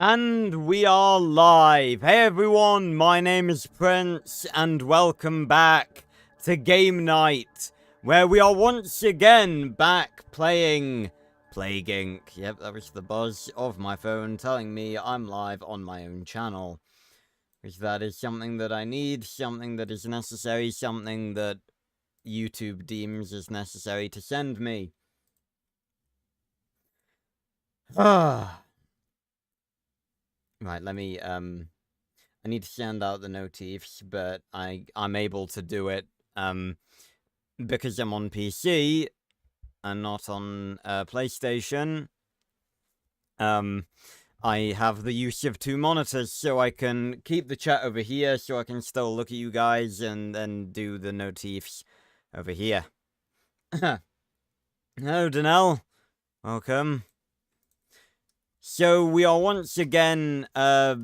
And we are live. Hey everyone, my name is Prince, and welcome back to Game Night, where we are once again back playing Plague Inc. Yep, that was the buzz of my phone telling me I'm live on my own channel. Because that is something that I need, something that is necessary, something that YouTube deems as necessary to send me. Ah. Right, let me, I need to send out the notifs, but I'm able to do it, because I'm on PC, and not on, PlayStation. I have the use of two monitors, so I can keep the chat over here, so I can still look at you guys, and then do the notifs over here. Hello, Danelle. Welcome. So, we are once again back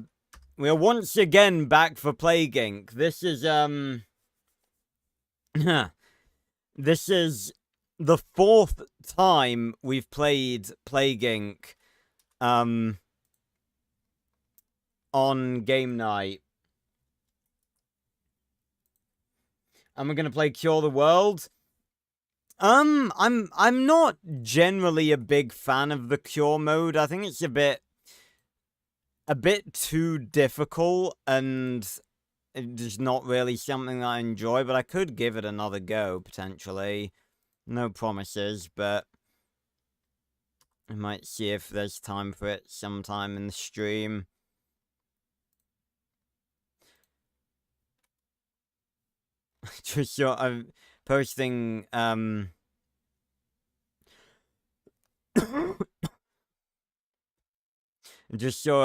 for Plague Inc. This is, this is the fourth time we've played Plague Inc. On game night. And we're gonna play Cure the World. I'm not generally a big fan of the Cure mode. I think it's a bit too difficult, and it's not really something that I enjoy, but I could give it another go, potentially. No promises, but I might see if there's time for it sometime in the stream. Just so I'm posting, just so,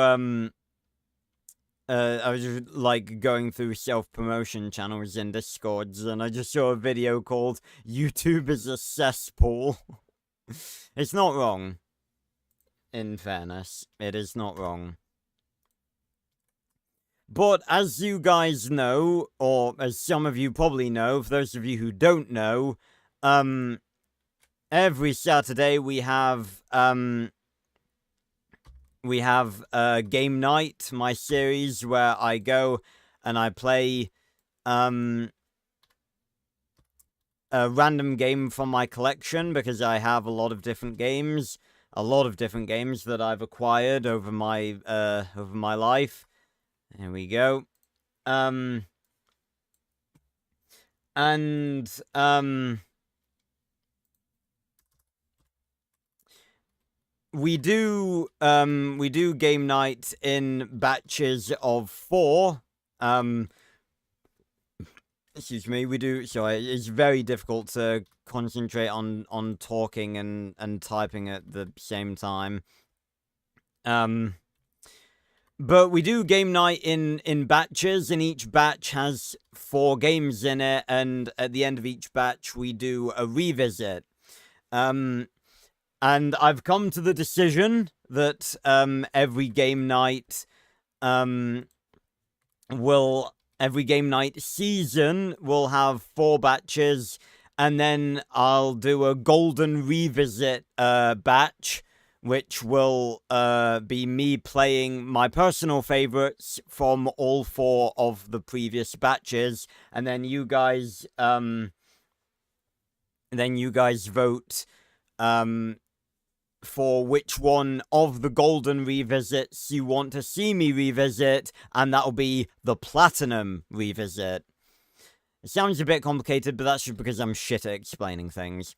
I was just, like, going through self-promotion channels in Discords, and I just saw a video called YouTube is a Cesspool. It's not wrong. In fairness, it is not wrong. But as you guys know, or as some of you probably know, for those of you who don't know, every Saturday we have Game Night, my series where I go and I play a random game from my collection, because I have a lot of different games that I've acquired over my life. There we go. We do game night in batches of 4. Excuse me, it's very difficult to concentrate on talking and typing at the same time. But we do game night in batches, and each batch has 4 games in it, and at the end of each batch we do a revisit. And I've come to the decision that every game night season will have 4 batches, and then I'll do a golden revisit batch, which will be me playing my personal favorites from all 4 of the previous batches, and then you guys vote for which one of the golden revisits you want to see me revisit, and that'll be the platinum revisit. It sounds a bit complicated, but that's just because I'm shit at explaining things.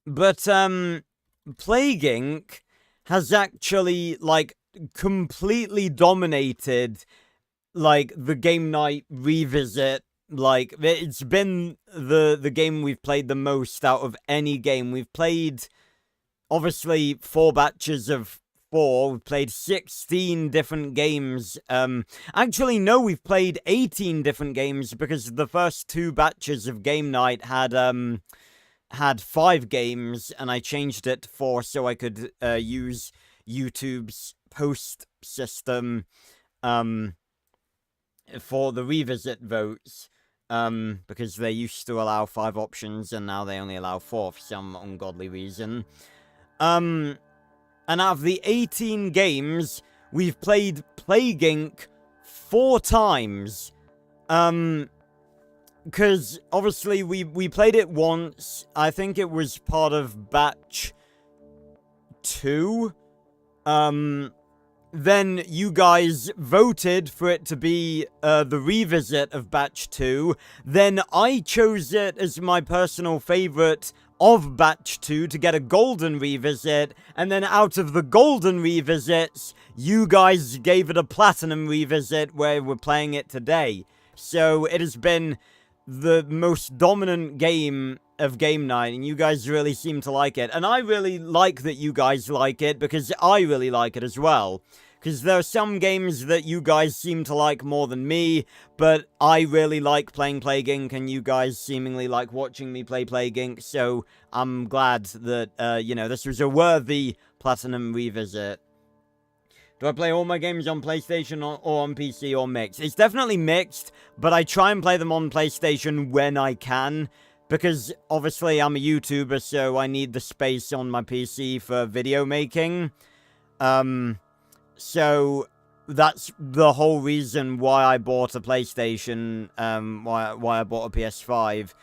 But, Plague Inc. has actually, like, completely dominated, like, the game night revisit. Like, it's been the game we've played the most out of any game. We've played, obviously, 4 batches of 4. We've played 16 different games. Actually, no, we've played 18 different games, because the first 2 batches of game night had 5 games, and I changed it to 4 so I could use YouTube's post system for the revisit votes, because they used to allow 5 options and now they only allow 4 for some ungodly reason. And out of the 18 games, we've played Plague Inc. 4 times. Because obviously we played it once. I think it was part of batch 2. Then you guys voted for it to be the revisit of batch 2. Then I chose it as my personal favorite of batch 2 to get a golden revisit. And then out of the golden revisits, you guys gave it a platinum revisit where we're playing it today. So it has been the most dominant game of game night, and you guys really seem to like it. And I really like that you guys like it, because I really like it as well. Because there are some games that you guys seem to like more than me, but I really like playing Plague Inc., and you guys seemingly like watching me play Plague Inc., so I'm glad that, you know, this was a worthy platinum revisit. Do I play all my games on PlayStation or on PC or mixed? It's definitely mixed, but I try and play them on PlayStation when I can, because obviously I'm a YouTuber, so I need the space on my PC for video making. So that's the whole reason why I bought a PlayStation, why I bought a PS5,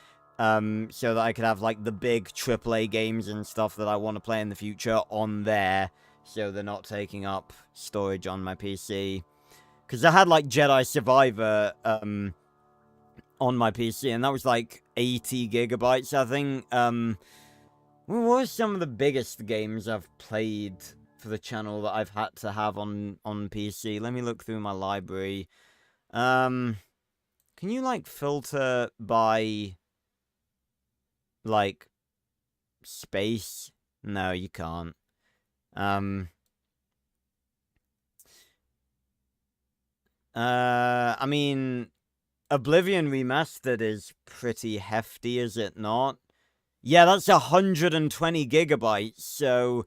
so that I could have, like, the big AAA games and stuff that I want to play in the future on there, so they're not taking up storage on my PC. Because I had, like, Jedi Survivor, on my PC, and that was, like, 80 gigabytes, I think. What are some of the biggest games I've played for the channel that I've had to have on PC? Let me look through my library. Can you, like, filter by, like, space? No, you can't. I mean, Oblivion Remastered is pretty hefty, is it not? Yeah, that's 120 gigabytes, so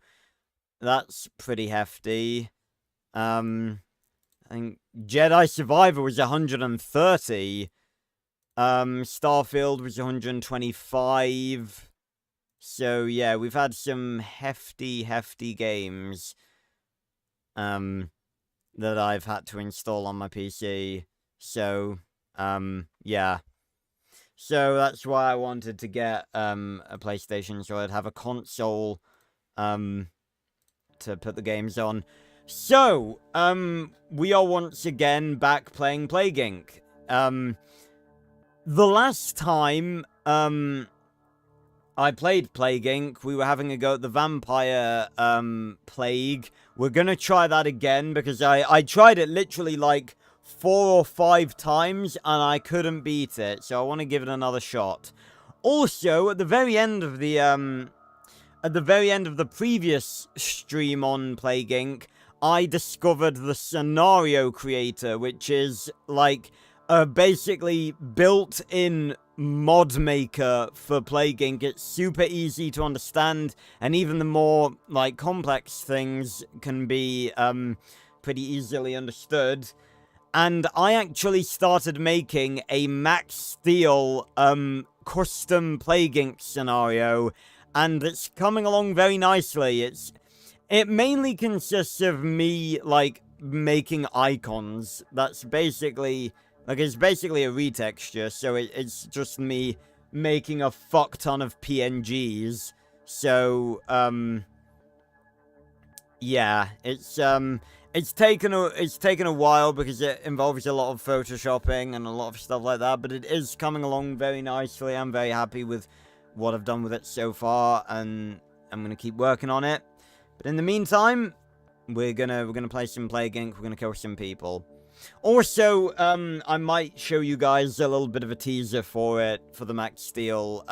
that's pretty hefty. I think Jedi Survivor was 130. Starfield was 125. So, yeah, we've had some hefty games, that I've had to install on my PC. So, yeah. So that's why I wanted to get, a PlayStation, so I'd have a console, to put the games on. So, we are once again back playing Plague Inc. The last time, I played Plague Inc., we were having a go at the vampire, plague. We're gonna try that again, because I tried it literally, like, 4 or 5 times, and I couldn't beat it, so I want to give it another shot. Also, at the very end of the, previous stream on Plague Inc., I discovered the scenario creator, which is, like, a basically built-in mod maker for Plague Inc. It's super easy to understand, and even the more, like, complex things can be, pretty easily understood. And I actually started making a Max Steel, custom Plague Inc. scenario, and it's coming along very nicely. It mainly consists of me, like, making icons. That's basically, like, it's basically a retexture, so it's just me making a fuck ton of PNGs. So, yeah, it's taken a while because it involves a lot of photoshopping and a lot of stuff like that, but it is coming along very nicely. I'm very happy with what I've done with it so far, and I'm gonna keep working on it. But in the meantime, we're gonna play some Plague Inc. We're gonna kill some people. Also, I might show you guys a little bit of a teaser for it, for the Max Steel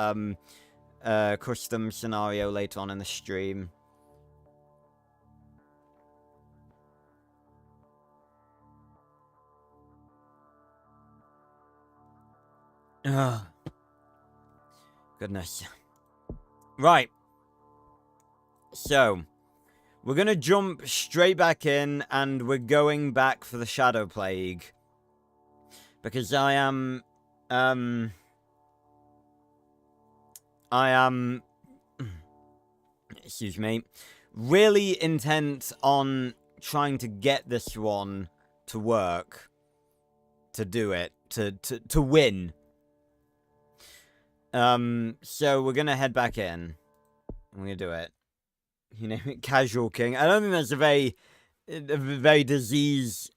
custom scenario later on in the stream. Ugh. Goodness. Right. So, we're gonna jump straight back in, and we're going back for the Shadow Plague. Because I am, excuse me. really intent on trying to get this one to work. To do it. To win. So we're gonna head back in. I'm gonna do it. You name it Casual King. I don't think that's a very disease,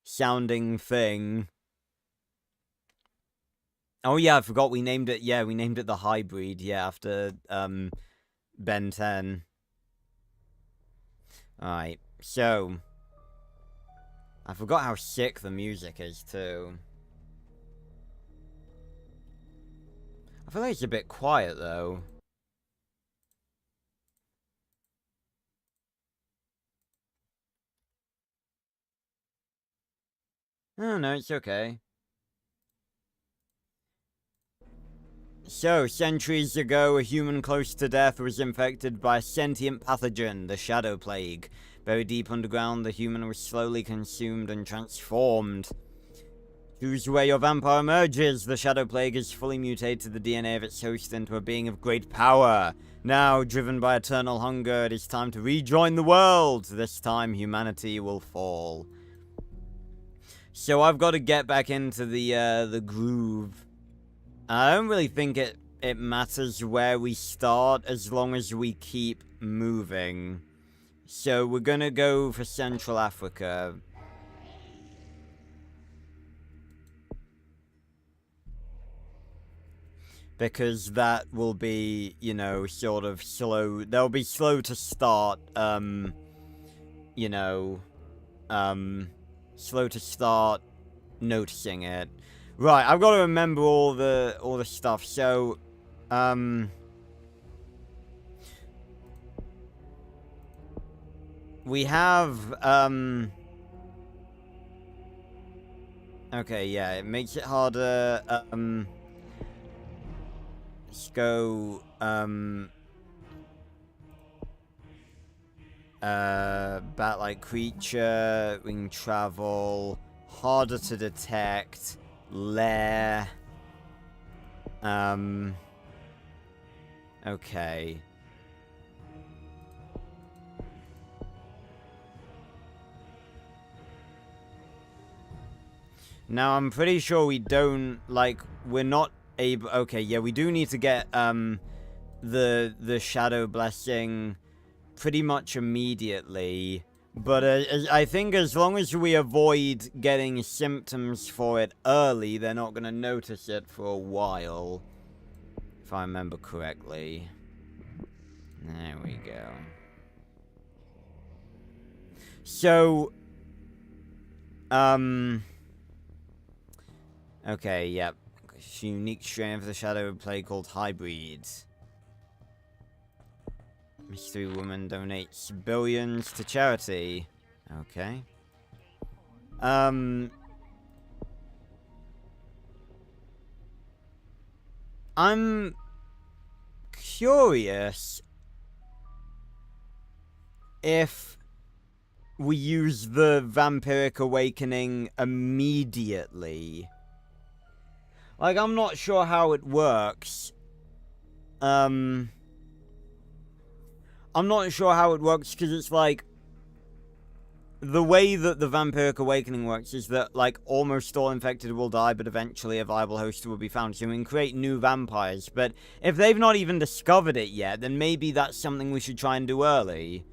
sounding thing. Oh yeah, I forgot we named it, we named it the Hybrid, after, Ben 10. Alright, so... I forgot how sick the music is, too. I feel like it's a bit quiet, though. Oh, no, it's okay. So, centuries ago, a human close to death was infected by a sentient pathogen, the Shadow Plague. Buried deep underground, the human was slowly consumed and transformed. Choose where your vampire emerges. The Shadow Plague has fully mutated the DNA of its host into a being of great power. Now, driven by eternal hunger, it is time to rejoin the world. This time, humanity will fall. So I've got to get back into the groove. I don't really think it matters where we start as long as we keep moving. So we're gonna go for Central Africa. Because that will be, you know, sort of slow. They'll be slow to start, you know, slow to start noticing it. Right, I've got to remember all the stuff. So, we have, okay, yeah, it makes it harder, let's go, bat-like creature, we can travel, harder to detect, lair, okay. Now, I'm pretty sure we don't, like, we're not able... Okay, yeah, we do need to get, the Shadow Blessing pretty much immediately. But I think as long as we avoid getting symptoms for it early, they're not going to notice it for a while. If I remember correctly. There we go. So... Okay, yep. Unique strain of the Shadow Plague called Hybrid. Mystery Woman donates billions to charity. Okay. I'm curious if we use the Vampiric Awakening immediately. Like, I'm not sure how it works. I'm not sure how it works, because it's like... The way that the Vampiric Awakening works is that, like, almost all infected will die, but eventually a viable host will be found. So we can create new vampires. But if they've not even discovered it yet, then maybe that's something we should try and do early.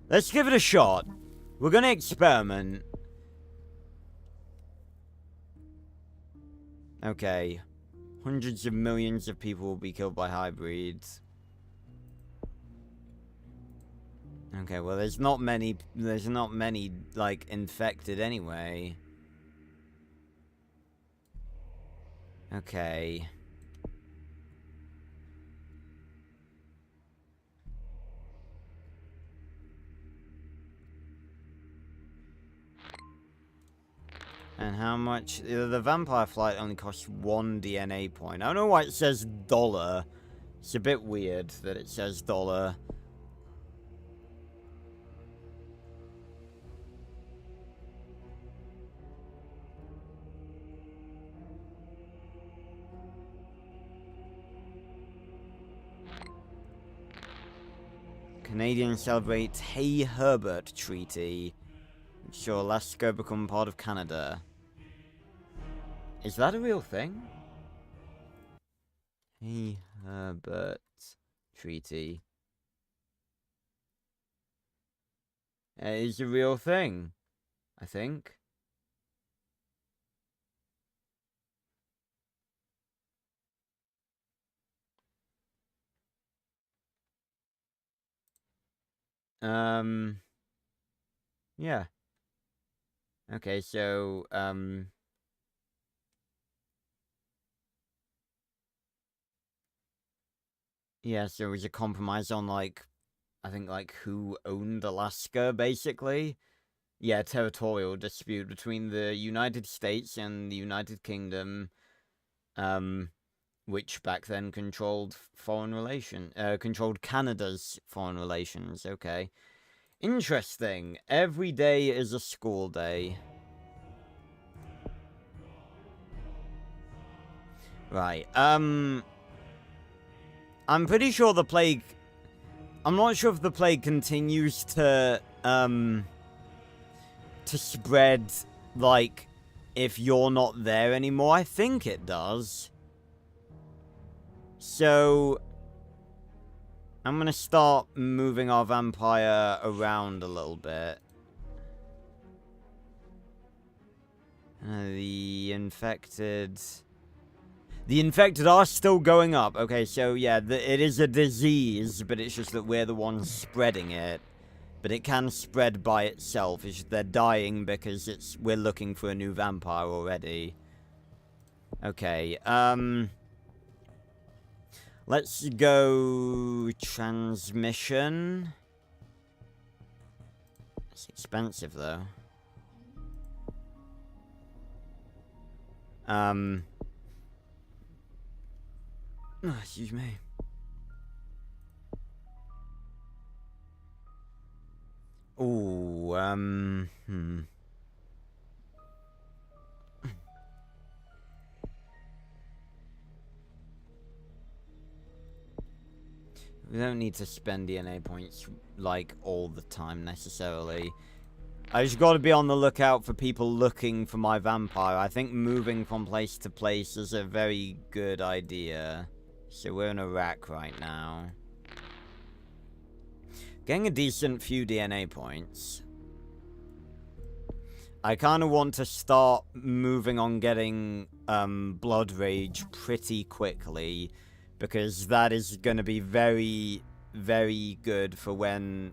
Let's give it a shot. We're gonna experiment. Okay. Hundreds of millions of people will be killed by hybrids. Okay, well, there's not many, like, infected anyway. Okay. And how much? The vampire flight only costs 1 DNA point. I don't know why it says $. It's a bit weird that it says $. Canadians celebrate Hay Herbert Treaty. Sure, Alaska become part of Canada. Is that a real thing? Hay Herbert Treaty. It is a real thing, I think. Yeah. Okay, so, yeah, so it was a compromise on, like, I think, like, who owned Alaska, basically. Yeah, territorial dispute between the United States and the United Kingdom, which back then controlled controlled Canada's foreign relations. Okay. Interesting. Every day is a school day. Right. I'm pretty sure the plague... I'm not sure if the plague continues to spread, like, if you're not there anymore. I think it does. So, I'm gonna start moving our vampire around a little bit. The infected are still going up. Okay, so yeah, it is a disease, but it's just that we're the ones spreading it. But it can spread by itself. It's just they're dying because we're looking for a new vampire already. Okay, let's go transmission. It's expensive though. Oh, excuse me. Ooh, We don't need to spend DNA points, like, all the time, necessarily. I just gotta be on the lookout for people looking for my vampire. I think moving from place to place is a very good idea. So we're in Iraq right now. Getting a decent few DNA points. I kind of want to start moving on getting Blood Rage pretty quickly, because that is going to be very, very good for when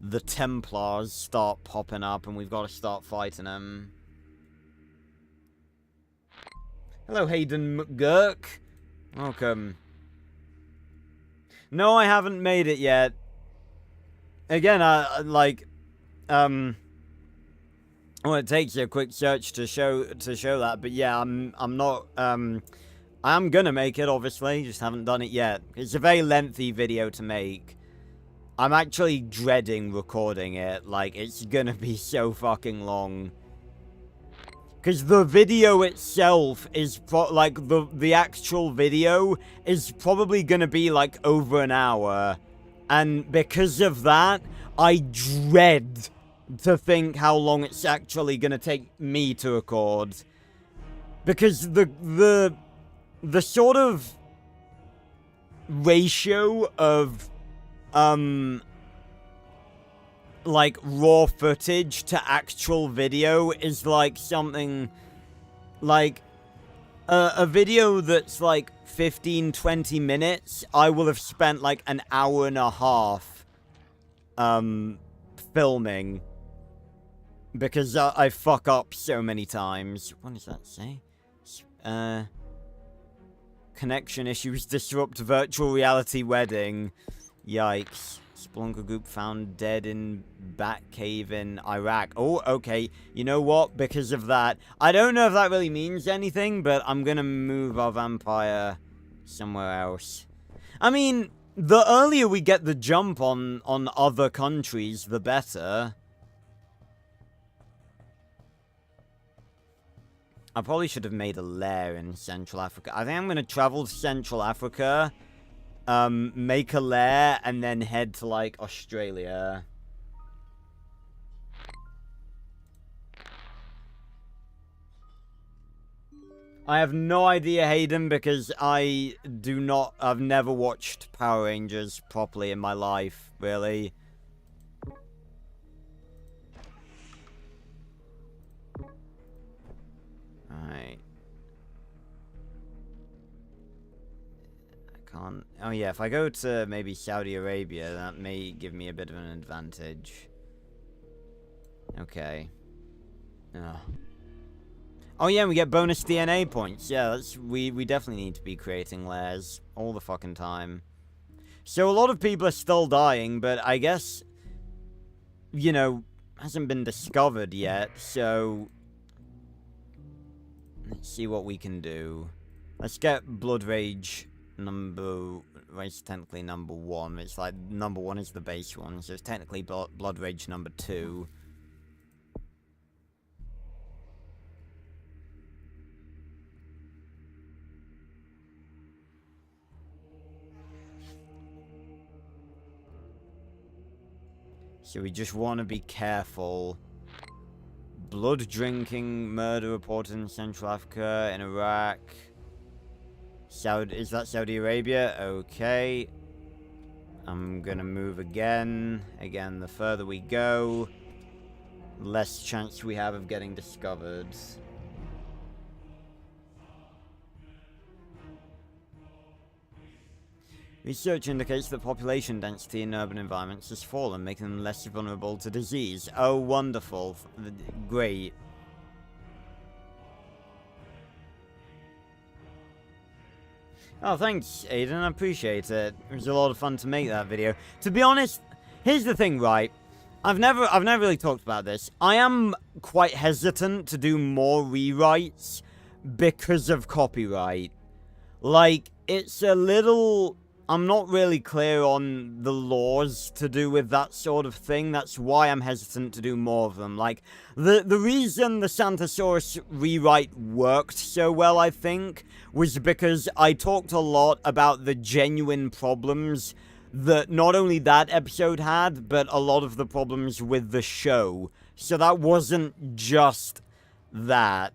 the Templars start popping up and we've got to start fighting them. Hello, Hayden McGurk. Welcome. No, I haven't made it yet. Again, well, it takes you a quick search to show that, but yeah, I'm not, I'm gonna make it, obviously, just haven't done it yet. It's a very lengthy video to make. I'm actually dreading recording it, like, it's gonna be so fucking long. Because the video itself is, the actual video is probably gonna be, like, over an hour. And because of that, I dread to think how long it's actually gonna take me to record. Because the sort of ratio of, like, raw footage to actual video is, like, something, like, a video that's, like, 15-20 minutes, I will have spent, like, an hour and a half, filming. Because I fuck up so many times. What does that say? Connection issues disrupt virtual reality wedding. Yikes. Spelunker group found dead in Bat Cave in Iraq. Oh, okay. You know what? Because of that, I don't know if that really means anything, but I'm gonna move our vampire somewhere else. I mean, the earlier we get the jump on other countries, the better. I probably should have made a lair in Central Africa. I think I'm gonna travel to Central Africa, make a lair and then head to, like, Australia. I have no idea, Hayden, because I've never watched Power Rangers properly in my life, really. Alright. I can't... Oh yeah, if I go to maybe Saudi Arabia, that may give me a bit of an advantage. Okay. Ugh. Oh yeah, we get bonus DNA points. Yeah, we definitely need to be creating lairs all the fucking time. So a lot of people are still dying, but I guess, you know, hasn't been discovered yet, so let's see what we can do. Let's get Blood Rage well, it's technically number 1. It's like number 1 is the base one, so it's technically Blood Rage number 2. So we just want to be careful. Blood drinking, murder reported in Central Africa, in Iraq. Is that Saudi Arabia? Okay. I'm gonna move again. Again, the further we go, less chance we have of getting discovered. Research indicates that population density in urban environments has fallen, making them less vulnerable to disease. Oh, wonderful. Great. Oh, thanks, Aiden. I appreciate it. It was a lot of fun to make that video. To be honest, here's the thing, right? I've never really talked about this. I am quite hesitant to do more rewrites because of copyright. Like, it's a little... I'm not really clear on the laws to do with that sort of thing. That's why I'm hesitant to do more of them. Like, the reason the Santosaurus rewrite worked so well, I think, was because I talked a lot about the genuine problems that not only that episode had, but a lot of the problems with the show. So that wasn't just that.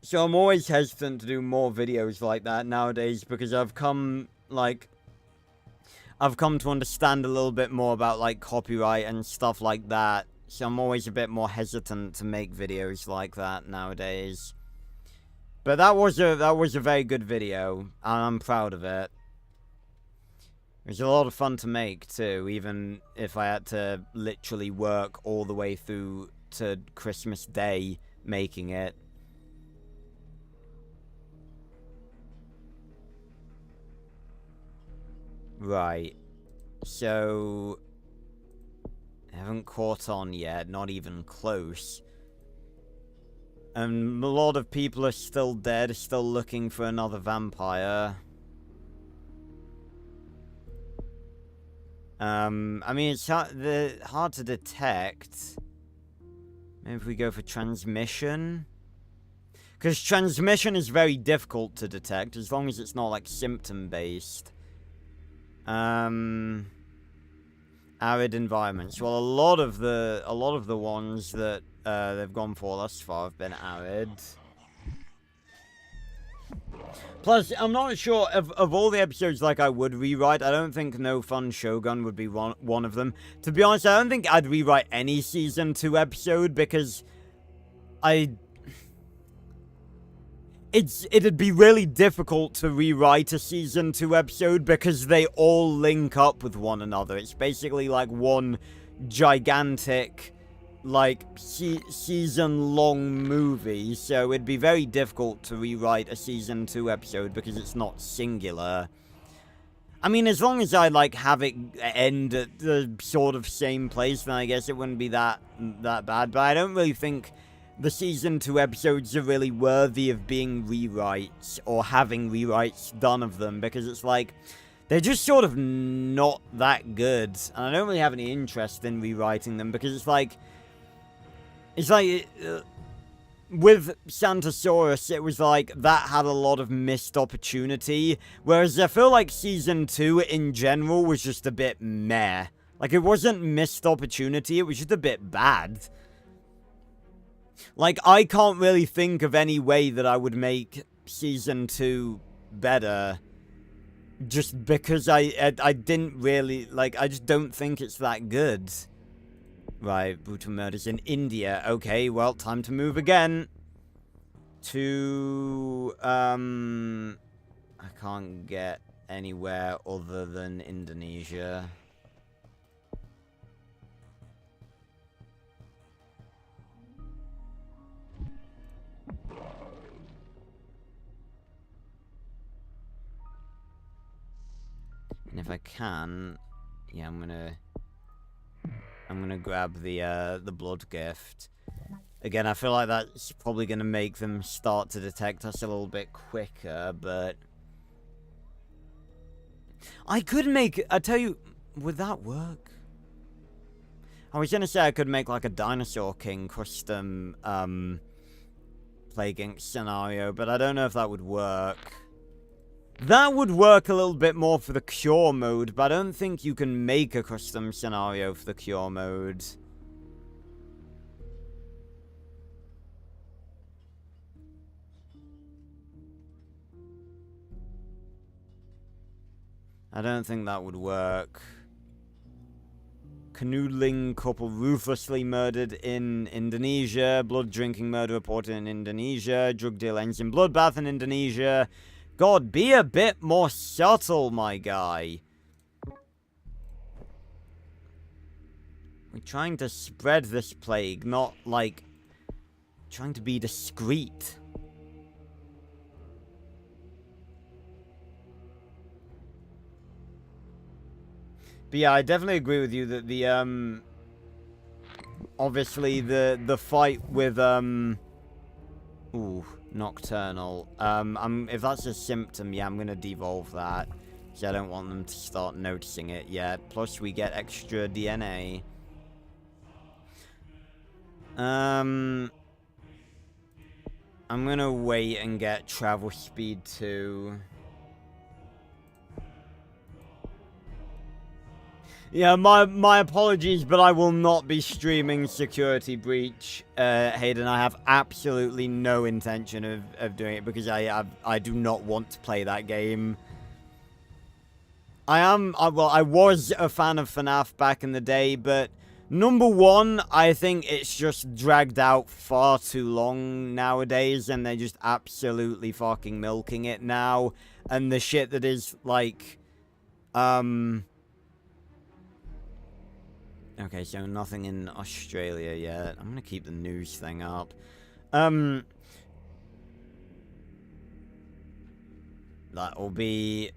So I'm always hesitant to do more videos like that nowadays because I've come to understand a little bit more about, like, copyright and stuff like that. So I'm always a bit more hesitant to make videos like that nowadays. But that was a very good video, and I'm proud of it. It was a lot of fun to make too, even if I had to literally work all the way through to Christmas Day making it. Right, so I haven't caught on yet, not even close. And a lot of people are still dead, still looking for another vampire. I mean, it's hard to detect. Maybe if we go for transmission? Because transmission is very difficult to detect, as long as it's not, like, symptom-based. Arid environments. Well, a lot of the ones that they've gone for thus far have been arid. Plus, I'm not sure of all the episodes like I would rewrite. I don't think No Fun Shogun would be one of them. To be honest, I don't think I'd rewrite any season 2 episode because it'd be really difficult to rewrite a Season 2 episode because they all link up with one another. It's basically like one gigantic, like, season-long movie, so it'd be very difficult to rewrite a Season 2 episode because it's not singular. I mean, as long as I, like, have it end at the sort of same place, then I guess it wouldn't be that bad, but I don't really think the Season 2 episodes are really worthy of being rewrites, or having rewrites done of them, because it's like, they're just sort of not that good, and I don't really have any interest in rewriting them, because it's like, with Santosaurus, it was like that had a lot of missed opportunity, whereas I feel like Season 2 in general was just a bit meh. Like, it wasn't missed opportunity, it was just a bit bad. Like, I can't really think of any way that I would make Season 2 better. Just because I didn't really, like, I just don't think it's that good. Right, brutal murders in India. Okay, well, time to move again. To, I can't get anywhere other than Indonesia. And if I can, yeah, I'm gonna grab the blood gift. Again, I feel like that's probably gonna make them start to detect us a little bit quicker, but I could make, I tell you, would that work? I was gonna say I could make like a Dinosaur King custom Plague Inc scenario, but I don't know if that would work. That would work a little bit more for the Cure mode, but I don't think you can make a custom scenario for the Cure mode. I don't think that would work. Canoodling couple ruthlessly murdered in Indonesia. Blood drinking murder reported in Indonesia. Drug deal ends in bloodbath in Indonesia. God, be a bit more subtle, my guy. We're trying to spread this plague, not, like, trying to be discreet. But yeah, I definitely agree with you that the, obviously the fight with, ooh, Nocturnal. If that's a symptom, yeah, I'm gonna devolve that. Because I don't want them to start noticing it yet. Plus, we get extra DNA. I'm gonna wait and get travel speed 2. Yeah, my apologies, but I will not be streaming Security Breach, Hayden. I have absolutely no intention of doing it because I do not want to play that game. I was a fan of FNAF back in the day, but number one, I think it's just dragged out far too long nowadays, and they're just absolutely fucking milking it now. And the shit that is, like, okay, so nothing in Australia yet. I'm gonna keep the news thing up. That'll be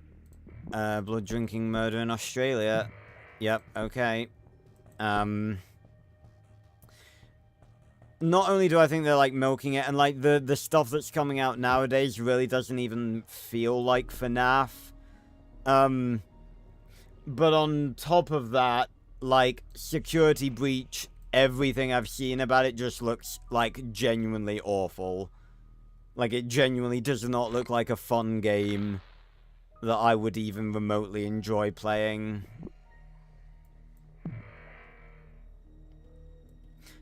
blood drinking murder in Australia. Yep, okay. Not only do I think they're, like, milking it, and, like, the stuff that's coming out nowadays really doesn't even feel like FNAF. But on top of that, like, Security Breach, everything I've seen about it just looks, like, genuinely awful. Like, it genuinely does not look like a fun game that I would even remotely enjoy playing.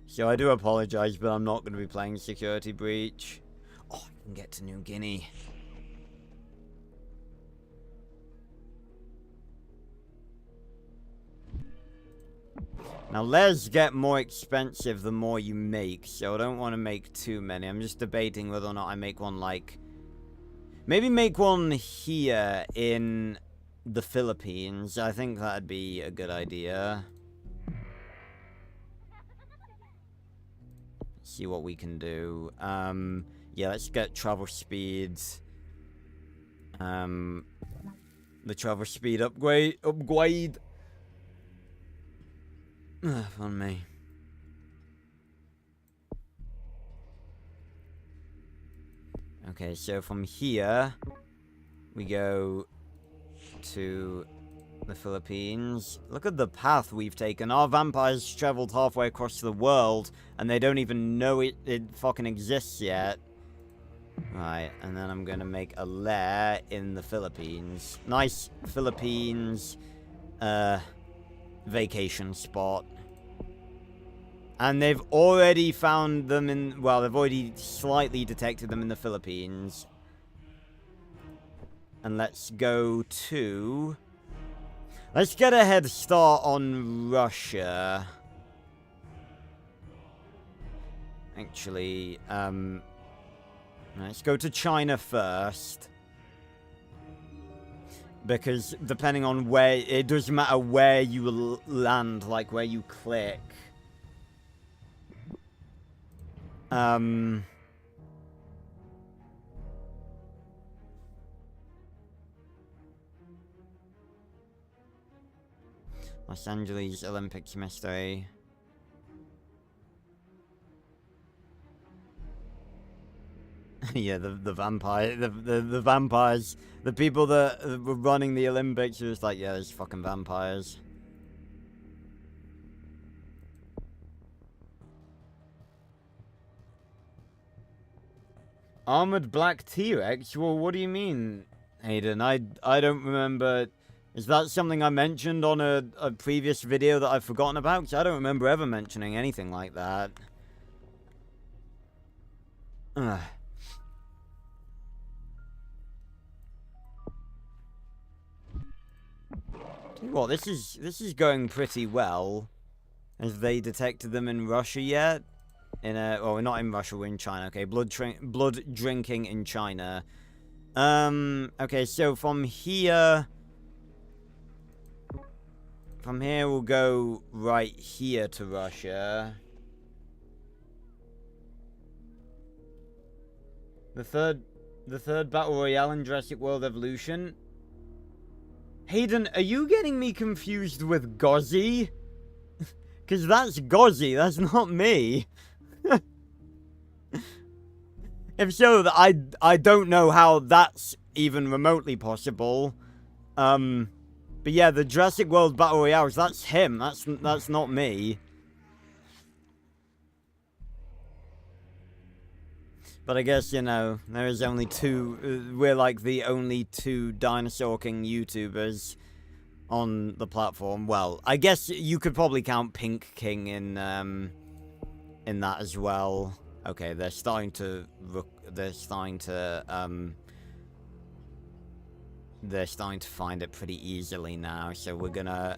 So I do apologize, but I'm not going to be playing Security Breach. Oh, I can get to New Guinea. Now, layers get more expensive the more you make, so I don't want to make too many. I'm just debating whether or not I make one, like... Maybe make one here in the Philippines. I think that'd be a good idea. See what we can do. Yeah, let's get travel speeds. The travel speed upgrade. Fun me. Okay, so from here, we go to the Philippines. Look at the path we've taken. Our vampires traveled halfway across the world, and they don't even know it fucking exists yet. Right, and then I'm gonna make a lair in the Philippines. Nice Philippines, vacation spot. And they've already found them in, well, they've already slightly detected them in the Philippines. And let's go to... Let's get a head start on Russia. Actually, let's go to China first. Because depending on where, it doesn't matter where you land, like where you click. Los Angeles Olympics mystery. Yeah, the vampire, the vampires, the people that were running the Olympics are just like, yeah, there's fucking vampires. Armored Black T-Rex? Well, what do you mean, Hayden? I don't remember. Is that something I mentioned on a previous video that I've forgotten about? Because I don't remember ever mentioning anything like that. Ugh. Tell you what, this is going pretty well. Have they detected them in Russia yet? Well, we're not in Russia, we're in China. Okay, blood drinking in China. Okay, so from here we'll go right here to Russia. The third Battle Royale in Jurassic World Evolution. Hayden, are you getting me confused with Gozzy? Because that's Gozzy, that's not me. If so, I don't know how that's even remotely possible. But yeah, the Jurassic World Battle Royales, that's him. That's not me. But I guess, you know, there is only two... we're like the only two Dinosaur King YouTubers on the platform. Well, I guess you could probably count Pink King in that as well. Okay, they're starting to find it pretty easily now, so we're gonna...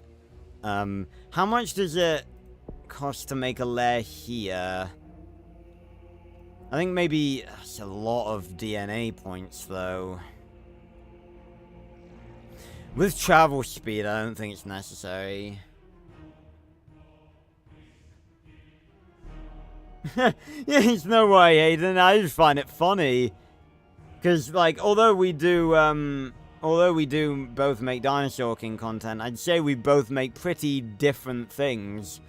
how much does it cost to make a lair here? I think maybe... it's a lot of DNA points, though. With travel speed, I don't think it's necessary. Yeah, it's no way, Aiden. I just find it funny. Because, like, although we do both make Dinosaur King content, I'd say we both make pretty different things.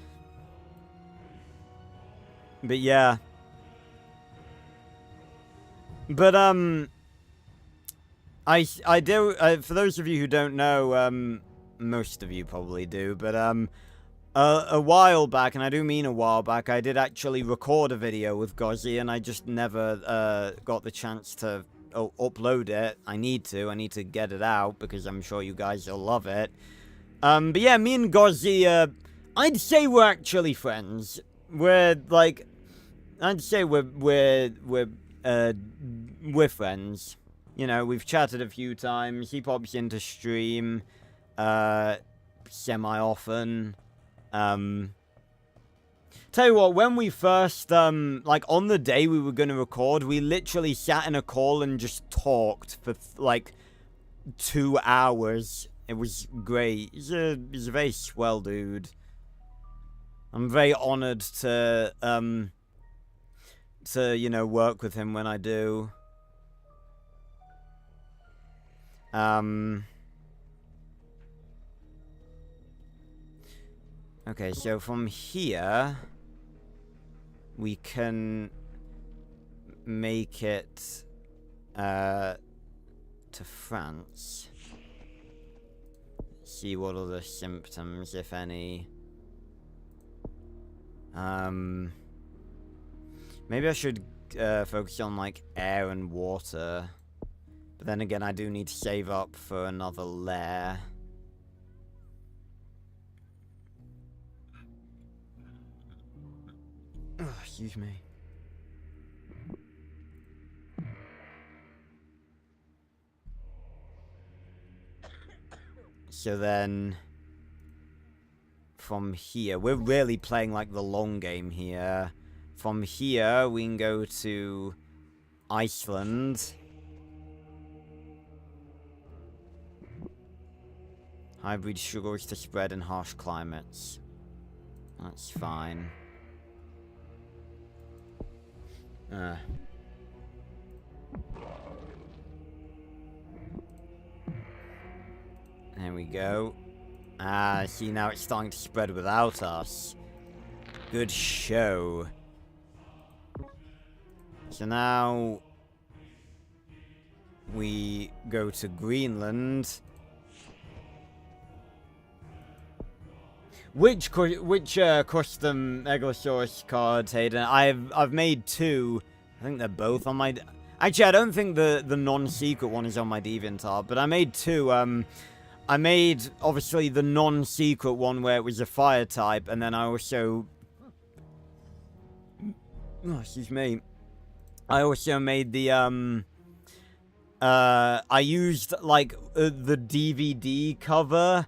But yeah. But, I do, for those of you who don't know, most of you probably do, but, a while back, and I do mean a while back, I did actually record a video with Gozzy, and I just never, got the chance to upload it. I need to get it out, because I'm sure you guys will love it. But yeah, me and Gozzy, I'd say we're actually friends. We're, like, I'd say we're friends. You know, we've chatted a few times. He pops into stream, semi-often. Tell you what, when we first, like, on the day we were gonna record, we literally sat in a call and just talked for, like, 2 hours. It was great. He's a very swell dude. I'm very honored to, you know, work with him when I do. Okay, so from here, we can make it, to France. See what other symptoms, if any. Maybe I should focus on, like, air and water. But then again, I do need to save up for another lair. Oh, excuse me. So then, from here, we're really playing like the long game here. From here, we can go to Iceland. Hybrid struggles to spread in harsh climates. That's fine. There we go. See, now it's starting to spread without us. Good show. So now we go to Greenland. Which custom Megalosaurus cards, Hayden? I've made 2. I think they're both on my... Actually, I don't think the non-secret one is on my DeviantArt, but I made 2. I made, obviously, the non-secret one where it was a fire type, and then I also... Oh, excuse me. I also made the, I used, like, the DVD cover,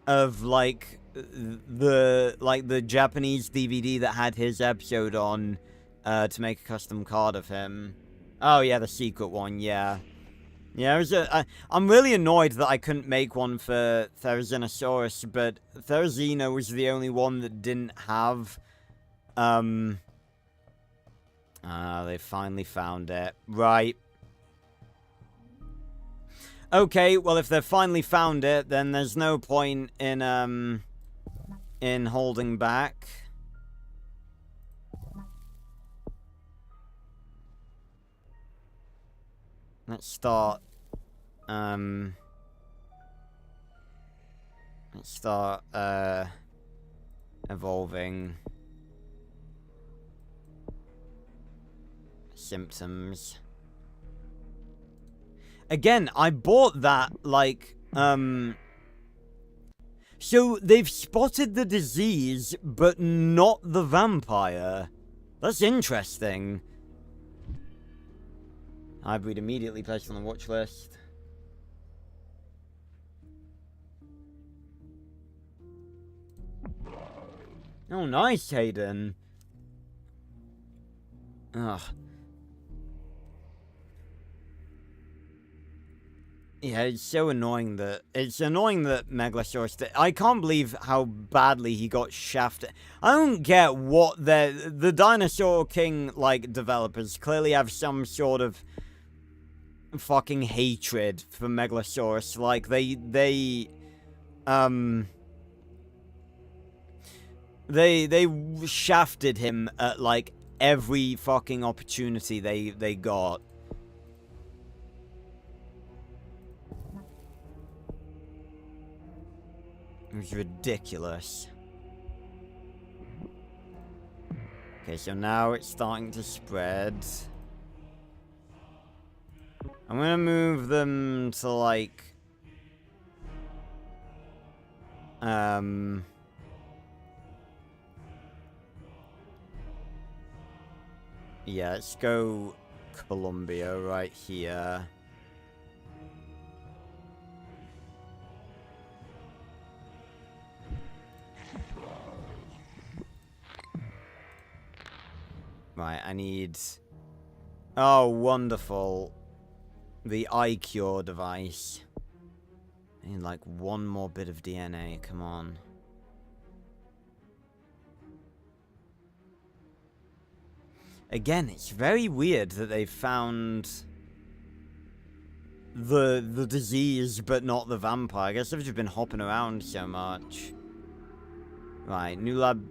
of, like, the Japanese DVD that had his episode on, to make a custom card of him. Oh, yeah, the secret one, yeah. Yeah, it was I'm really annoyed that I couldn't make one for Therizinosaurus, but Therizino was the only one that didn't have, they finally found it. Right. Okay, well, if they've finally found it, then there's no point in holding back. Let's start, evolving symptoms. Again, I bought that, like, so they've spotted the disease, but not the vampire. That's interesting. Hybrid immediately placed on the watch list. Oh, nice, Hayden. Ugh. Yeah, it's so annoying that... It's annoying that Megalosaurus... I can't believe how badly he got shafted. I don't get what the Dinosaur King, like, developers clearly have some sort of fucking hatred for Megalosaurus. Like, they shafted him at, like, every fucking opportunity they got. It was ridiculous. Okay, so now it's starting to spread. I'm gonna move them to, like... Yeah, let's go Colombia right here. Right, I need... Oh, wonderful. The iCure device. I need, like, one more bit of DNA. Come on. Again, it's very weird that they found the disease, but not the vampire. I guess they've just been hopping around so much. Right, new lab,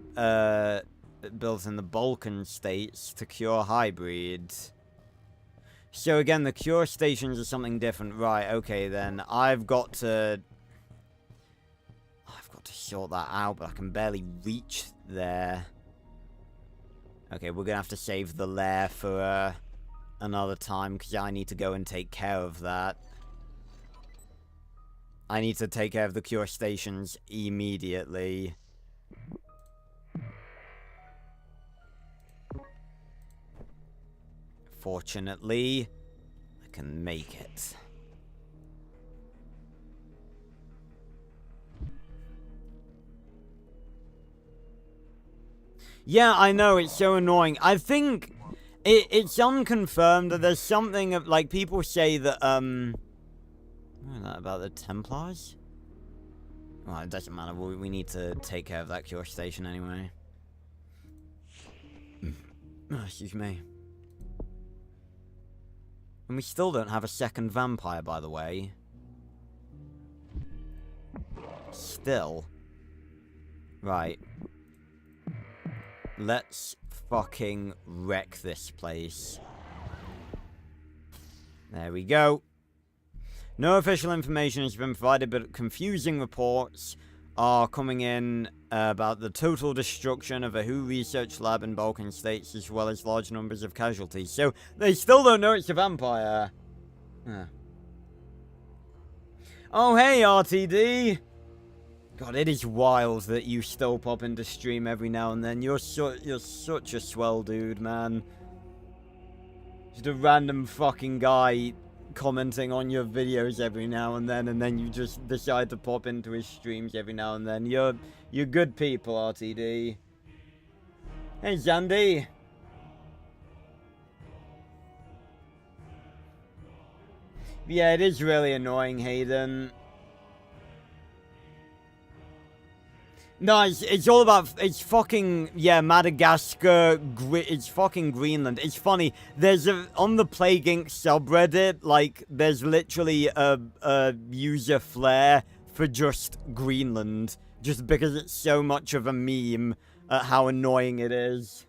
built in the Balkan states to cure hybrids. So again, the cure stations are something different. Right, okay then. I've got to sort that out, but I can barely reach there. Okay, we're gonna have to save the lair for another time, because I need to go and take care of that. I need to take care of the cure stations immediately. Fortunately, I can make it. Yeah, I know, it's so annoying. I think it's unconfirmed that there's something of, like, people say that, about the Templars? Well, it doesn't matter, we need to take care of that cure station anyway. Oh, excuse me. And we still don't have a second vampire, by the way. Still. Right. Let's fucking wreck this place. There we go. No official information has been provided, but confusing reports are coming in about the total destruction of a WHO research lab in Balkan states, as well as large numbers of casualties. So, they still don't know it's a vampire. Huh. Oh, hey, RTD! God, it is wild that you still pop into stream every now and then. You're such a swell dude, man. Just a random fucking guy commenting on your videos every now and then you just decide to pop into his streams every now and then. You're good people, RTD. Hey, Zandy. Yeah, it is really annoying, Hayden. No, it's all about, it's fucking, yeah, Madagascar, it's fucking Greenland. It's funny, there's on the Plague Inc. subreddit, like, there's literally a user flare for just Greenland, just because it's so much of a meme at how annoying it is.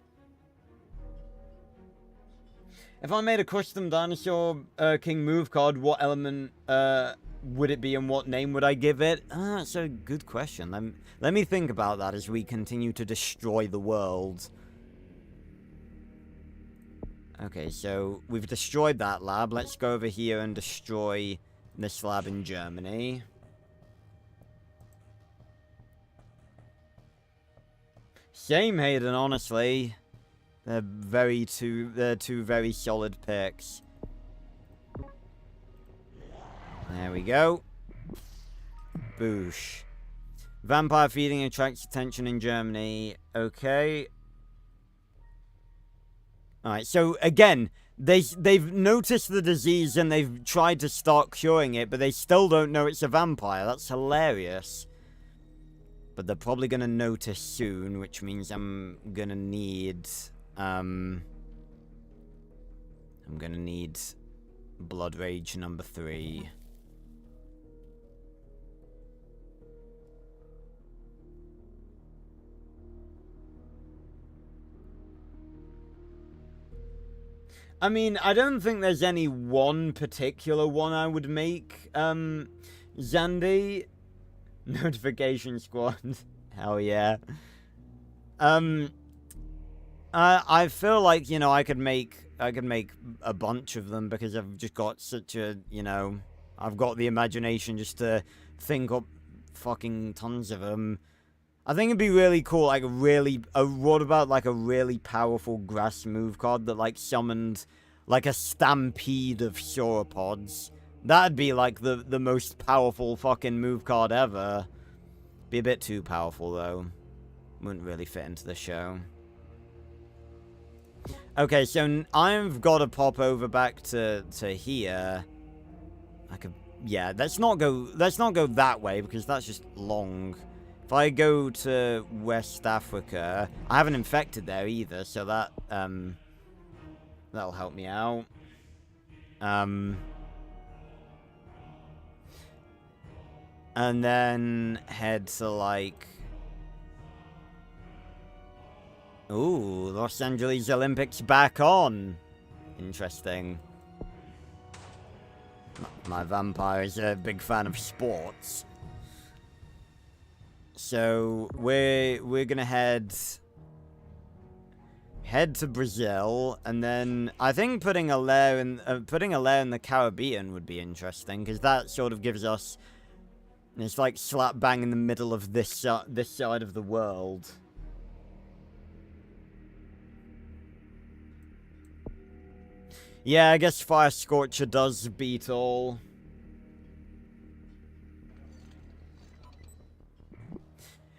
If I made a custom Dinosaur King move card, what element, would it be and what name would I give it? That's a good question. Let me think about that as we continue to destroy the world. Okay, so we've destroyed that lab. Let's go over here and destroy this lab in Germany. Same, Hayden, honestly. They're two very solid picks. There we go. Boosh. Vampire feeding attracts attention in Germany. Okay. Alright, so again, they've noticed the disease and they've tried to start curing it, but they still don't know it's a vampire. That's hilarious. But they're probably gonna notice soon, which means I'm gonna need Blood Rage number 3. I mean, I don't think there's any one particular one I would make, Zandy. Notification Squad. Hell yeah. I feel like, you know, I could make a bunch of them because I've just got such a, you know, I've got the imagination just to think up fucking tons of them. I think it'd be really cool, like, what about, like, a really powerful grass move card that, like, summoned, like, a stampede of sauropods? That'd be, like, the most powerful fucking move card ever. Be a bit too powerful, though. Wouldn't really fit into the show. Okay, so I've got to pop over back to here. I could, yeah, let's not go that way, because that's just long. If I go to West Africa, I haven't infected there either, so that, that'll help me out. And then head to, like... Ooh, Los Angeles Olympics back on. Interesting. My vampire is a big fan of sports. So we're gonna head to Brazil, and then I think putting a lair in the Caribbean would be interesting, because that sort of gives us, it's like slap bang in the middle of this side of the world. Yeah, I guess Fire Scorcher does beat all.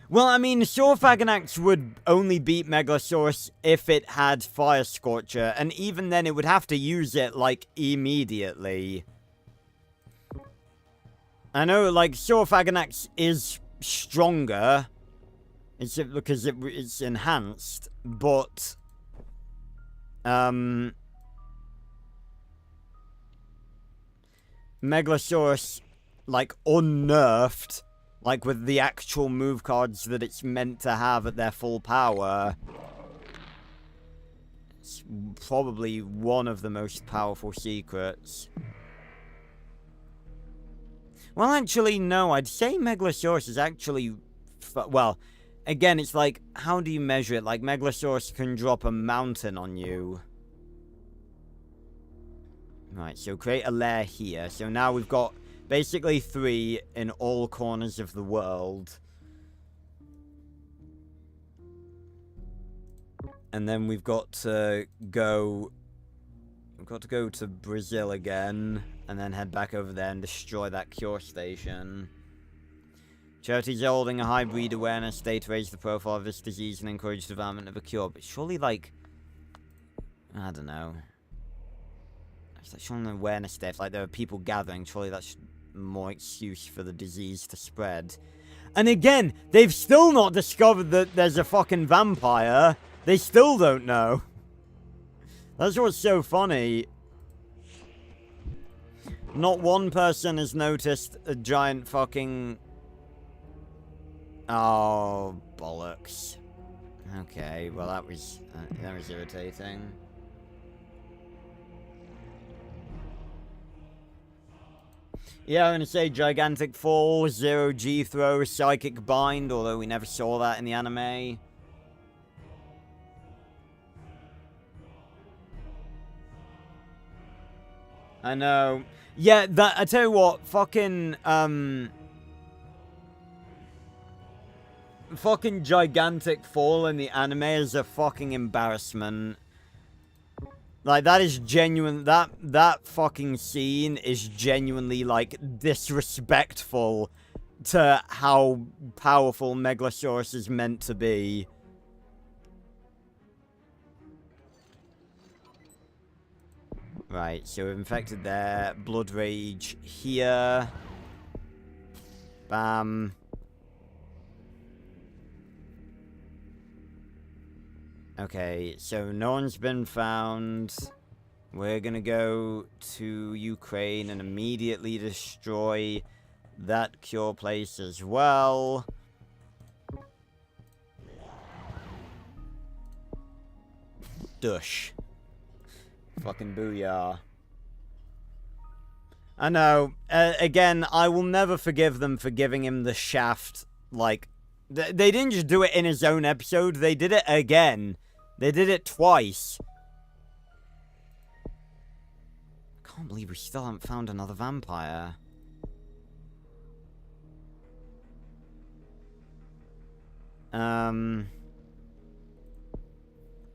Well, I mean, Saurfaganax would only beat Megalosaurus if it had Fire Scorcher, and even then it would have to use it, like, immediately. I know, like, Saurfaganax is stronger, because it's enhanced, but, Megalosaurus, like, unnerfed, like, with the actual move cards that it's meant to have at their full power, it's probably one of the most powerful secrets. Well, actually, no, I'd say Megalosaurus is actually, well, again, it's like, how do you measure it? Like, Megalosaurus can drop a mountain on you. Right, so create a lair here. So now we've got basically 3 in all corners of the world. And then we've got to go to Brazil again, and then head back over there and destroy that cure station. Charities are holding a high breed awareness day to raise the profile of this disease and encourage development of a cure. But surely, like, I don't know. It's like showing an awareness day. If, like, there are people gathering, surely that's more excuse for the disease to spread. And again, they've still not discovered that there's a fucking vampire. They still don't know. That's what's so funny. Not one person has noticed a giant fucking... Oh, bollocks. Okay, well that was irritating. Yeah, I'm gonna say Gigantic Fall, Zero G Throw, Psychic Bind, although we never saw that in the anime. I know. Yeah, that, I tell you what, fucking Gigantic Fall in the anime is a fucking embarrassment. Like, that is genuine, that fucking scene is genuinely, like, disrespectful to how powerful Megalosaurus is meant to be. Right, so we've infected there, Blood Rage here. Bam. Okay, so no one's been found. We're gonna go to Ukraine and immediately destroy that cure place as well. Dush. Fucking booyah. I know. Again, I will never forgive them for giving him the shaft. Like, they didn't just do it in his own episode. They did it again. They did it twice. I can't believe we still haven't found another vampire.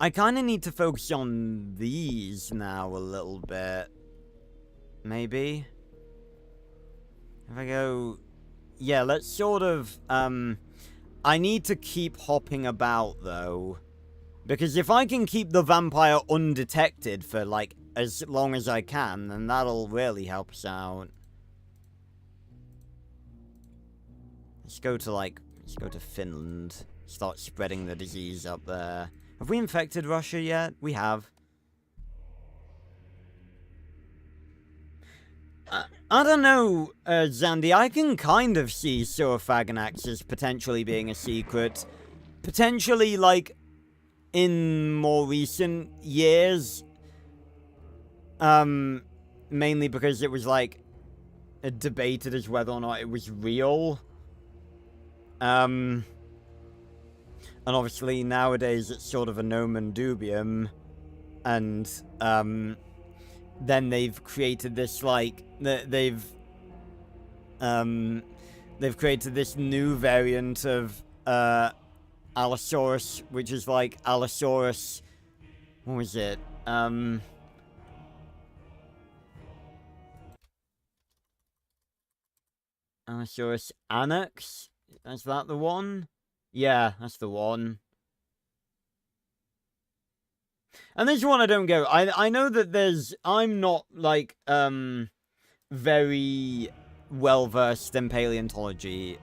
I kind of need to focus on these now a little bit. Maybe? If I go... Yeah, let's sort of, I need to keep hopping about, though. Because if I can keep the vampire undetected for, like, as long as I can, then that'll really help us out. Let's go to Finland. Start spreading the disease up there. Have we infected Russia yet? We have. I don't know, Zandy. I can kind of see Saurfaganax as potentially being a secret. Potentially, like, in more recent years. Mainly because it was, like, debated as whether or not it was real. And obviously nowadays it's sort of a nomen dubium, and then they've created this like they've created this new variant of Allosaurus, which is like Allosaurus. What was it? Allosaurus Annex? Is that the one? Yeah, that's the one. And this one I don't get. I know that there's... I'm not, like, very well-versed in paleontology,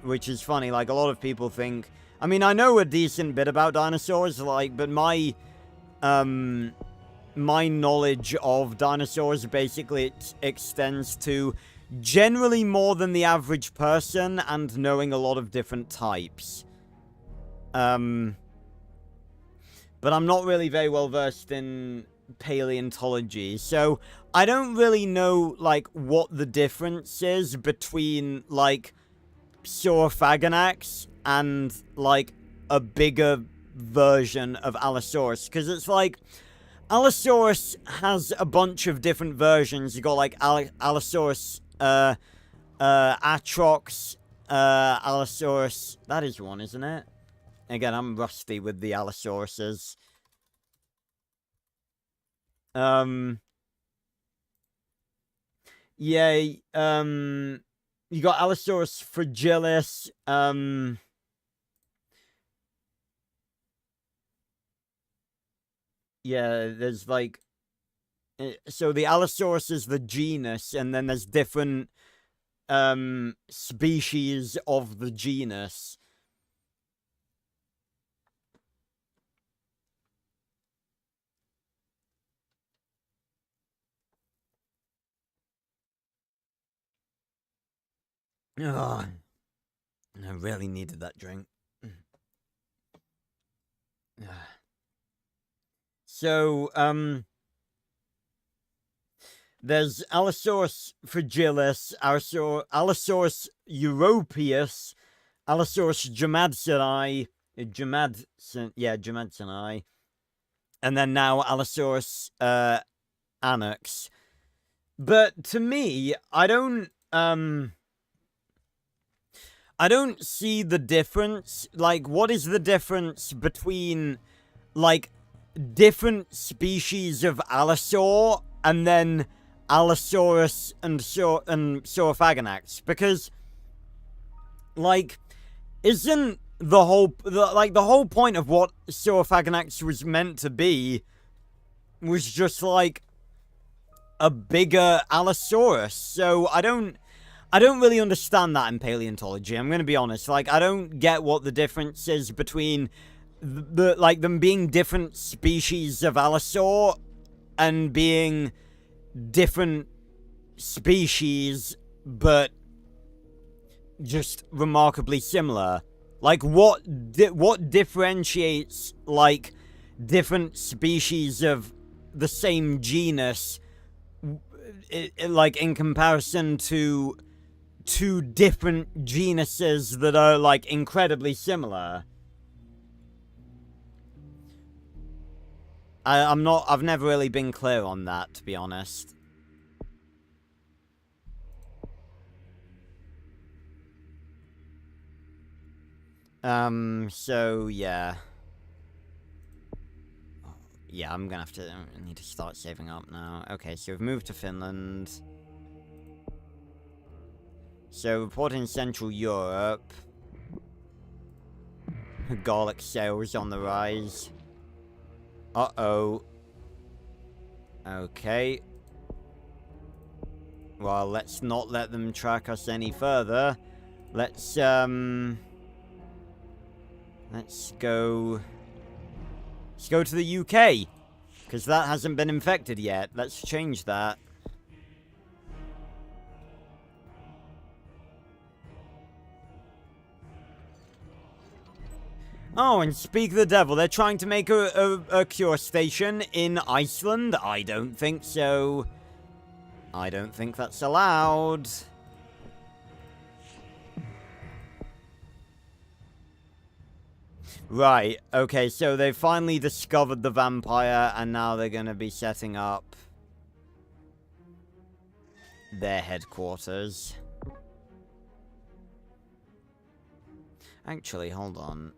which is funny. Like, a lot of people think... I mean, I know a decent bit about dinosaurs, like, but my knowledge of dinosaurs basically extends to generally more than the average person and knowing a lot of different types. But I'm not really very well versed in paleontology, so I don't really know, like, what the difference is between, like, Saurophaganax and, like, a bigger version of Allosaurus, because it's like, Allosaurus has a bunch of different versions. You got, like, Allosaurus, Atrox, Allosaurus, that is one, isn't it? Again, I'm rusty with the Allosauruses. Yeah, you got Allosaurus fragilis, yeah, there's like, so the Allosaurus is the genus, and then there's different, species of the genus. Oh, I really needed that drink. So, there's Allosaurus fragilis, Allosaurus europaeus, Allosaurus jamadsoni, jamadsoni, and then now Allosaurus, annex. But to me, I don't see the difference. Like, what is the difference between, like, different species of Allosaur and then Allosaurus and Saurophaganax? Because, like, isn't the whole point of what Saurophaganax was meant to be was just, like, a bigger Allosaurus? So I don't really understand that in paleontology. I'm gonna be honest. Like, I don't get what the difference is between like, them being different species of Allosaur and being different species, but just remarkably similar. Like, what differentiates, like, different species of the same genus, like, in comparison to two different genuses that are, like, incredibly similar? I've never really been clear on that, to be honest. So, yeah. Yeah, I need to start saving up now. Okay, so we've moved to Finland. So, reporting Central Europe. Garlic sales on the rise. Uh-oh. Okay. Well, let's not let them track us any further. Let's go... Let's go to the UK. Because that hasn't been infected yet. Let's change that. Oh, and speak of the devil, they're trying to make a cure station in Iceland? I don't think so. I don't think that's allowed. Right, okay, so they finally discovered the vampire, and now they're gonna be setting up their headquarters. Actually, hold on.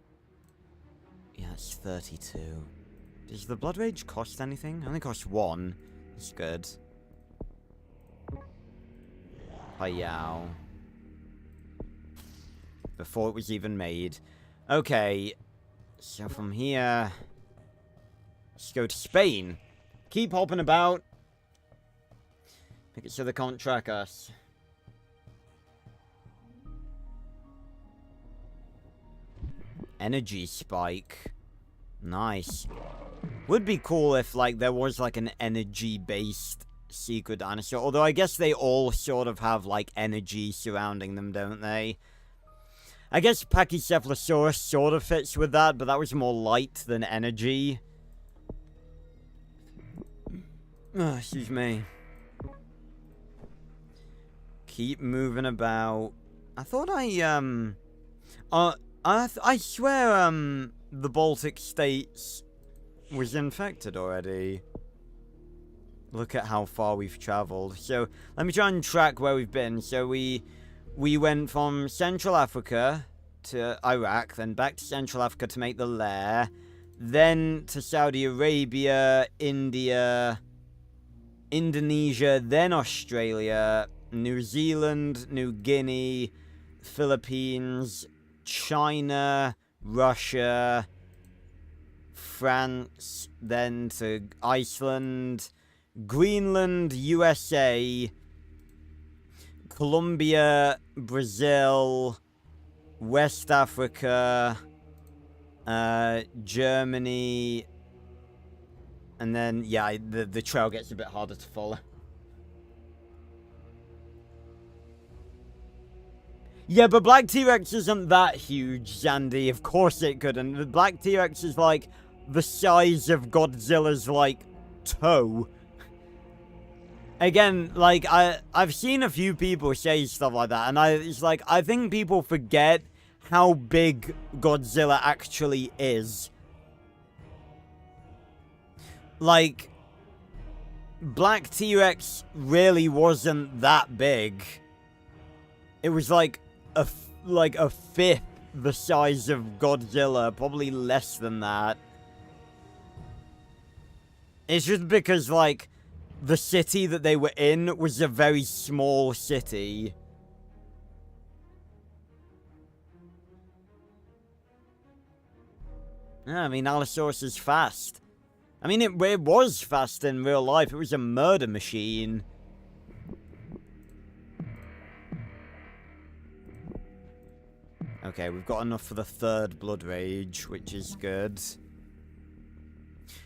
Yeah, it's 32. Does the Blood Rage cost anything? It only costs 1. It's good. Payao. Before it was even made. Okay. So from here... let's go to Spain. Keep hopping about. Make it so they can't track us. Energy spike. Nice. Would be cool if, like, there was, like, an energy-based secret dinosaur. Although I guess they all sort of have, like, energy surrounding them, don't they? I guess Pachycephalosaurus sort of fits with that, but that was more light than energy. Oh, excuse me. Keep moving about. I thought I swear, the Baltic states was infected already. Look at how far we've traveled. So, let me try and track where we've been. So, we went from Central Africa to Iraq, then back to Central Africa to make the lair, then to Saudi Arabia, India, Indonesia, then Australia, New Zealand, New Guinea, Philippines, China, Russia, France, then to Iceland, Greenland, USA, Colombia, Brazil, West Africa, Germany, and then, yeah, the trail gets a bit harder to follow. Yeah, but Black T-Rex isn't that huge, Zandy. Of course it couldn't. The Black T-Rex is, like, the size of Godzilla's, like, toe. Again, like, I've seen a few people say stuff like that, and it's like, I think people forget how big Godzilla actually is. Like, Black T-Rex really wasn't that big. It was like a fifth the size of Godzilla, probably less than that. It's just because, like, the city that they were in was a very small city. Yeah, I mean, Allosaurus is fast. I mean, it was fast in real life. It was a murder machine. Okay, we've got enough for the third Blood Rage, which is good.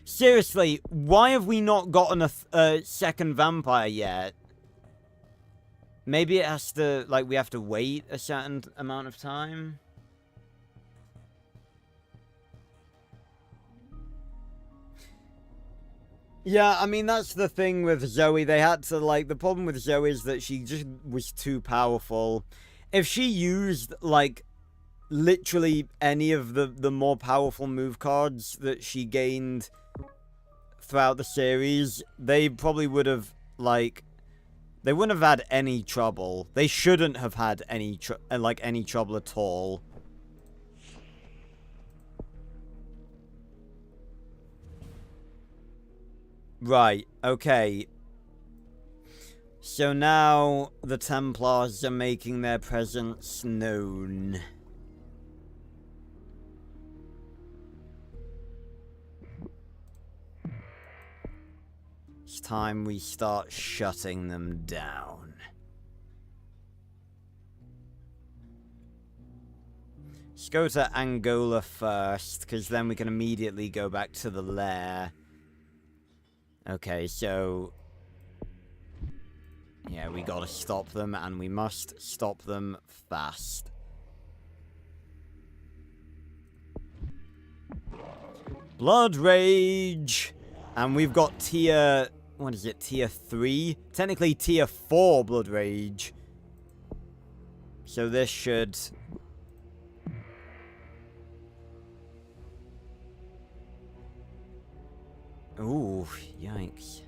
Seriously, why have we not gotten a second vampire yet? Maybe it has to, like, we have to wait a certain amount of time? Yeah, I mean, that's the thing with Zoe. They had to, like, the problem with Zoe is that she just was too powerful. If she used, like, literally any of the more powerful move cards that she gained throughout the series, they probably would have, like, they wouldn't have had any trouble. They shouldn't have had any trouble at all. Right, okay. So now the Templars are making their presence known. It's time we start shutting them down. Let's go to Angola first, because then we can immediately go back to the lair. Okay, so... yeah, we gotta stop them, and we must stop them fast. Blood Rage! And we've got tier what is it, tier 3? Technically tier 4 Blood Rage. So this should... Ooh, yikes.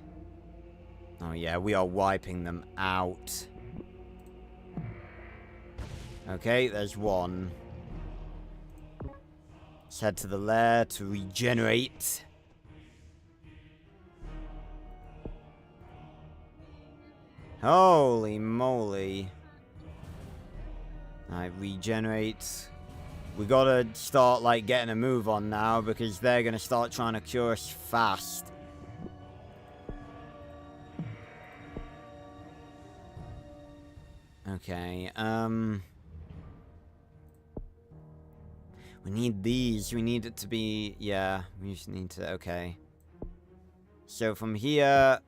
Oh yeah, we are wiping them out. Okay, there's one. Let's head to the lair to regenerate. Holy moly. Alright, regenerate. We gotta start, like, getting a move on now, because they're gonna start trying to cure us fast. Okay, we need these. We need it to be... Yeah, we just need to... Okay. So from here...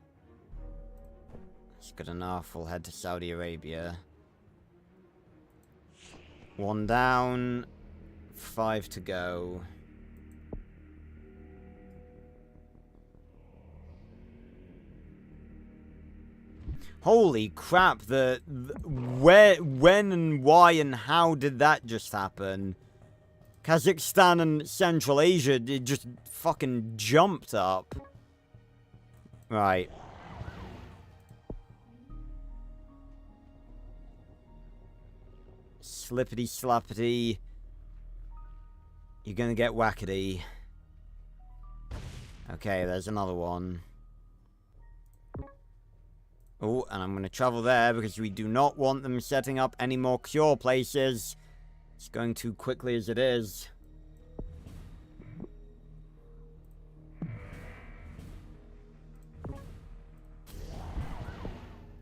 It's good enough. We'll head to Saudi Arabia. 1 down. 5 to go. Holy crap, where, when and why and how did that just happen? Kazakhstan and Central Asia, it just fucking jumped up. Right. Slippity slappity. You're gonna get wackety. Okay, there's another one. Oh, and I'm going to travel there because we do not want them setting up any more cure places. It's going too quickly as it is.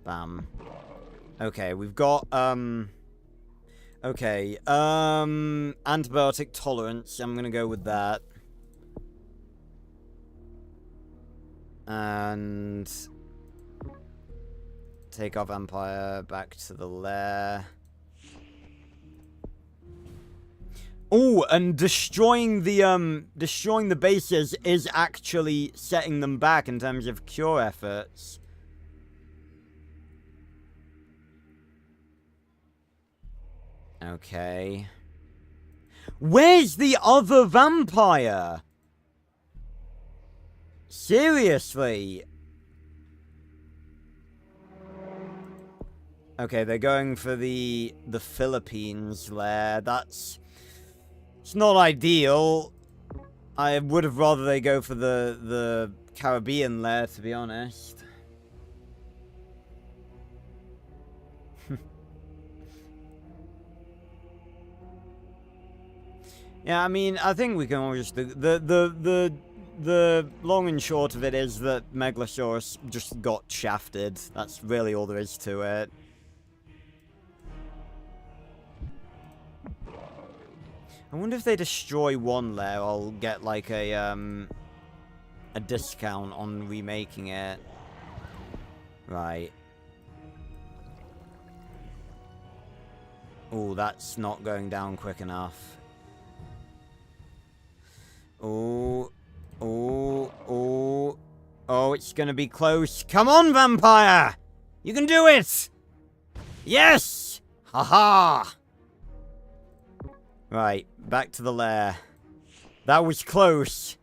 Bam. Okay, we've got, okay, antibiotic tolerance. I'm going to go with that. And... take our vampire back to the lair. Oh, and destroying the bases is actually setting them back in terms of cure efforts. Okay. Where's the other vampire? Seriously? Okay, they're going for the Philippines lair. It's not ideal. I would have rather they go for the Caribbean lair, to be honest. Yeah, I mean, I think we can all just the long and short of it is that Megalosaurus just got shafted. That's really all there is to it. I wonder if they destroy one lair, I'll get like a discount on remaking it. Right. Oh, that's not going down quick enough. Oh, oh, oh. Oh, it's gonna be close. Come on, vampire! You can do it! Yes! Haha! Right, back to the lair. That was close.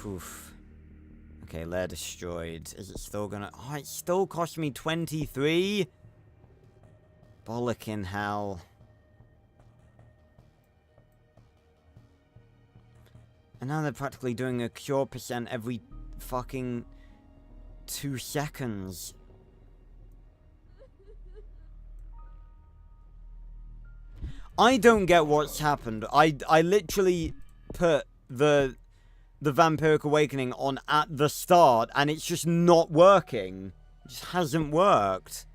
Oof. Okay, lair destroyed. Is it still gonna... Oh, it still cost me 23? Bollocking hell. And now they're practically doing a cure percent every fucking 2 seconds. I don't get what's happened. I literally put the Vampiric Awakening on at the start, and it's just not working. It just hasn't worked.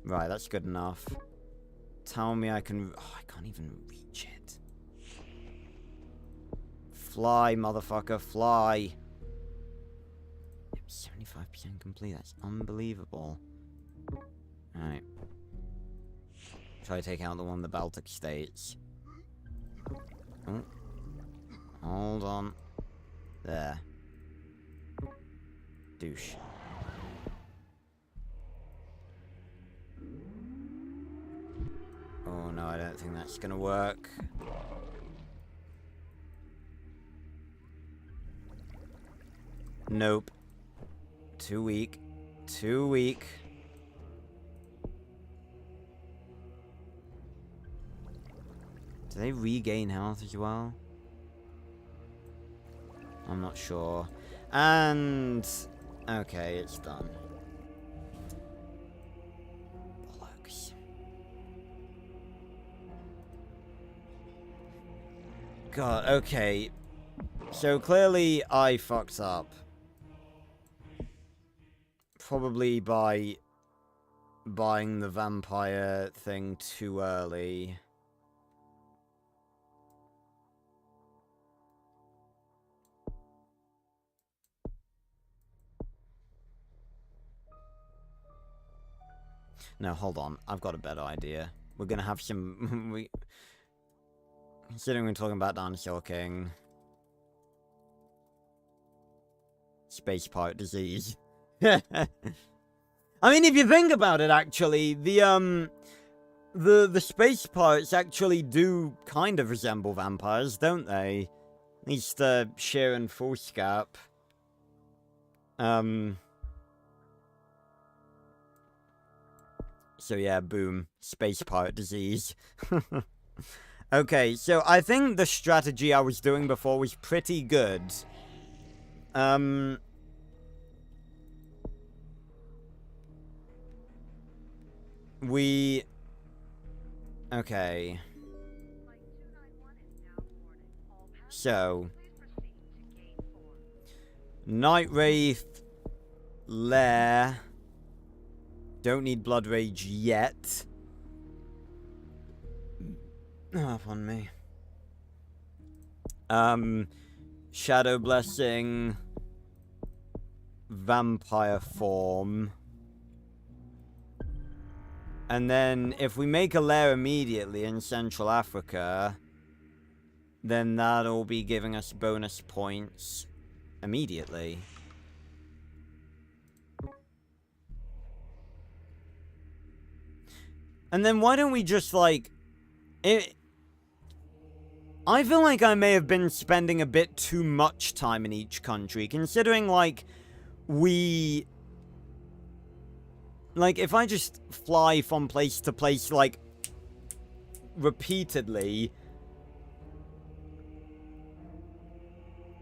Right, that's good enough. tell me I can... Oh, I can't even reach it. Fly, motherfucker, fly. 75% complete. That's unbelievable. Alright. Try taking out the one in the Baltic states. Oh. Hold on. There. Douche. Oh no, I don't think that's gonna work. Nope. Too weak. Too weak. Do they regain health as well? I'm not sure. And... okay, it's done. Bollocks. God, okay. So clearly I fucked up. Probably by buying the vampire thing too early. No, hold on. I've got a better idea. We're gonna have some... considering we're talking about Dinosaur King. Space pirate disease. I mean, if you think about it, actually, the space pirates actually do kind of resemble vampires, don't they? At least, Sheer and Foolscap. So yeah, boom. Space pirate disease. Okay, so I think the strategy I was doing before was pretty good. Okay. So... Night Wraith... Lair... Don't need Blood Rage yet. Up on me. Shadow Blessing... Vampire form... And then, if we make a lair immediately in Central Africa, then that'll be giving us bonus points immediately. And then why don't we just, like... I feel like I may have been spending a bit too much time in each country, considering, like, we... Like, if I just fly from place to place, like, repeatedly,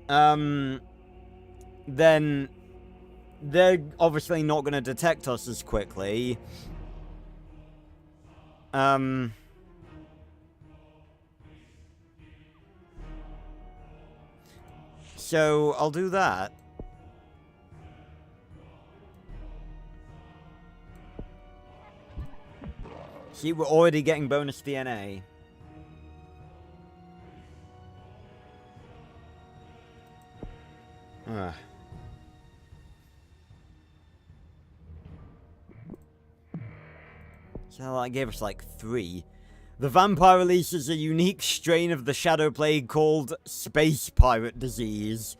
then they're obviously not going to detect us as quickly. So, I'll do that. See, we're already getting bonus DNA. So that gave us like 3. The vampire releases a unique strain of the Shadow Plague called Space Pirate Disease.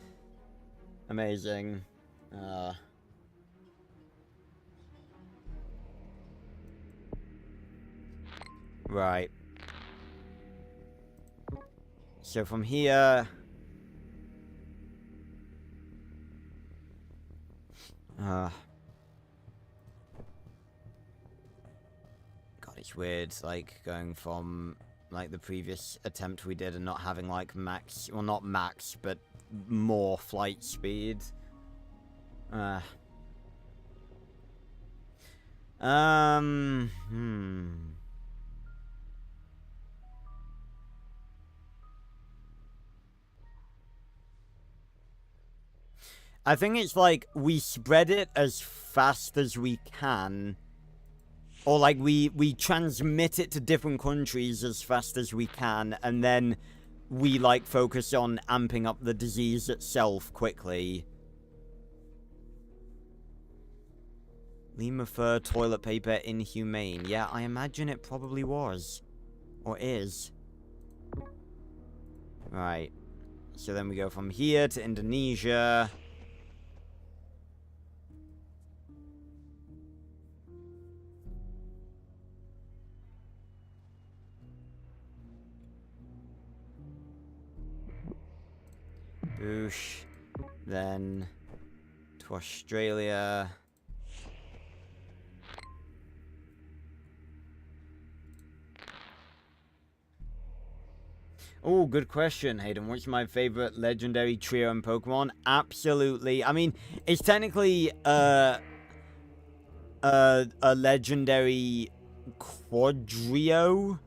Amazing. Right. So from here... God, it's weird, like, going from, like, the previous attempt we did and not having, like, max... Well, not max, but more flight speed. I think it's like, we spread it as fast as we can, Or, like, we transmit it to different countries as fast as we can, and then we, like, focus on amping up the disease itself quickly. Lima fur toilet paper inhumane. Yeah, I imagine it probably was. Or is. Right. So then we go from here to Indonesia. Boosh. Then to Australia. Oh, good question, Hayden. What's my favorite legendary trio in Pokemon? Absolutely. I mean, it's technically a legendary quadrio,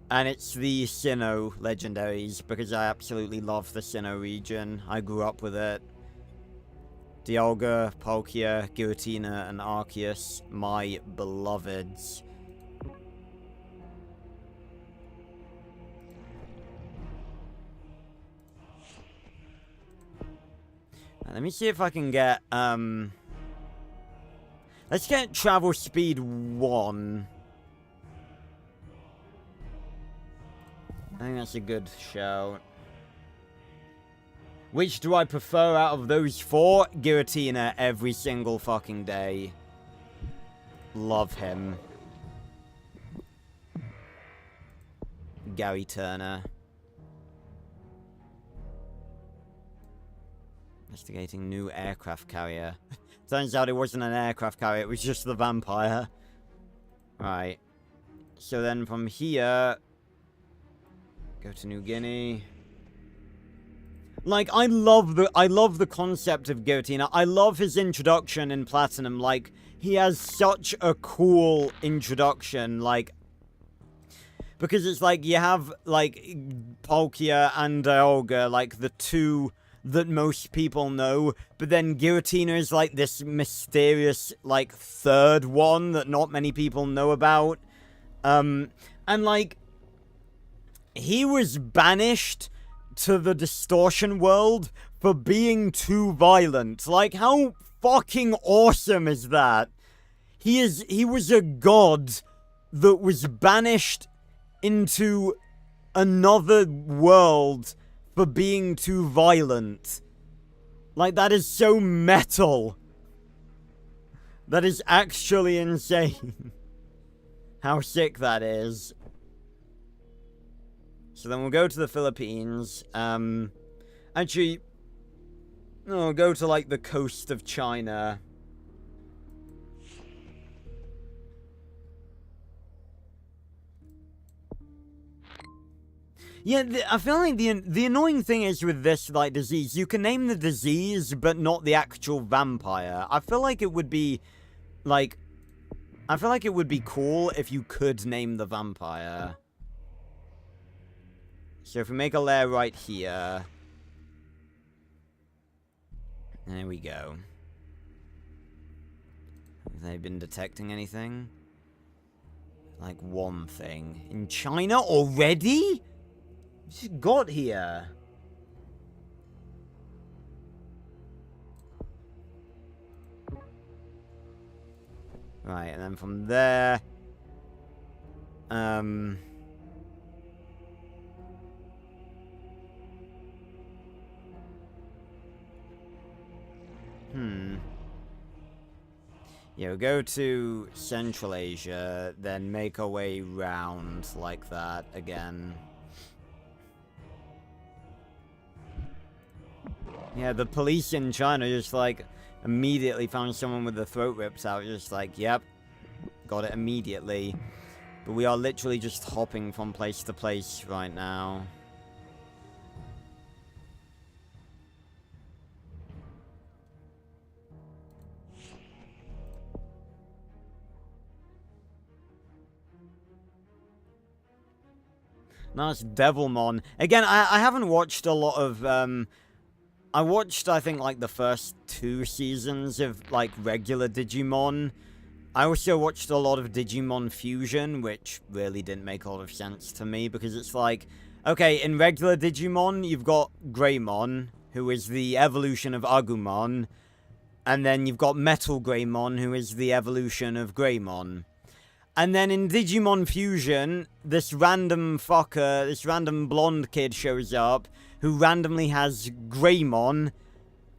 and it's the Sinnoh legendaries, because I absolutely love the Sinnoh region. I grew up with it. Dialga, Palkia, Giratina, and Arceus, my beloveds. Let me see if I can get, let's get travel speed 1. I think that's a good shout. Which do I prefer out of those 4? Giratina every single fucking day. Love him. Gary Turner. Investigating new aircraft carrier. Turns out it wasn't an aircraft carrier, it was just the vampire. Right. So then from here, go to New Guinea. Like, I love the concept of Giratina. I love his introduction in Platinum. Like, he has such a cool introduction. Like, because it's like you have like Palkia and Dialga, like the two that most people know, but then Giratina is like this mysterious, like, third one that not many people know about. And like, he was banished to the distortion world for being too violent. Like, how fucking awesome is that? He was a god that was banished into another world for being too violent. Like, that is so metal. That is actually insane. How sick that is. So then we'll go to the Philippines. Actually, no, we'll go to, like, the coast of China. Yeah, I feel like the annoying thing is with this, like, disease, you can name the disease, but not the actual vampire. I feel like it would be, like, I feel like it would be cool if you could name the vampire. So if we make a lair right here. There we go. Have they been detecting anything? Like, one thing. In China already? Just got here. Right, and then from there, yeah, we'll go to Central Asia, then make our way round like that again. Yeah, the police in China just, like, immediately found someone with the throat ripped out. Just like, yep, got it immediately. But we are literally just hopping from place to place right now. Now it's Devilmon. Again, I haven't watched a lot of, I watched, I think, like, the first 2 seasons of, like, regular Digimon. I also watched a lot of Digimon Fusion, which really didn't make a lot of sense to me, because it's like, okay, in regular Digimon, you've got Greymon, who is the evolution of Agumon, and then you've got Metal Greymon, who is the evolution of Greymon. And then in Digimon Fusion, this random fucker, this random blonde kid shows up, who randomly has Greymon,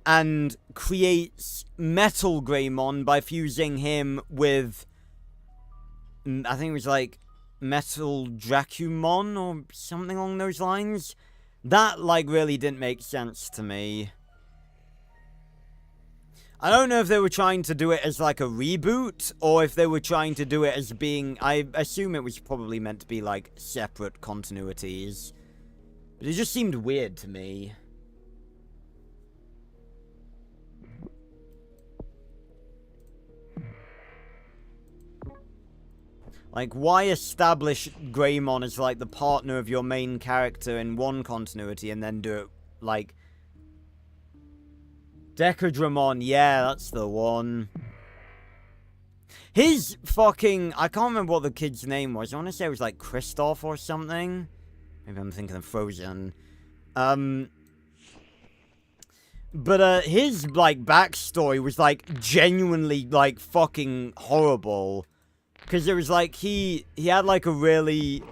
and creates Metal Greymon by fusing him with, I think it was like Metal Dracumon or something along those lines. That, like, really didn't make sense to me. I don't know if they were trying to do it as like a reboot, or if they were trying to do it as being, I assume it was probably meant to be like separate continuities. But it just seemed weird to me. Like, why establish Greymon as, like, the partner of your main character in one continuity and then do it, like... Decadramon, yeah, that's the one. His fucking... I can't remember what the kid's name was. I want to say it was, like, Kristoff or something. Maybe I'm thinking of Frozen. But, his, like, backstory was, like, genuinely, like, fucking horrible. Because it was like, he had like a really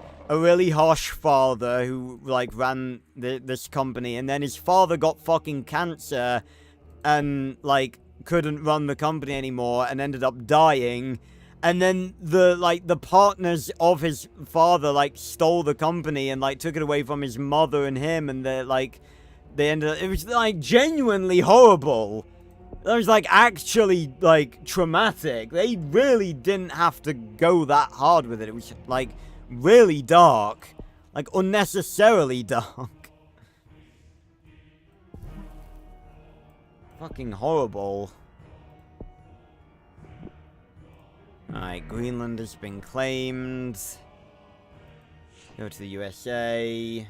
harsh father who like ran this company, and then his father got fucking cancer and like couldn't run the company anymore and ended up dying. And then the partners of his father like stole the company and like took it away from his mother and him, and they ended up, it was like genuinely horrible. That was, like, actually, like, traumatic. They really didn't have to go that hard with it. It was, like, really dark. Like, unnecessarily dark. Fucking horrible. Alright, Greenland has been claimed. Go to the USA.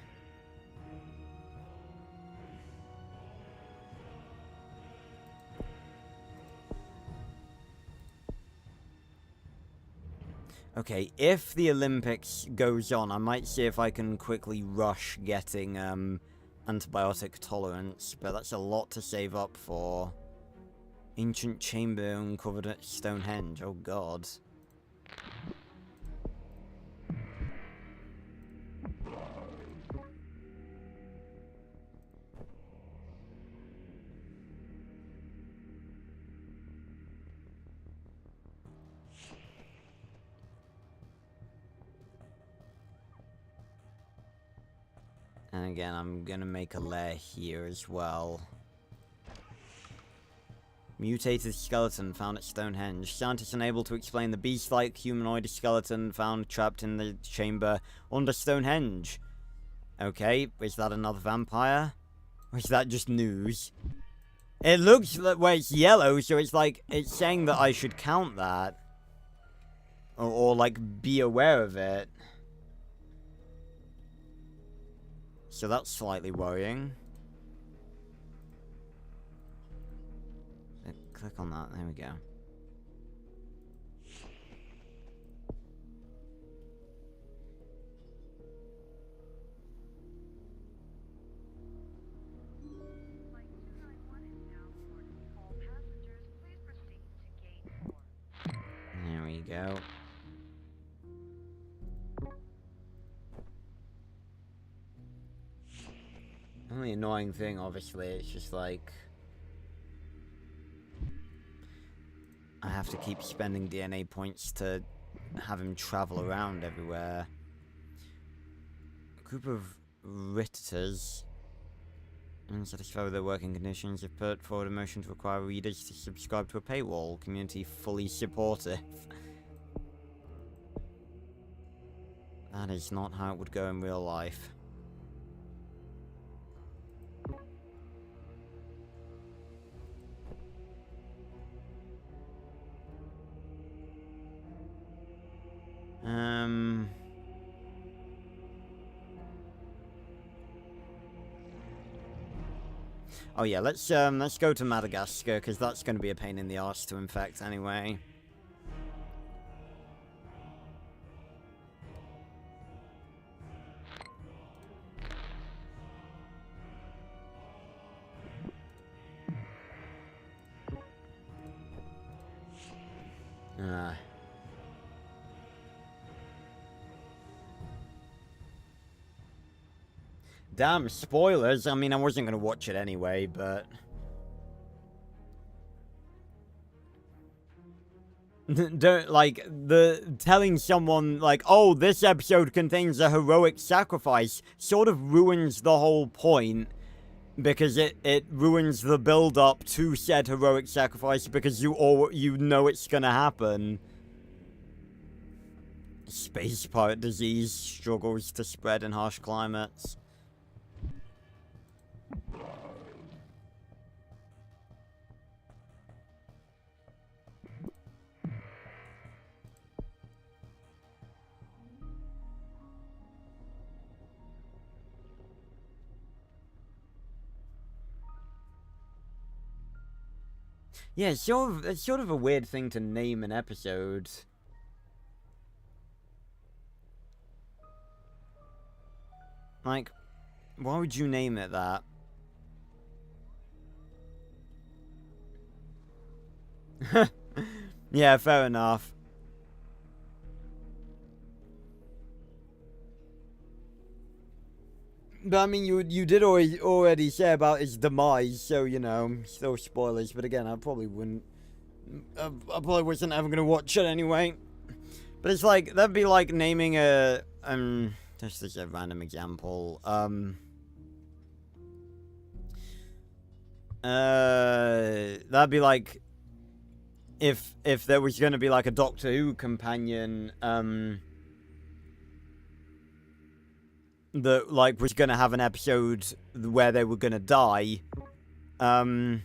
Okay, if the Olympics goes on, I might see if I can quickly rush getting, antibiotic tolerance, but that's a lot to save up for. Ancient chamber uncovered at Stonehenge, oh god. And again, I'm gonna make a lair here as well. Mutated skeleton found at Stonehenge. Scientists unable to explain the beast-like humanoid skeleton found trapped in the chamber under Stonehenge. Okay, is that another vampire? Or is that just news? It looks like, well, it's yellow, so it's like, it's saying that I should count that. Or like, be aware of it. So that's slightly worrying. Click on that, there we go. There we go. Only annoying thing, obviously, it's just like... I have to keep spending DNA points to have him travel around everywhere. A group of Ritters unsatisfied with their working conditions have put forward a motion to require readers to subscribe to a paywall. Community fully supportive. That is not how it would go in real life. Oh yeah, let's go to Madagascar, because that's going to be a pain in the arse to infect anyway. Uh. Damn, spoilers. I mean, I wasn't going to watch it anyway, but... Don't, like, telling someone, like, oh, this episode contains a heroic sacrifice sort of ruins the whole point, because it ruins the build-up to said heroic sacrifice, because you know it's gonna happen. Space pirate disease struggles to spread in harsh climates. Yeah, it's sort of a weird thing to name an episode. Like, why would you name it that? Yeah, fair enough. But I mean, you did already say about his demise, so you know, still spoilers. But again, I probably wouldn't. I probably wasn't ever gonna watch it anyway. But it's like that'd be like naming a just a random example. That'd be like if there was gonna be like a Doctor Who companion, that like was gonna have an episode where they were gonna die, then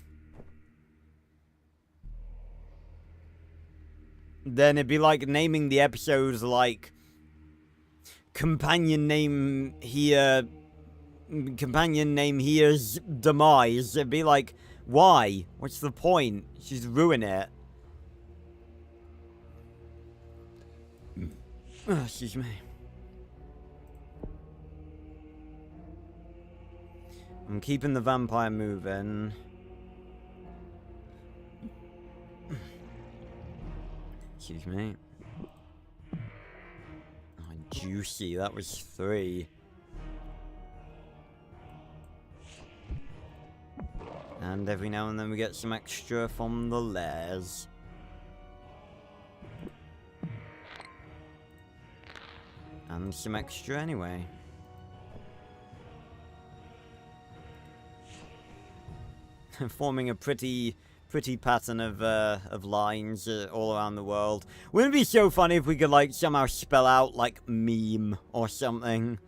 it'd be like naming the episodes like companion name here's demise. It'd be like, why? What's the point? She's ruin it. Oh, excuse me. I'm keeping the vampire moving. Excuse me. Oh, juicy. That was 3. And every now and then we get some extra from the lairs. And some extra anyway. Forming a pretty pattern of lines all around the world. Wouldn't it be so funny if we could like somehow spell out like meme or something?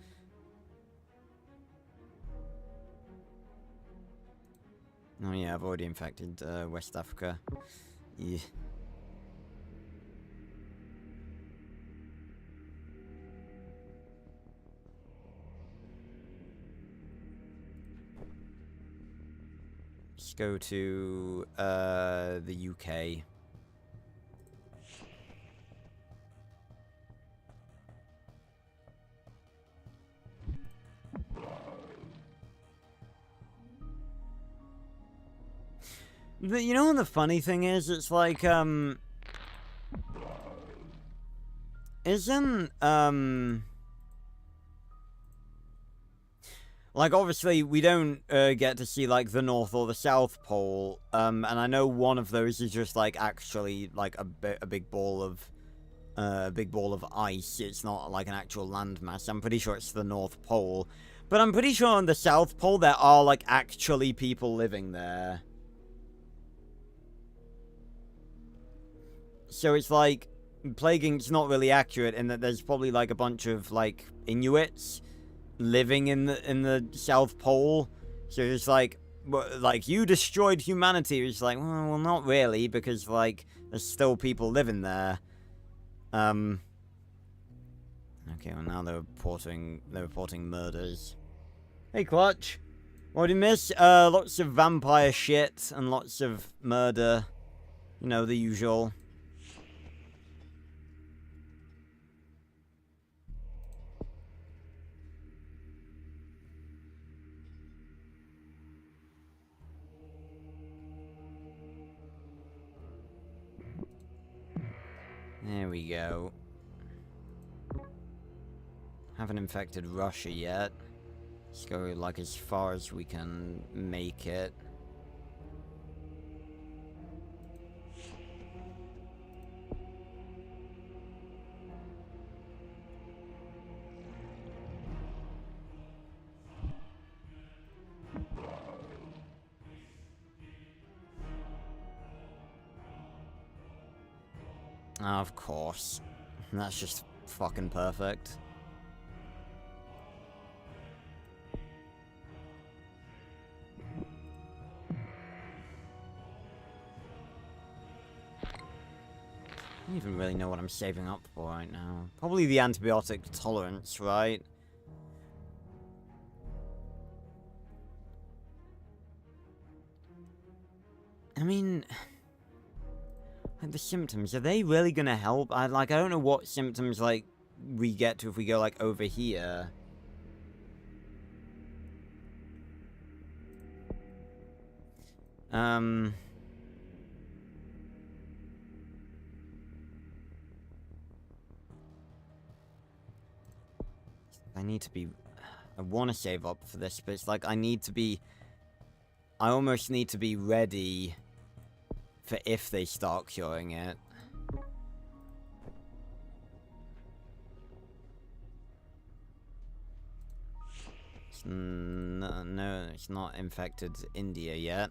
Oh yeah, I've already infected West Africa. Yeah. Let's go to the UK. You know what the funny thing is? It's like, isn't, like, obviously, we don't get to see, like, the North or the South Pole, and I know one of those is just, like, actually, like, a big ball of ice. It's not, like, an actual landmass. I'm pretty sure it's the North Pole. But I'm pretty sure on the South Pole there are, like, actually people living there. So it's like, Plague Inc.'s not really accurate in that there's probably like a bunch of like Inuits living in the South Pole. So it's like you destroyed humanity. It's like, well, not really, because like there's still people living there. Okay, well now they're reporting murders. Hey Clutch, what did you miss? Lots of vampire shit and lots of murder. You know, the usual. There we go. Haven't infected Russia yet. Let's go like as far as we can make it. Of course. That's just fucking perfect. I don't even really know what I'm saving up for right now. Probably the antibiotic tolerance, right? I mean, like the symptoms, are they really gonna help? I don't know what symptoms like we get to if we go like over here. I need to be... I want to save up for this, but it's like I need to be... I almost need to be ready for if they start curing it. No, it's not infected India yet.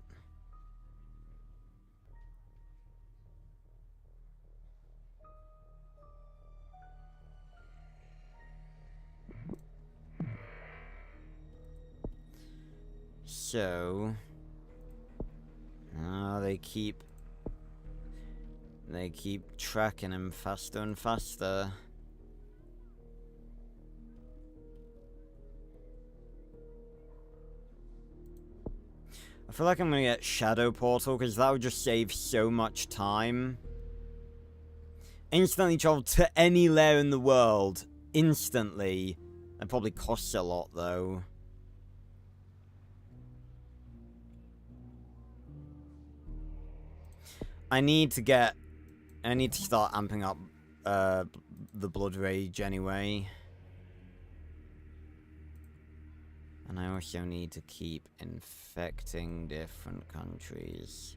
So... they keep tracking him faster and faster. I feel like I'm gonna get Shadow Portal, because that would just save so much time. Instantly travel to any lair in the world. Instantly. That probably costs a lot, though. I need to start amping up the Blood Rage anyway. And I also need to keep infecting different countries.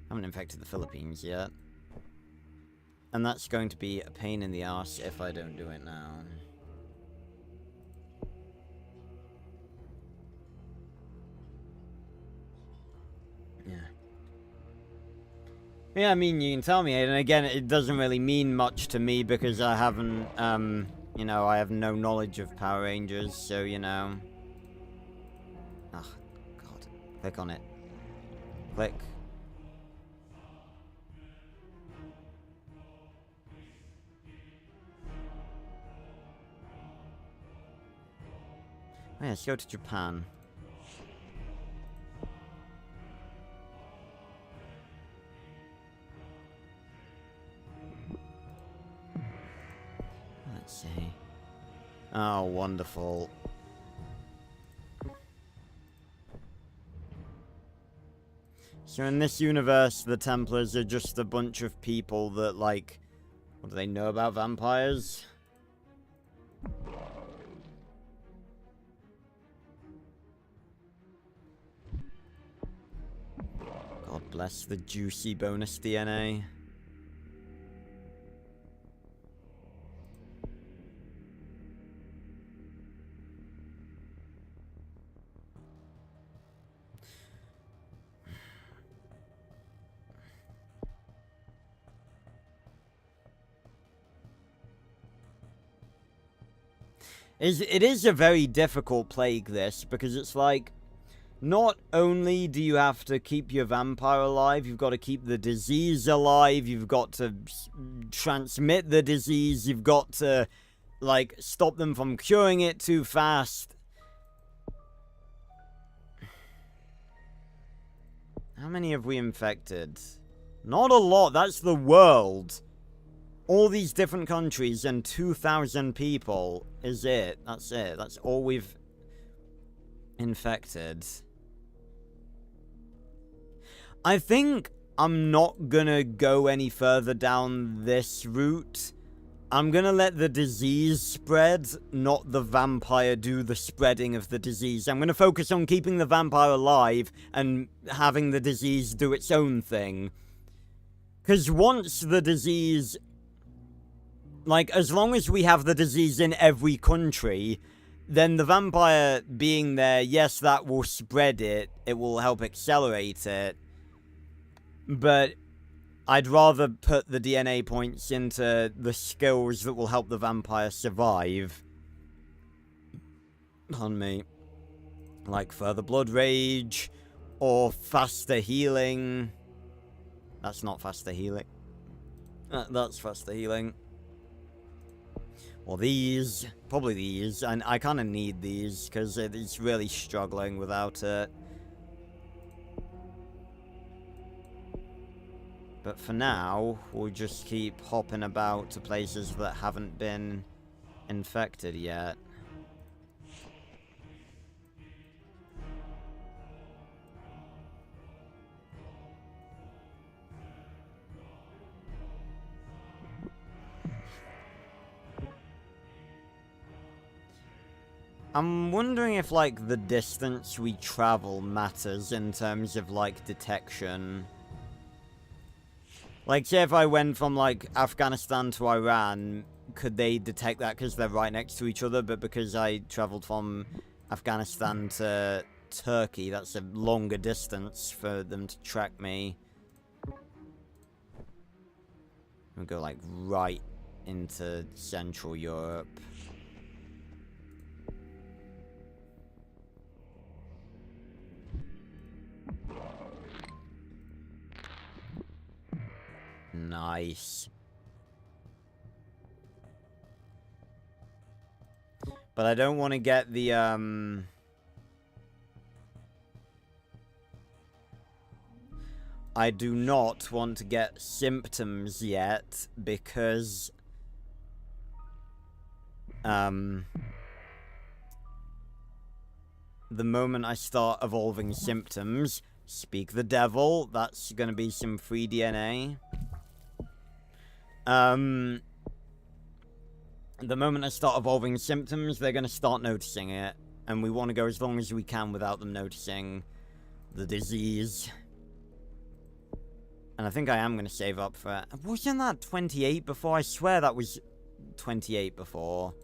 I haven't infected the Philippines yet. And that's going to be a pain in the ass if I don't do it now. Yeah. Yeah, I mean, you can tell me, and again, it doesn't really mean much to me because I haven't, you know, I have no knowledge of Power Rangers, so, you know. Oh, God. Click on it. Click. Oh, yeah, let's go to Japan. Let's see. Oh, wonderful. So in this universe, the Templars are just a bunch of people that, like... What do they know about vampires? God bless the juicy bonus DNA. It is a very difficult plague, this, because it's like, not only do you have to keep your vampire alive, you've got to keep the disease alive, you've got to transmit the disease, you've got to, like, stop them from curing it too fast. How many have we infected? Not a lot, that's the world. All these different countries and 2,000 people is it. That's it. That's all we've infected. I think I'm not gonna go any further down this route. I'm gonna let the disease spread, not the vampire do the spreading of the disease. I'm gonna focus on keeping the vampire alive and having the disease do its own thing. Because once the disease... Like, as long as we have the disease in every country, then the vampire being there, yes, that will spread it. It will help accelerate it. But I'd rather put the DNA points into the skills that will help the vampire survive. Pardon me. Like further blood rage, or faster healing. That's not faster healing. That's faster healing. Or these. Probably these. And I kind of need these, because it's really struggling without it. But for now, we'll just keep hopping about to places that haven't been infected yet. I'm wondering if, like, the distance we travel matters in terms of, like, detection. Like, say if I went from, like, Afghanistan to Iran, could they detect that because they're right next to each other? But because I traveled from Afghanistan to Turkey, that's a longer distance for them to track me. We'll go, like, right into Central Europe. Nice. But I don't want to get the, I do not want to get symptoms yet, because, the moment I start evolving symptoms, speak the devil, that's gonna be some free DNA. The moment I start evolving symptoms, they're going to start noticing it. And we want to go as long as we can without them noticing the disease. And I think I am going to save up for it. Wasn't that 28 before? I swear that was 28 before.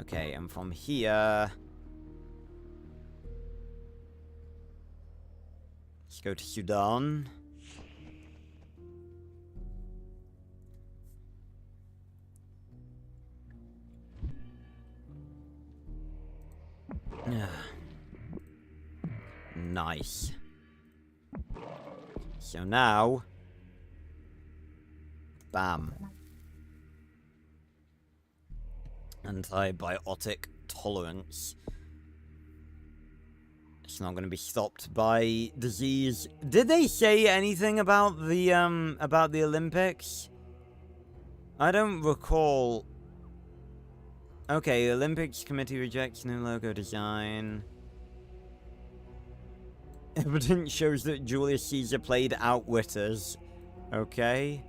Okay, and from here... let's go to Sudan. Nice. So now... bam. Antibiotic tolerance. It's not going to be stopped by disease. Did they say anything about the Olympics? I don't recall... Okay, Olympics committee rejects new logo design. Evidence shows that Julius Caesar played Outwitters. Okay.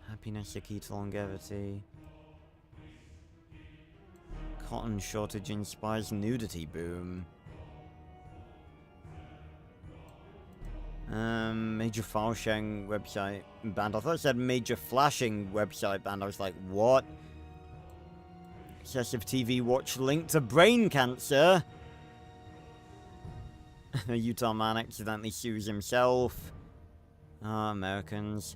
Happiness are key to longevity. Cotton shortage inspires nudity boom. Major file sharing website banned. I thought it said major flashing website banned. I was like, what? Excessive TV watch linked to brain cancer. A Utah man accidentally sues himself. Ah, Americans.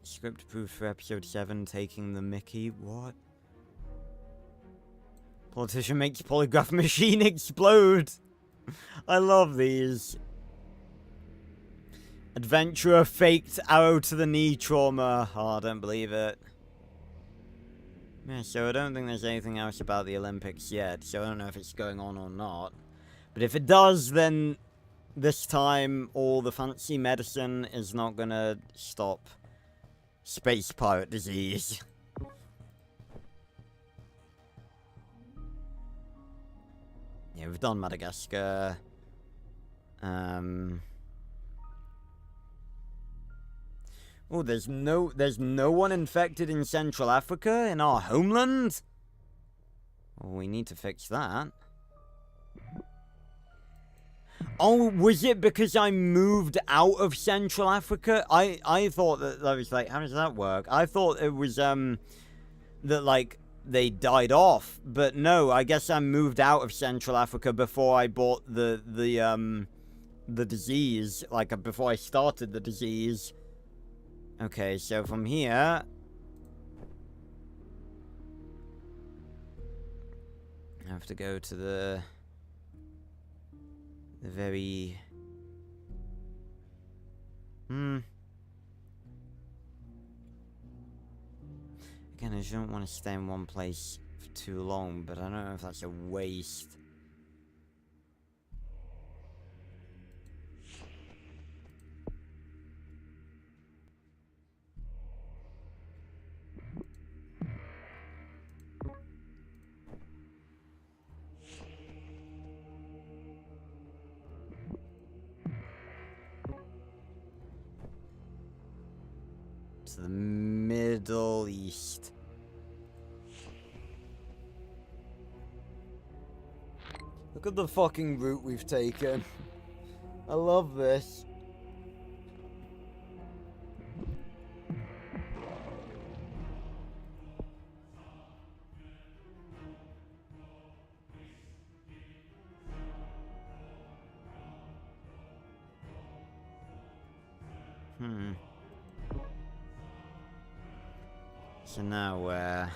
Script approved for episode 7, taking the mickey. What? Politician makes polygraph machine explode. I love these. Adventurer faked arrow to the knee trauma. Oh, I don't believe it. Yeah, so I don't think there's anything else about the Olympics yet, so I don't know if it's going on or not. But if it does, then this time all the fancy medicine is not gonna stop space pirate disease. Yeah, we've done Madagascar. Oh, there's no one infected in Central Africa, in our homeland? Well, we need to fix that. Oh, was it because I moved out of Central Africa? I thought that was like, how does that work? I thought it was, that, like, they died off. But no, I guess I moved out of Central Africa before I bought the disease. Like, before I started the disease. Okay, so from here... I have to go to the very... Again, I just don't want to stay in one place for too long, but I don't know if that's a waste. To the Middle East. Look at the fucking route we've taken. I love this. So now,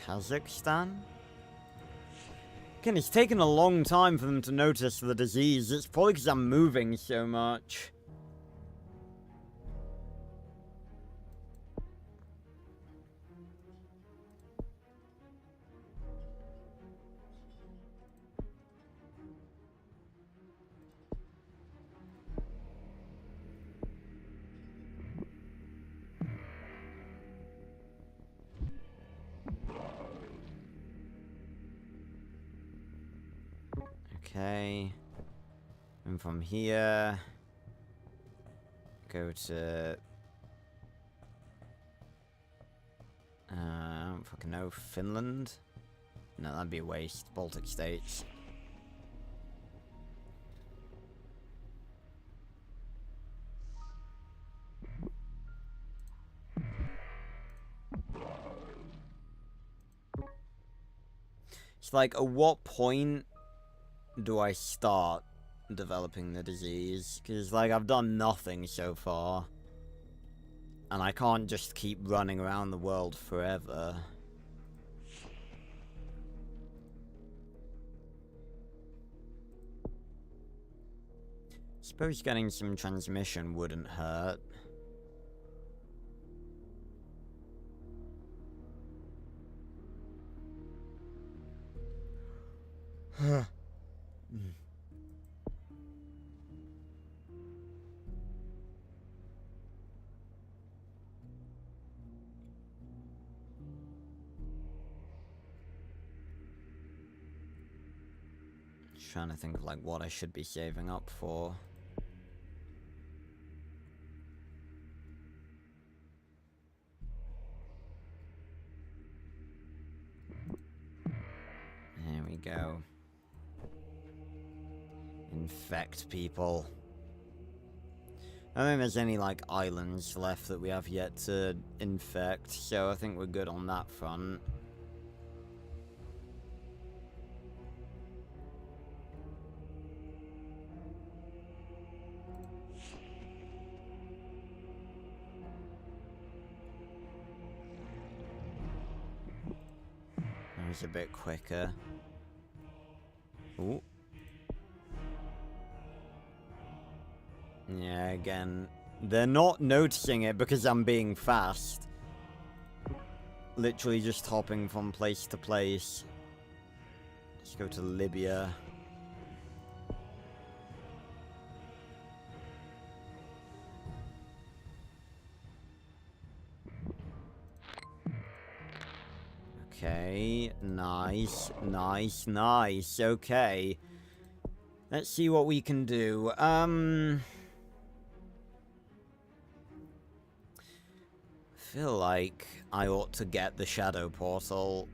Kazakhstan? Again, it's taken a long time for them to notice the disease. It's probably because I'm moving so much. Okay, and from here, go to, I don't fucking know, Finland? No, that'd be a waste. Baltic states. It's like, at what point do I start developing the disease? Because, like, I've done nothing so far. And I can't just keep running around the world forever. Suppose getting some transmission wouldn't hurt. Trying to think of like what I should be saving up for. There we go. Infect people. I don't think there's any like islands left that we have yet to infect, so I think we're good on that front. A bit quicker. Ooh. Yeah, again, they're not noticing it because I'm being fast. Literally just hopping from place to place. Let's go to Libya. Okay, nice, nice, nice. Okay. Let's see what we can do. Feel like I ought to get the shadow portal.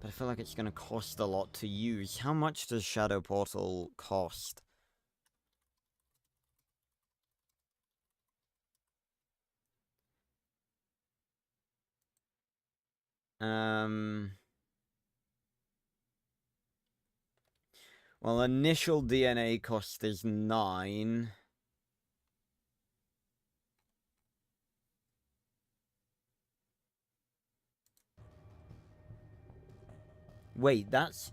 But I feel like it's going to cost a lot to use. How much does shadow portal cost? Well, initial DNA cost is 9. Wait, that's...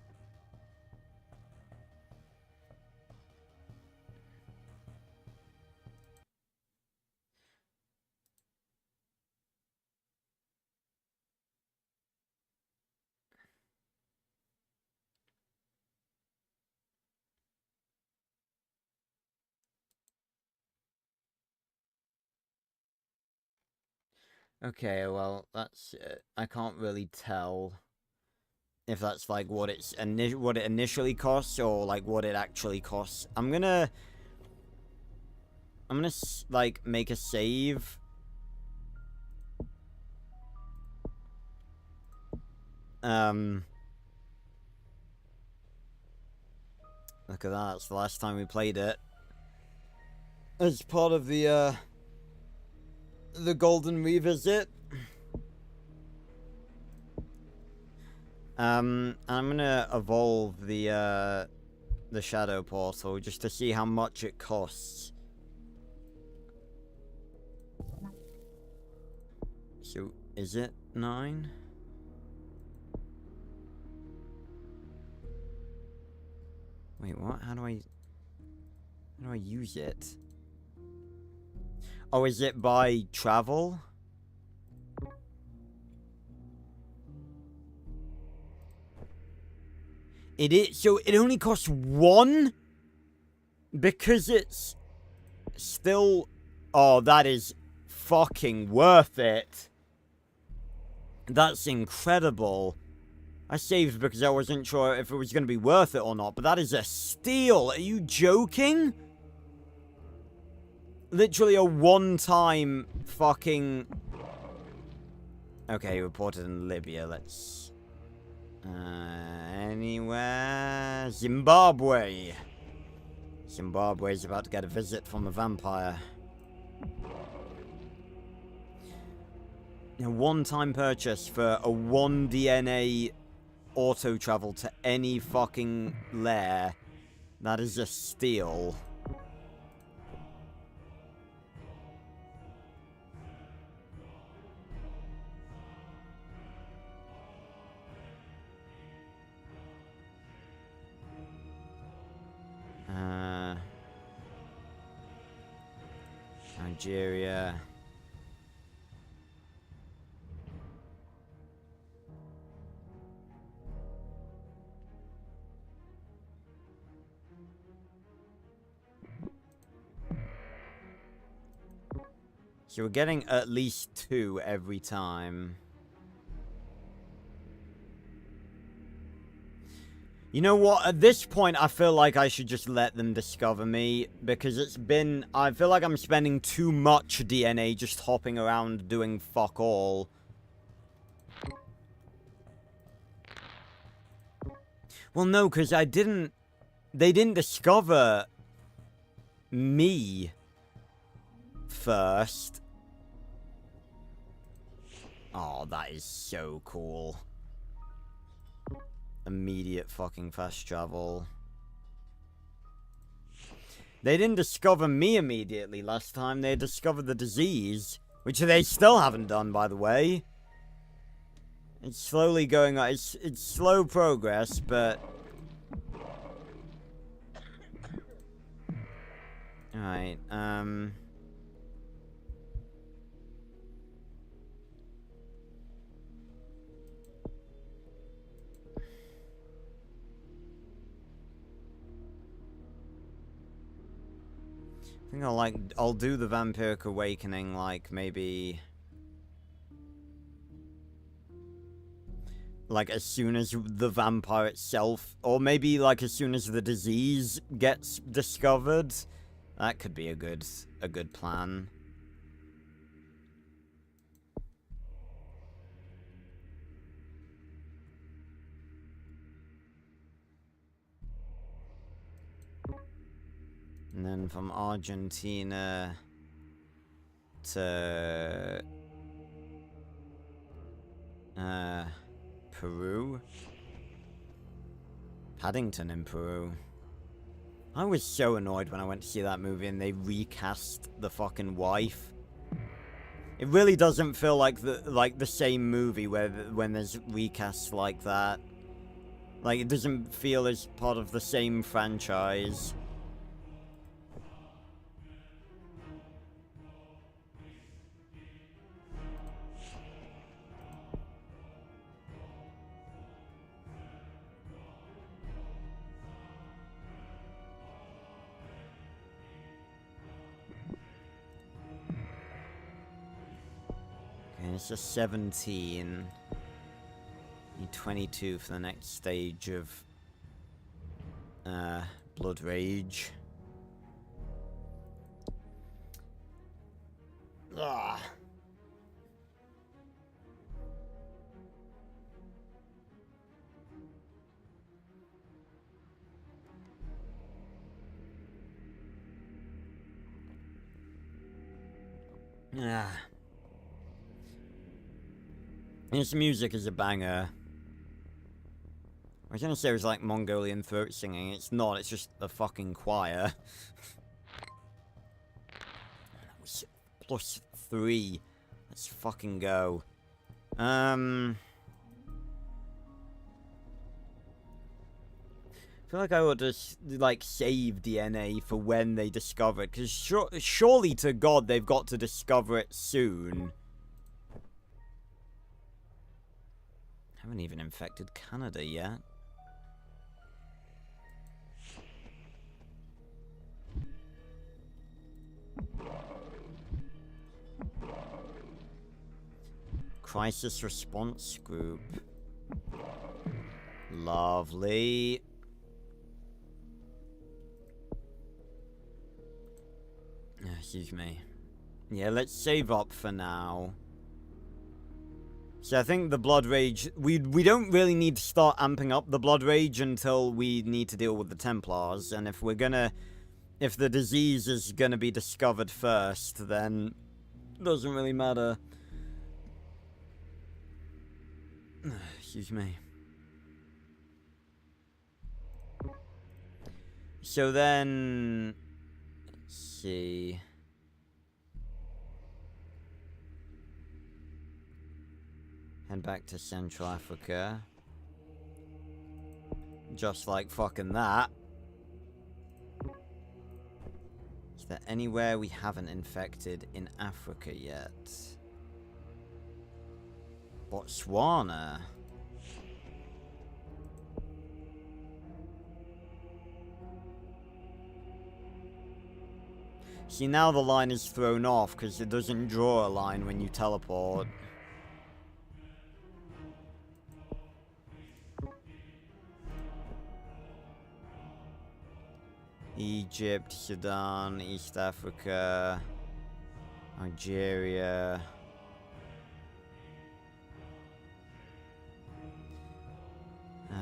Okay, well, that's... I can't really tell if that's, like, what it initially costs or, like, what it actually costs. I'm gonna, like, make a save. Look at that, it's the last time we played it. As part of the Golden Revisit. I'm gonna evolve the Shadow Portal just to see how much it costs. So, is it 9? Wait, what? How do I use it? Oh, is it by travel? It is, so it only costs 1? Because it's still... Oh, that is fucking worth it. That's incredible. I saved because I wasn't sure if it was going to be worth it or not, but that is a steal. Are you joking? Literally a one-time fucking... Okay, reported in Libya. Let's... anywhere... Zimbabwe. Zimbabwe's about to get a visit from a vampire. A one-time purchase for a 1 DNA auto travel to any fucking lair. That is a steal. Nigeria. So we're getting at least 2 every time. You know what? At this point, I feel like I should just let them discover me. Because it's been... I feel like I'm spending too much DNA just hopping around doing fuck all. Well, no, because I didn't... They didn't discover... me... first. Oh, that is so cool. Immediate fucking fast travel. They didn't discover me immediately last time. They discovered the disease. Which they still haven't done, by the way. It's slowly going on. It's slow progress, but... Alright, think I'll do the Vampiric Awakening, like, maybe... like, as soon as the vampire itself, or maybe, like, as soon as the disease gets discovered. That could be a good plan. And then from Argentina to Peru? Paddington in Peru. I was so annoyed when I went to see that movie and they recast the fucking wife. It really doesn't feel like the same movie when there's recasts like that. Like, it doesn't feel as part of the same franchise. It's just 17. Need 22 for the next stage of Blood Rage. Ugh. Yeah. This music is a banger. I was gonna say it was like Mongolian throat singing. It's not, it's just a fucking choir. That was +3. Let's fucking go. I feel like I would just, like, save DNA for when they discover it. Because surely to God they've got to discover it soon. Haven't even infected Canada yet. Crisis Response Group. Lovely. Excuse me. Yeah, let's save up for now. So I think the Blood Rage, we don't really need to start amping up the Blood Rage until we need to deal with the Templars, and if the disease is gonna be discovered first, then it doesn't really matter. Excuse me. So then, let's see. Head back to Central Africa. Just like fucking that. Is there anywhere we haven't infected in Africa yet? Botswana. See, now the line is thrown off because it doesn't draw a line when you teleport. Egypt, Sudan, East Africa, Algeria.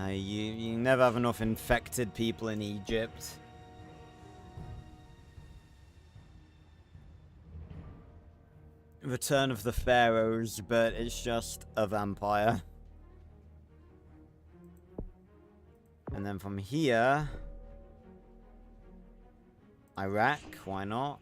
You never have enough infected people in Egypt. Return of the Pharaohs, but it's just a vampire. And then from here... Iraq, why not?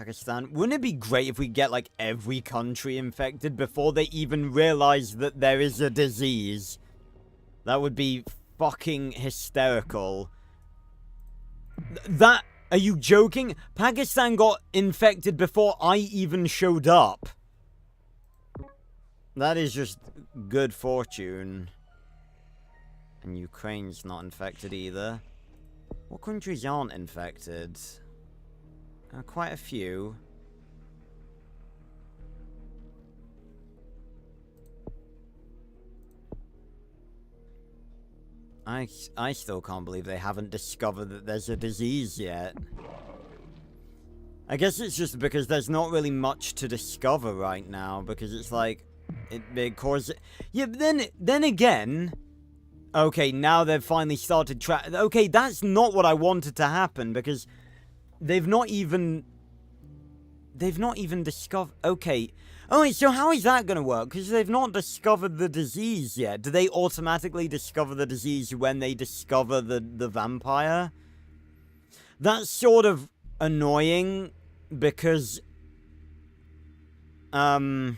Pakistan. Wouldn't it be great if we get, like, every country infected before they even realize that there is a disease? That would be fucking hysterical. That... Are you joking? Pakistan got infected before I even showed up. That is just good fortune. And Ukraine's not infected either. What countries aren't infected? Quite a few. I still can't believe they haven't discovered that there's a disease yet. I guess it's just because there's not really much to discover right now, because it's like it causes... Yeah, but then again, okay, now they've finally started okay, that's not what I wanted to happen, because they've not even discovered... Okay. Alright, so how is that gonna work? Because they've not discovered the disease yet. Do they automatically discover the disease when they discover the vampire? That's sort of annoying, because... That's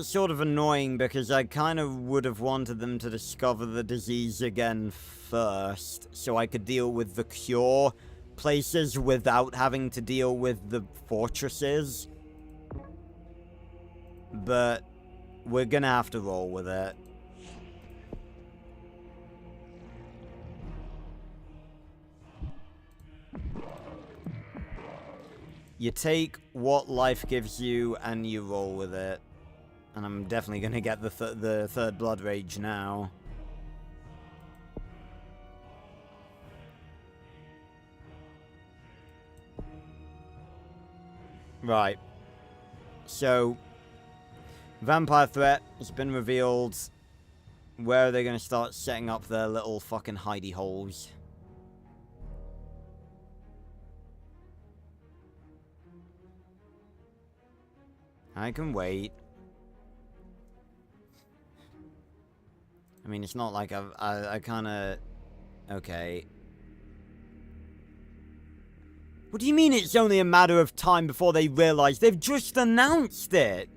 sort of annoying, because I kind of would have wanted them to discover the disease again first, so I could deal with the cure places without having to deal with the fortresses. But we're gonna have to roll with it. You take what life gives you and you roll with it. And I'm definitely gonna get the third blood rage now. Right. So, vampire threat has been revealed. Where are they going to start setting up their little fucking hidey holes? I can wait. I mean, it's not like I kind of... Okay. What do you mean it's only a matter of time before they realize? They've just announced it!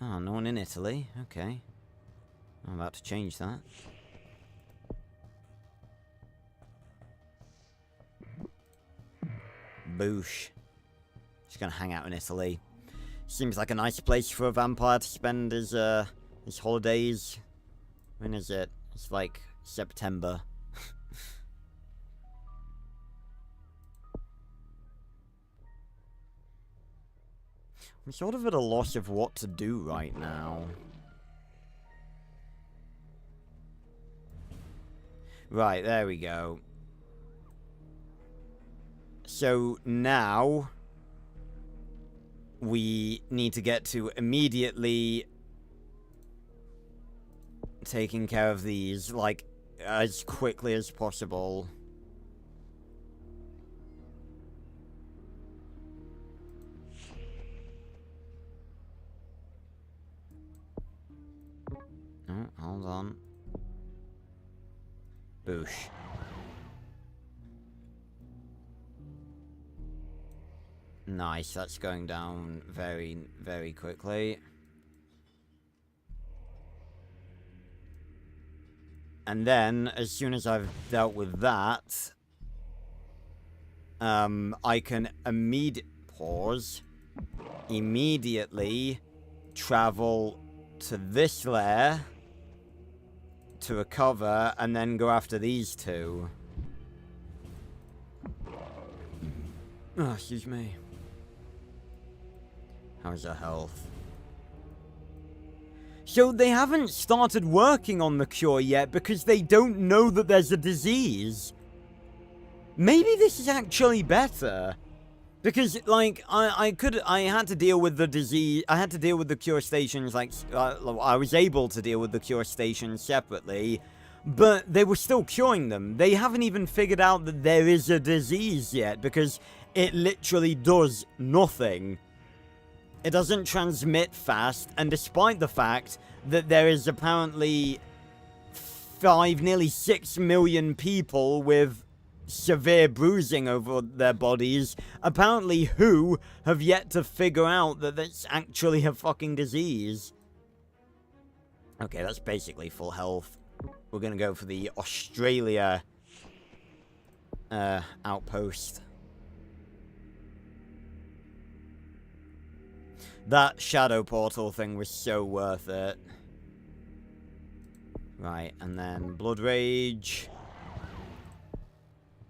Oh, no one in Italy. Okay. I'm about to change that. Boosh. Just gonna hang out in Italy. Seems like a nice place for a vampire to spend his holidays. When is it? It's like September. I'm sort of at a loss of what to do right now. Right, there we go. So now we need to get to immediately taking care of these, like, as quickly as possible. Oh, hold on. Boosh. Nice, that's going down very, very quickly. And then, as soon as I've dealt with that, I can immediately travel to this lair to recover, and then go after these two. Oh, excuse me. How's your health? So they haven't started working on the cure yet because they don't know that there's a disease. Maybe this is actually better. Because, like, I had to deal with the disease, I had to deal with the cure stations, like, I was able to deal with the cure stations separately, but they were still curing them. They haven't even figured out that there is a disease yet, because it literally does nothing. It doesn't transmit fast, and despite the fact that there is apparently nearly 6 million people with severe bruising over their bodies, apparently who have yet to figure out that that's actually a fucking disease. Okay, that's basically full health. We're gonna go for the Australia outpost. That shadow portal thing was so worth it. Right, and then Blood Rage.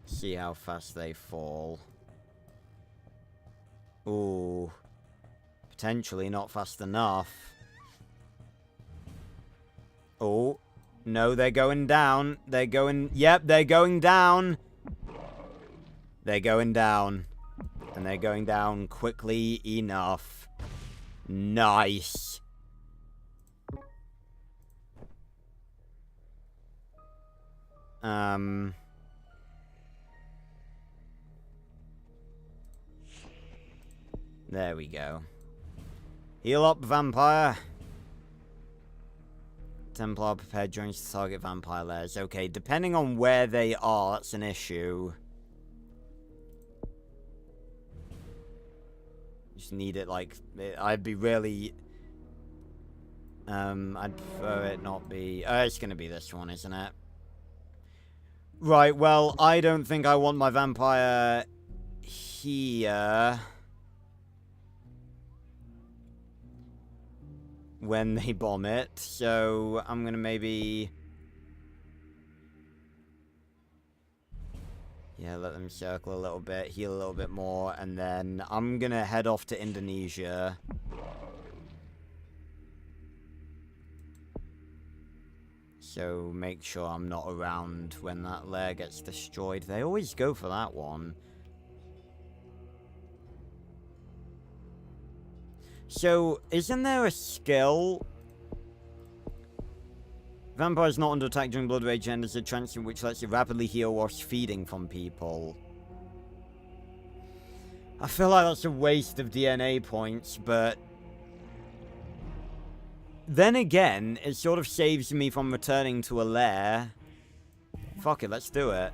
See how fast they fall. Ooh. Potentially not fast enough. Oh. No, they're going down. They're going... Yep, they're going down. They're going down. And they're going down quickly enough. Nice. There we go. Heal up, vampire. Templar prepared joints to target vampire lairs. Okay, depending on where they are, that's an issue. Just need it, like... I'd be really... I'd prefer it not be... it's gonna be this one, isn't it? Right, well, I don't think I want my vampire... here... when they bomb it, so I'm gonna maybe... yeah, let them circle a little bit, heal a little bit more, and then I'm gonna head off to Indonesia. So make sure I'm not around when that lair gets destroyed. They always go for that one. So, isn't there a skill? Vampires not under attack during Blood Rage enters a trance which lets you rapidly heal whilst feeding from people. I feel like that's a waste of DNA points, but... then again, it sort of saves me from returning to a lair. Fuck it, let's do it.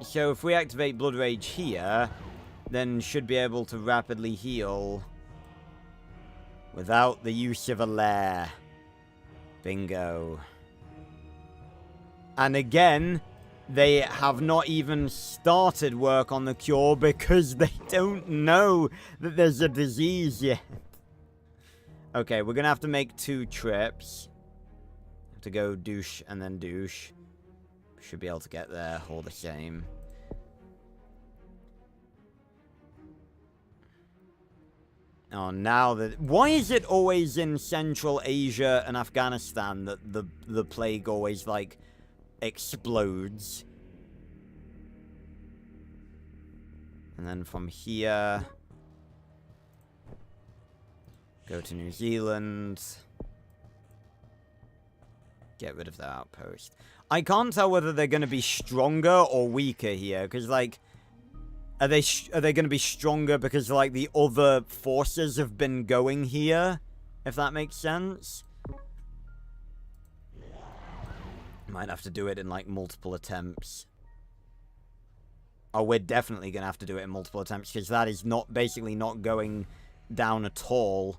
So, if we activate Blood Rage here, then should be able to rapidly heal... without the use of a lair. Bingo. And again, they have not even started work on the cure because they don't know that there's a disease yet. Okay, we're gonna have to make 2 trips. Have to go douche and then douche. Should be able to get there all the same. Oh, now that... why is it always in Central Asia and Afghanistan that the plague always, like, explodes? And then from here... go to New Zealand. Get rid of the outpost. I can't tell whether they're going to be stronger or weaker here, because, like... Are they going to be stronger because, like, the other forces have been going here? If that makes sense? Might have to do it in, like, multiple attempts. Oh, we're definitely going to have to do it in multiple attempts, because that is not, basically not going down at all.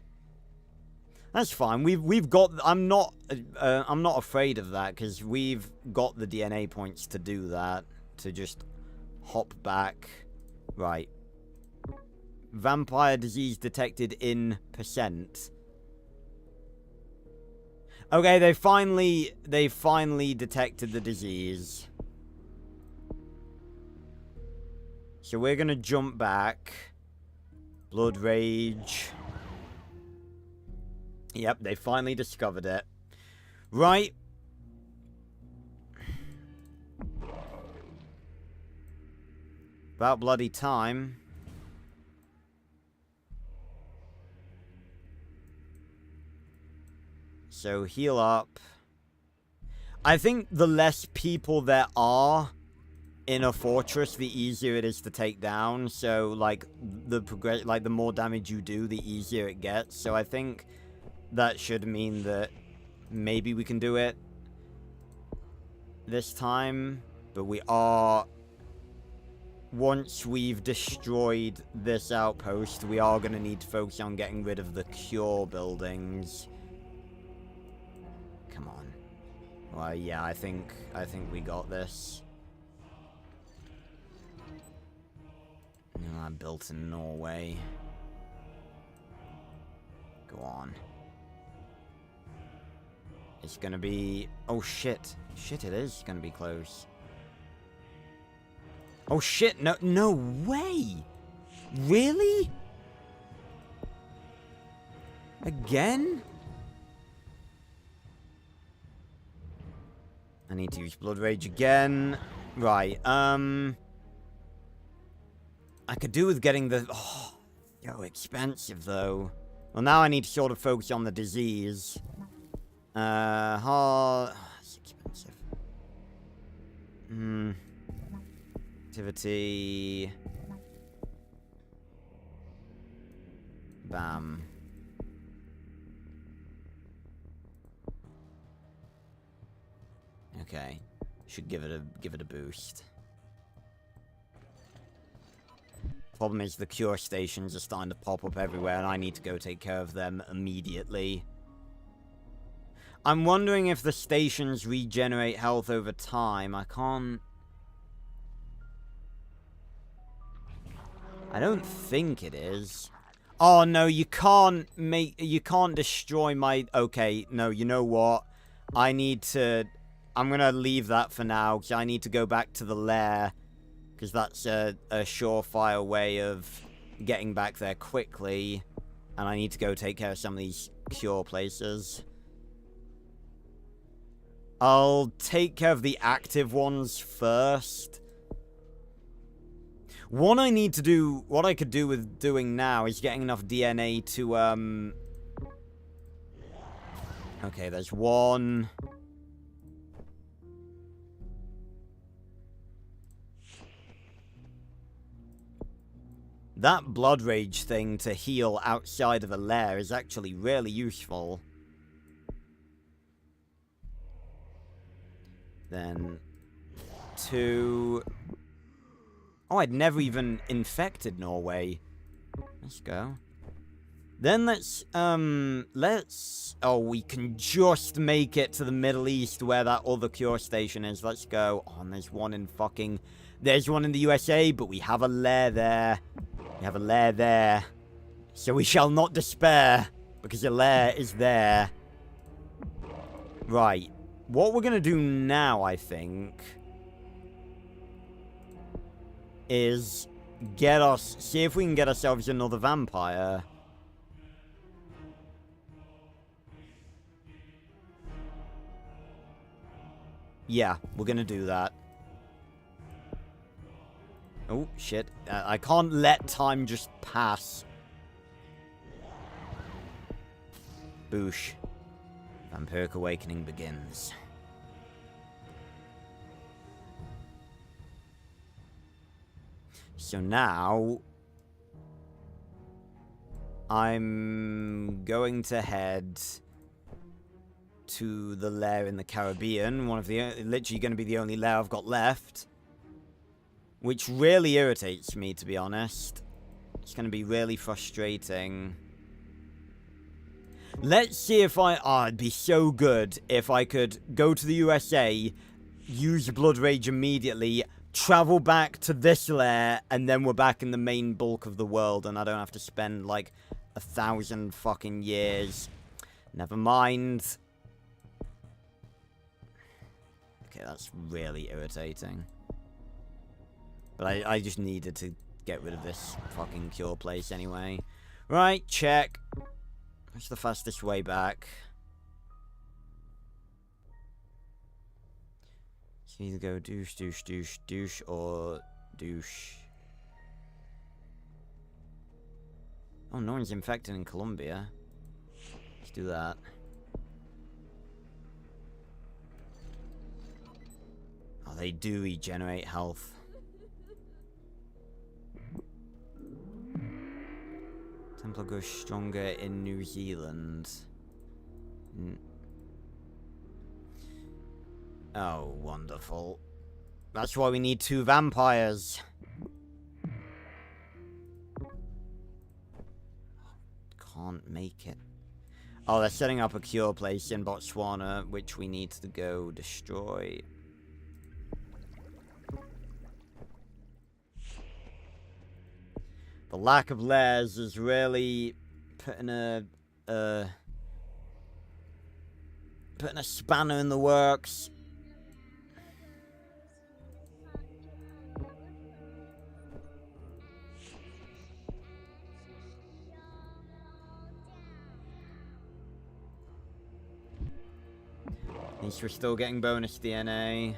That's fine. We've got... I'm not afraid of that, because we've got the DNA points to do that. To just hop back... Right. Vampire disease detected in %. Okay, they finally detected the disease. So we're gonna jump back. Blood Rage. Yep, they finally discovered it. Right. About bloody time. So heal up. I think the less people there are in a fortress, the easier it is to take down. So like the more damage you do, the easier it gets. So I think that should mean that maybe we can do it. this time, but we are... Once we've destroyed this outpost, we are going to need to focus on getting rid of the cure buildings. Come on. Well, yeah, I think we got this. No, I built in Norway. Go on. It's gonna be... Oh, shit. Shit, it is gonna be close. Oh, shit. No way. Really? Again? I need to use Blood Rage again. Right, I could do with getting the... Oh, so expensive, though. Well, now I need to sort of focus on the disease. It's expensive. Activity. Bam. Okay. Should give it a boost. Problem is the cure stations are starting to pop up everywhere and I need to go take care of them immediately. I'm wondering if the stations regenerate health over time. I don't think it is. Oh no, you can't destroy my... Okay, no, you know what? I'm gonna leave that for now, because I need to go back to the lair. Because that's a surefire way of getting back there quickly. And I need to go take care of some of these cure places. I'll take care of the active ones first. What I could do with doing now is getting enough DNA to, Okay, there's one. That Blood Rage thing to heal outside of a lair is actually really useful. Then 2. Oh, I'd never even infected Norway. Let's go. Then let's, oh, we can just make it to the Middle East where that other cure station is. Let's go. Oh, and there's one in the USA, but we have a lair there. We have a lair there. So we shall not despair, because a lair is there. Right. What we're gonna do now, I think, is see if we can get ourselves another vampire. Yeah, we're gonna do that. Oh, shit. I can't let time just pass. Boosh. Vampiric Awakening begins. So now... I'm going to head to the lair in the Caribbean. Literally going to be the only lair I've got left. Which really irritates me, to be honest. It's going to be really frustrating. Let's see if it'd be so good if I could go to the USA, use Blood Rage immediately, travel back to this lair, and then we're back in the main bulk of the world, and I don't have to spend, like, 1,000 fucking years. Never mind. Okay, that's really irritating. But I just needed to get rid of this fucking cure place anyway. Right, check. What's the fastest way back? So either go douche, douche, douche, douche, or douche. Oh, no one's infected in Colombia. Let's do that. Oh, they do regenerate health. Templar goes stronger in New Zealand. Oh, wonderful. That's why we need 2 vampires. Can't make it. Oh, they're setting up a cure place in Botswana, which we need to go destroy. The lack of layers is really putting a spanner in the works. At least we're still getting bonus DNA.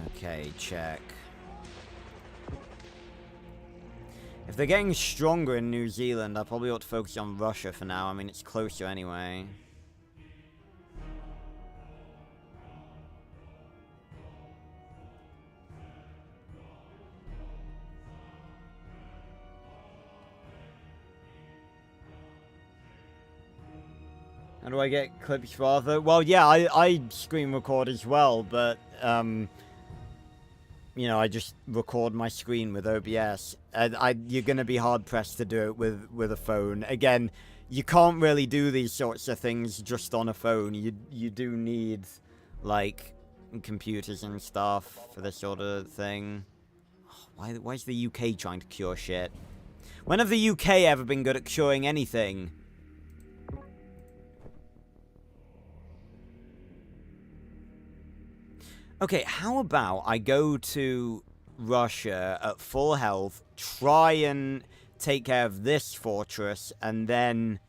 Okay, check. If they're getting stronger in New Zealand, I probably ought to focus on Russia for now. I mean, it's closer anyway. How do I get clips rather? Well, yeah, I screen record as well, but, you know, I just record my screen with OBS. You're gonna be hard-pressed to do it with a phone. Again, you can't really do these sorts of things just on a phone. You do need, like, computers and stuff for this sort of thing. Why is the UK trying to cure shit? When have the UK ever been good at curing anything? Okay, how about I go to Russia at full health, try and take care of this fortress, and then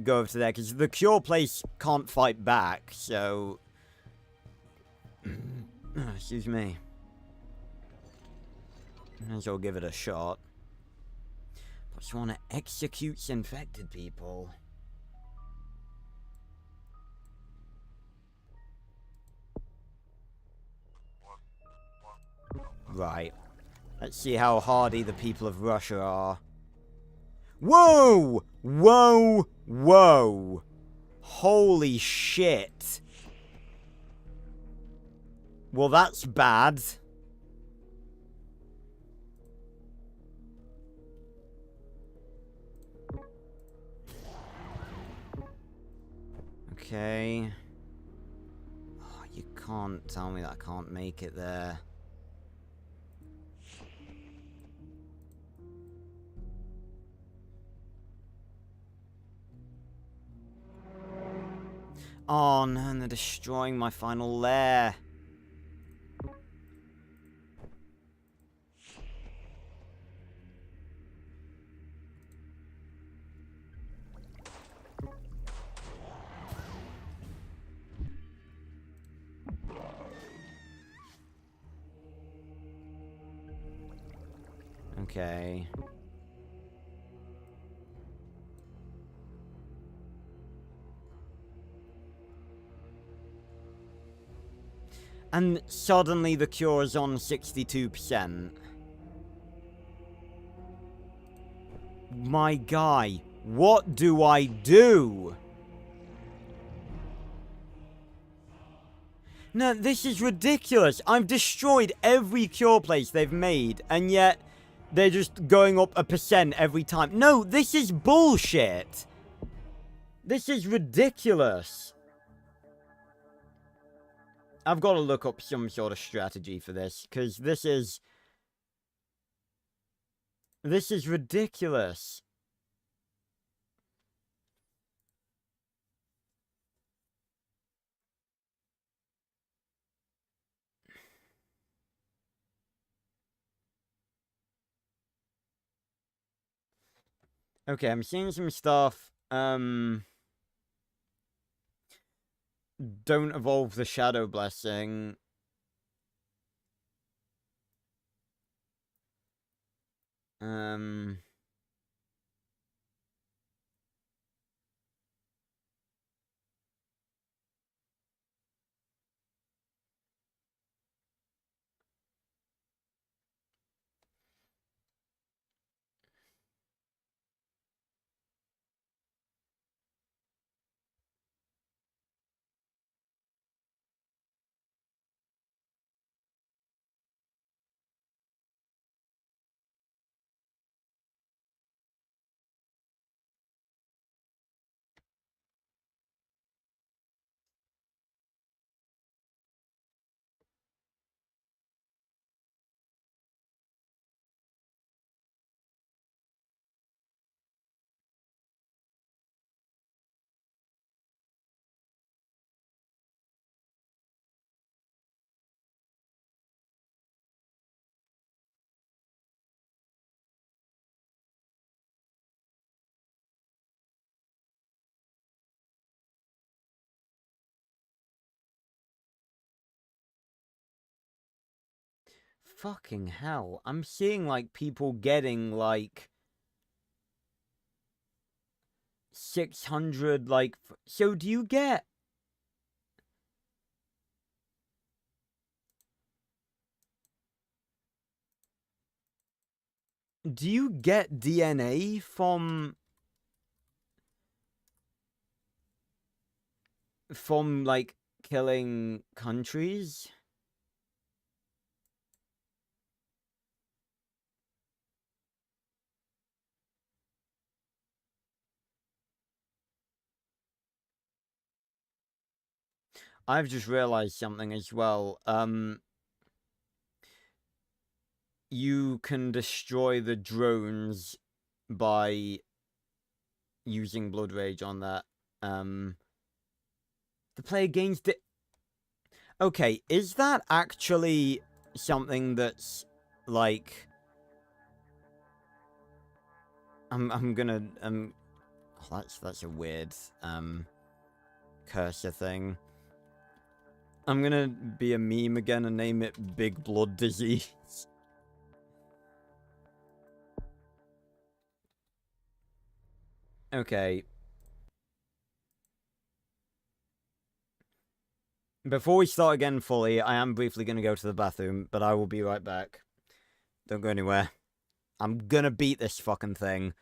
go over to there, because the cure place can't fight back, so... Excuse me. Might as well give it a shot. Botswana executes infected people. Right. Let's see how hardy the people of Russia are. Whoa! Whoa! Whoa! Holy shit. Well, that's bad. Okay. Oh, you can't tell me that I can't make it there. Oh no, and they're destroying my final lair. Okay. And suddenly the cure is on 62%. My guy, what do I do? No, this is ridiculous. I've destroyed every cure place they've made, and yet they're just going up 1% every time. No, this is bullshit. This is ridiculous. I've got to look up some sort of strategy for this, because this is ridiculous. Okay, I'm seeing some stuff. Don't evolve the Shadow Blessing. Fucking hell. I'm seeing, like, people getting, like, 600, like... So do you get... Do you get DNA from, like, killing countries? I've just realized something as well. You can destroy the drones by using Blood Rage on that. The player gains the... Okay, is that actually something that's, like... I'm gonna, oh, that's a weird, cursor thing. I'm gonna be a meme again and name it Big Blood Disease. Okay. Before we start again fully, I am briefly gonna go to the bathroom, but I will be right back. Don't go anywhere. I'm gonna beat this fucking thing.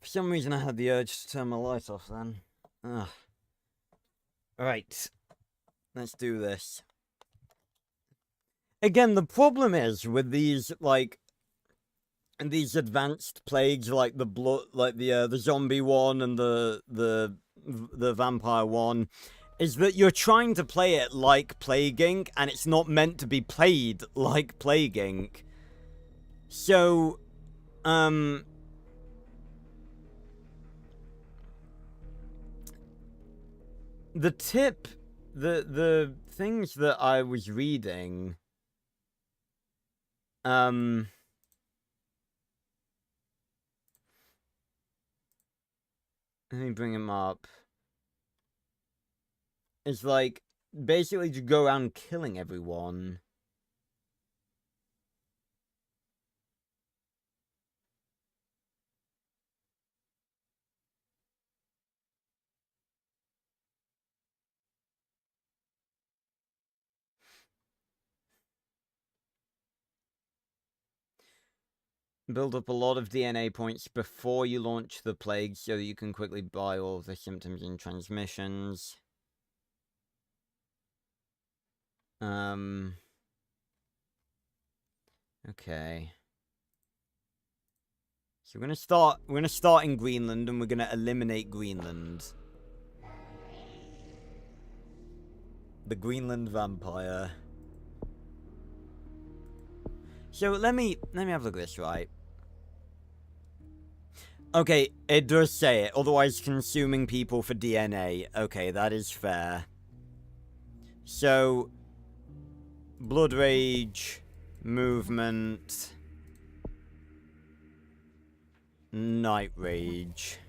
For some reason, I had the urge to turn my light off then. Ugh. Right. Let's do this. Again, the problem is with these, like, these advanced plagues, like the blood, like the zombie one and the vampire one, is that you're trying to play it like Plague Inc, and it's not meant to be played like Plague Inc. So, the tip, the things that I was reading, let me bring him up. It's like, basically to go around killing everyone. Build up a lot of DNA points before you launch the plague so that you can quickly buy all of the symptoms and transmissions. Okay. So we're gonna start in Greenland and we're gonna eliminate Greenland. The Greenland vampire. So let me have a look at this, right? Okay, it does say it, otherwise consuming people for DNA. Okay, that is fair. So, Blood Rage, Movement, Night Rage.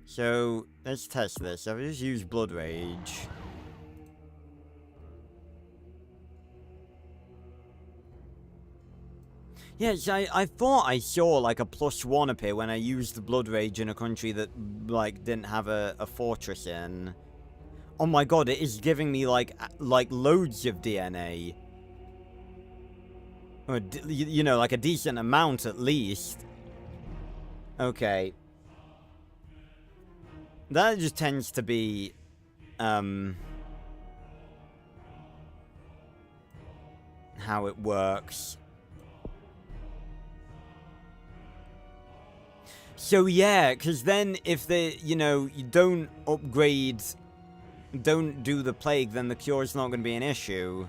So, let's test this. I've just used Blood Rage. Yes, I thought I saw, like, a +1 appear when I used the Blood Rage in a country that, like, didn't have a fortress in. Oh my god, it is giving me, like loads of DNA. Or, you know, like a decent amount at least. Okay. That just tends to be, how it works. So yeah, because then if you don't upgrade, don't do the plague, then the cure is not going to be an issue.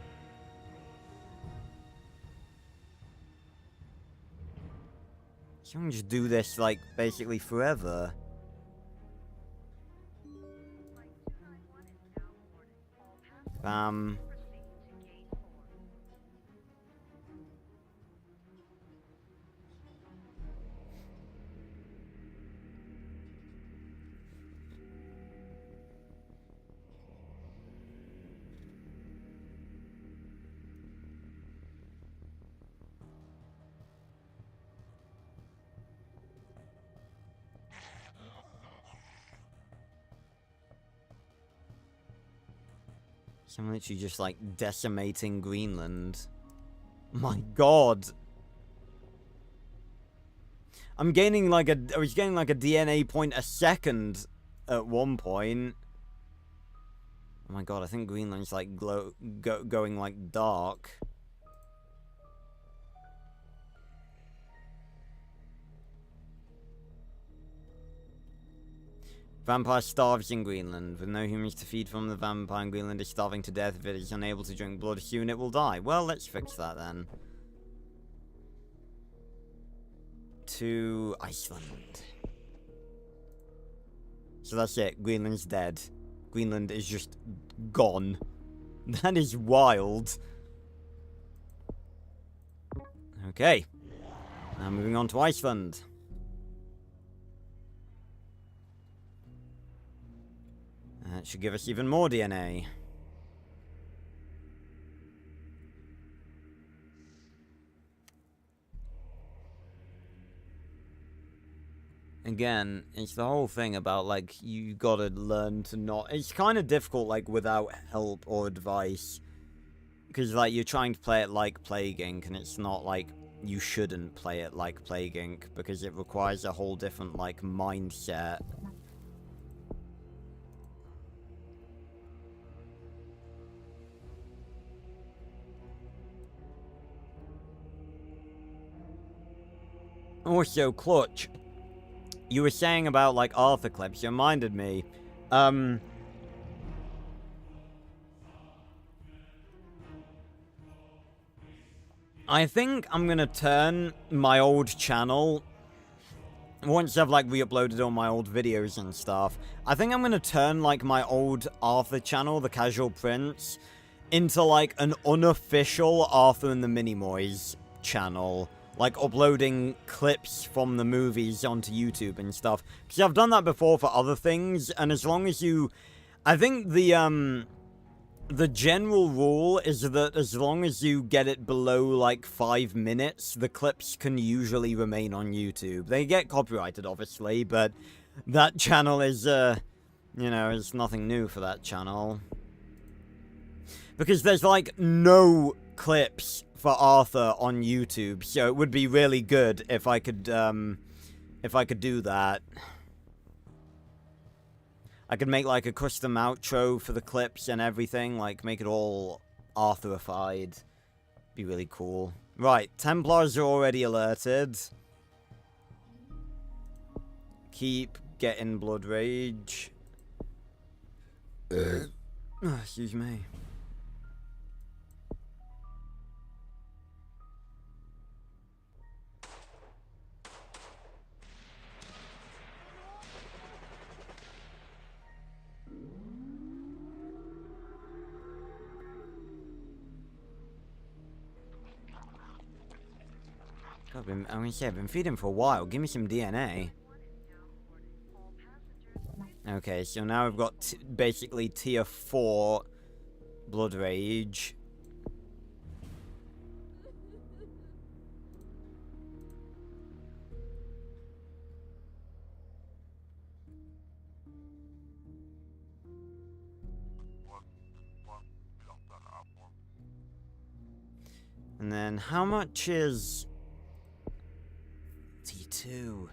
So I can just do this, like, basically forever. Bam. So I'm literally just, like, decimating Greenland. My god. I was getting like a DNA point a second at one point. Oh my god, I think Greenland's like going like dark. Vampire starves in Greenland. With no humans to feed from, the vampire in Greenland is starving to death. If it is unable to drink blood soon, it will die. Well, let's fix that then. To Iceland. So that's it. Greenland's dead. Greenland is just gone. That is wild. Okay. Now moving on to Iceland. That should give us even more DNA. Again, it's the whole thing about, like, you gotta learn to not... It's kind of difficult, like, without help or advice. Because, like, you're trying to play it like Plague Inc., and it's not, like, you shouldn't play it like Plague Inc., because it requires a whole different, like, mindset. Also, Clutch, you were saying about, like, Arthur clips. You reminded me. I think I'm gonna turn my old channel, once I've like re-uploaded all my old videos and stuff, I think I'm gonna turn like my old Arthur channel, The Casual Prince, into like an unofficial Arthur and the Minimoys channel. Like uploading clips from the movies onto YouTube and stuff. Because I've done that before for other things, and as long as you... I think the general rule is that as long as you get it below, like, 5 minutes, the clips can usually remain on YouTube. They get copyrighted, obviously, but that channel is, you know, is nothing new for that channel. Because there's, like, no clips for Arthur on YouTube, so it would be really good if I could do that. I could make, like, a custom outro for the clips and everything, like, make it all Arthurified. Be really cool. Right, Templars are already alerted. Keep getting Blood Rage. Excuse me. God, I'm gonna say, I've been feeding for a while. Give me some DNA. Okay, so now we've got basically tier 4 Blood Rage. And then how much is T2?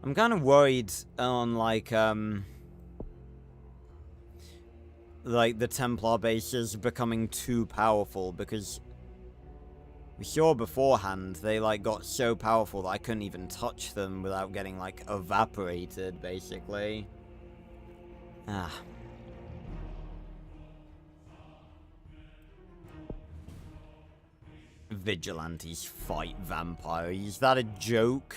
I'm kind of worried on, like the Templar bases becoming too powerful, because we saw beforehand they, like, got so powerful that I couldn't even touch them without getting, like, evaporated, basically. Ah. Vigilantes fight vampires. Is that a joke?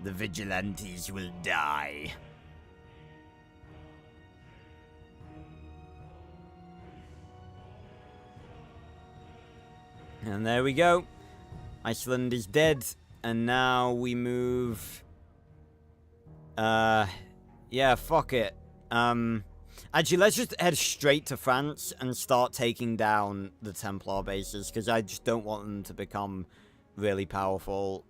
The Vigilantes will die. And there we go. Iceland is dead. And now we move... yeah, fuck it. Actually, let's just head straight to France and start taking down the Templar bases, because I just don't want them to become really powerful.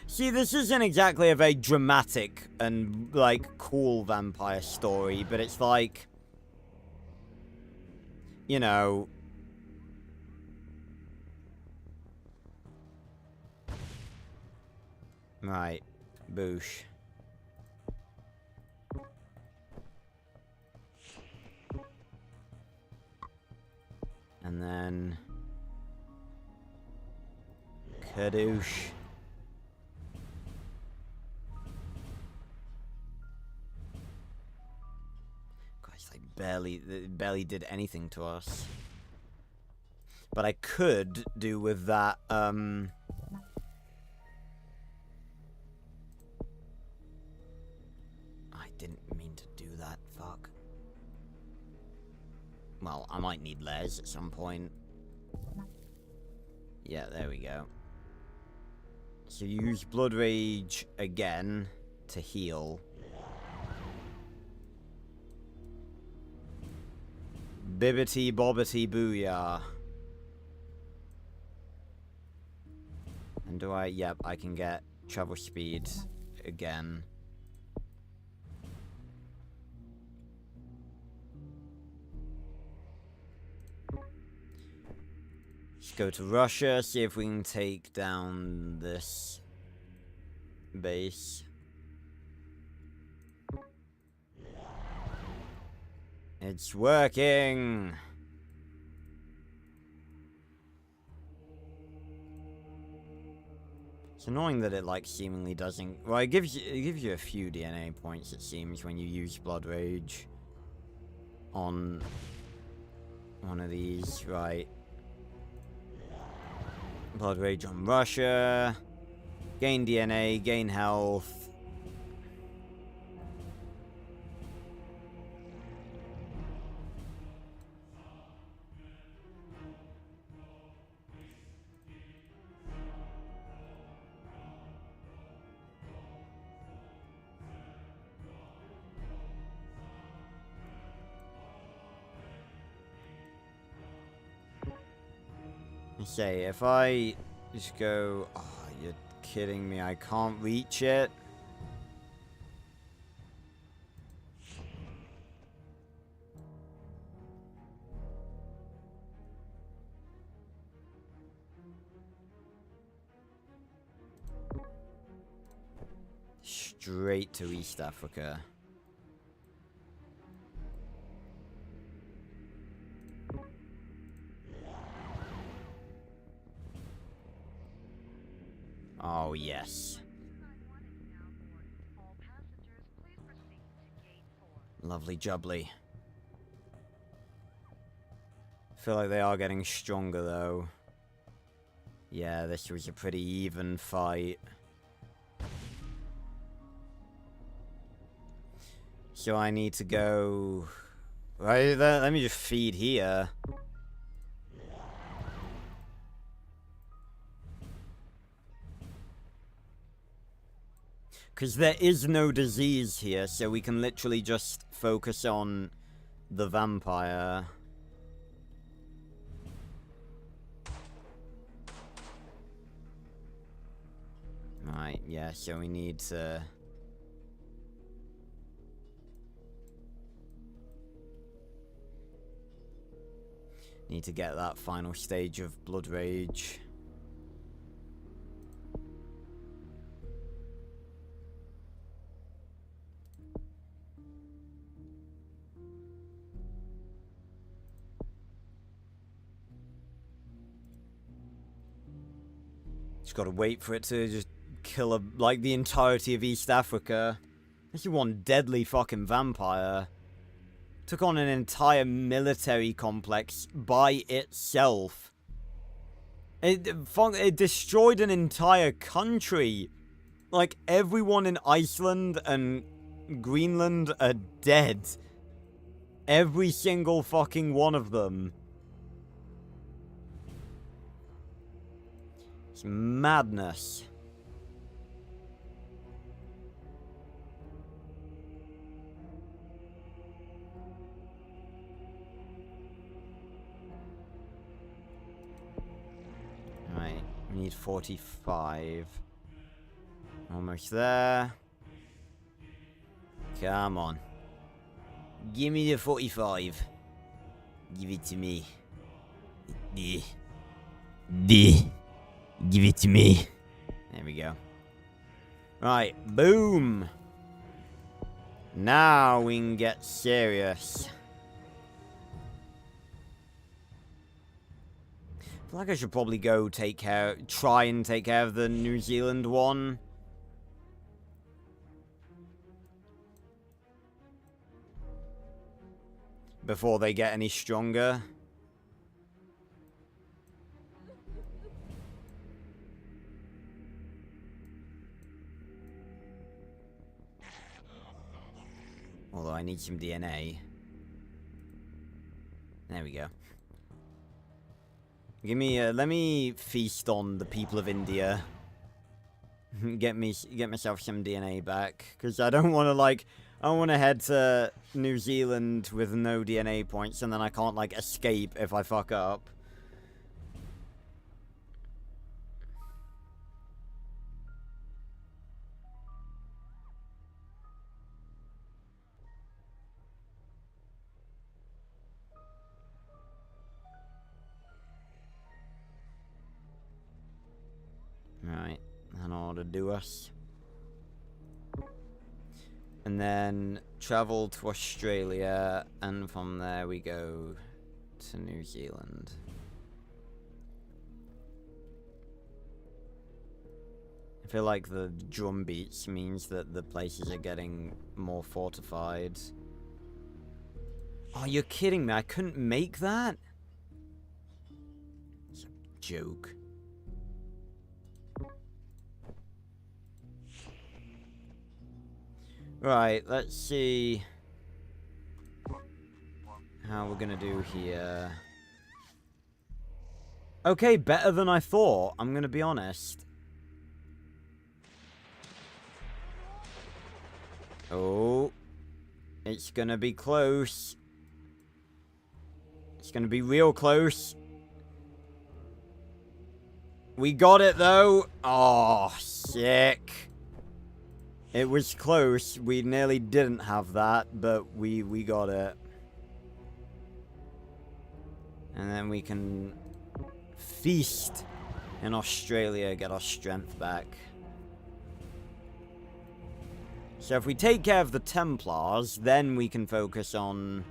See, this isn't exactly a very dramatic and, like, cool vampire story, but it's like, you know... Right. Boosh. And then... Kadoosh. Gosh, like, barely did anything to us. But I could do with that, I didn't mean to do that, fuck. Well, I might need Les at some point. Yeah, there we go. So use Blood Rage again to heal. Bibbity bobbity booyah. And do I? Yep, I can get travel speed again. Let's go to Russia, see if we can take down this base. It's working! It's annoying that it, like, seemingly doesn't... Well, it gives you a few DNA points, it seems, when you use Blood Rage on one of these, right. Blood Rage on Russia. Gain DNA, gain health. Say, if I just go... Oh, you're kidding me, I can't reach it? Straight to East Africa. Oh, yes. Lovely jubbly. I feel like they are getting stronger, though. Yeah, this was a pretty even fight. So I need to go... Right, let me just feed here. Because there is no disease here, so we can literally just focus on the vampire. Right, yeah, so we need to... Need to get that final stage of Blood Rage. Just gotta wait for it to just kill like the entirety of East Africa. This is one deadly fucking vampire. Took on an entire military complex by itself. It destroyed an entire country. Like, everyone in Iceland and Greenland are dead. Every single fucking one of them. It's madness. Right, we need 45. Almost there. Come on. Give me the 45. Give it to me. Give it to me. There we go. Right, boom. Now we can get serious. I feel like I should probably go try and take care of the New Zealand one. Before they get any stronger. Although I need some DNA. There we go. Give me, let me feast on the people of India. get myself some DNA back. Because I don't want to, like, I want to head to New Zealand with no DNA points and then I can't, like, escape if I fuck up. Right, that'll ought to do us. And then travel to Australia, and from there we go to New Zealand. I feel like the drum beats means that the places are getting more fortified. Oh, you're kidding me. I couldn't make that? It's a joke. Right, let's see how we're gonna do here. Okay, better than I thought, I'm gonna be honest. Oh, it's gonna be close. It's gonna be real close. We got it though. Oh, sick. It was close. We nearly didn't have that, but we got it. And then we can feast in Australia, get our strength back. So if we take care of the Templars, then we can focus on...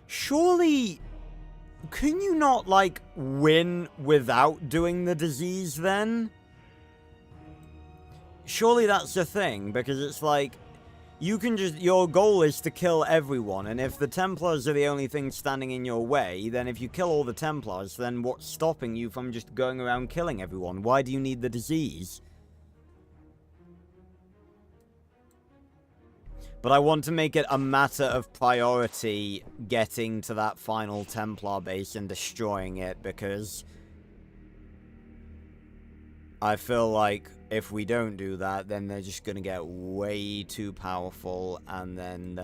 Surely... Can you not, like, win without doing the disease, then? Surely that's the thing, because it's like... You can just... Your goal is to kill everyone, and if the Templars are the only thing standing in your way, then if you kill all the Templars, then what's stopping you from just going around killing everyone? Why do you need the disease? But I want to make it a matter of priority getting to that final Templar base and destroying it, because I feel like if we don't do that, then they're just going to get way too powerful, and then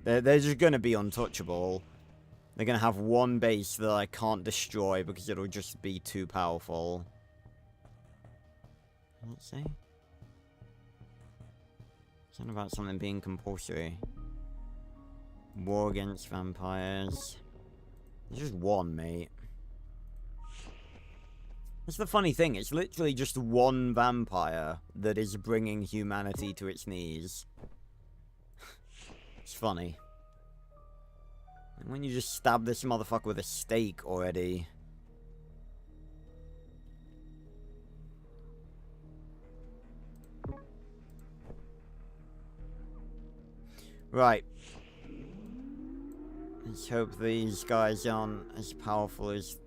they're just going to be untouchable. They're going to have one base that I can't destroy because it'll just be too powerful. Let's see. Something about something being compulsory. War against vampires. There's just one, mate. That's the funny thing. It's literally just one vampire that is bringing humanity to its knees. It's funny. And when you just stab this motherfucker with a stake already... Right. Let's hope these guys aren't as powerful as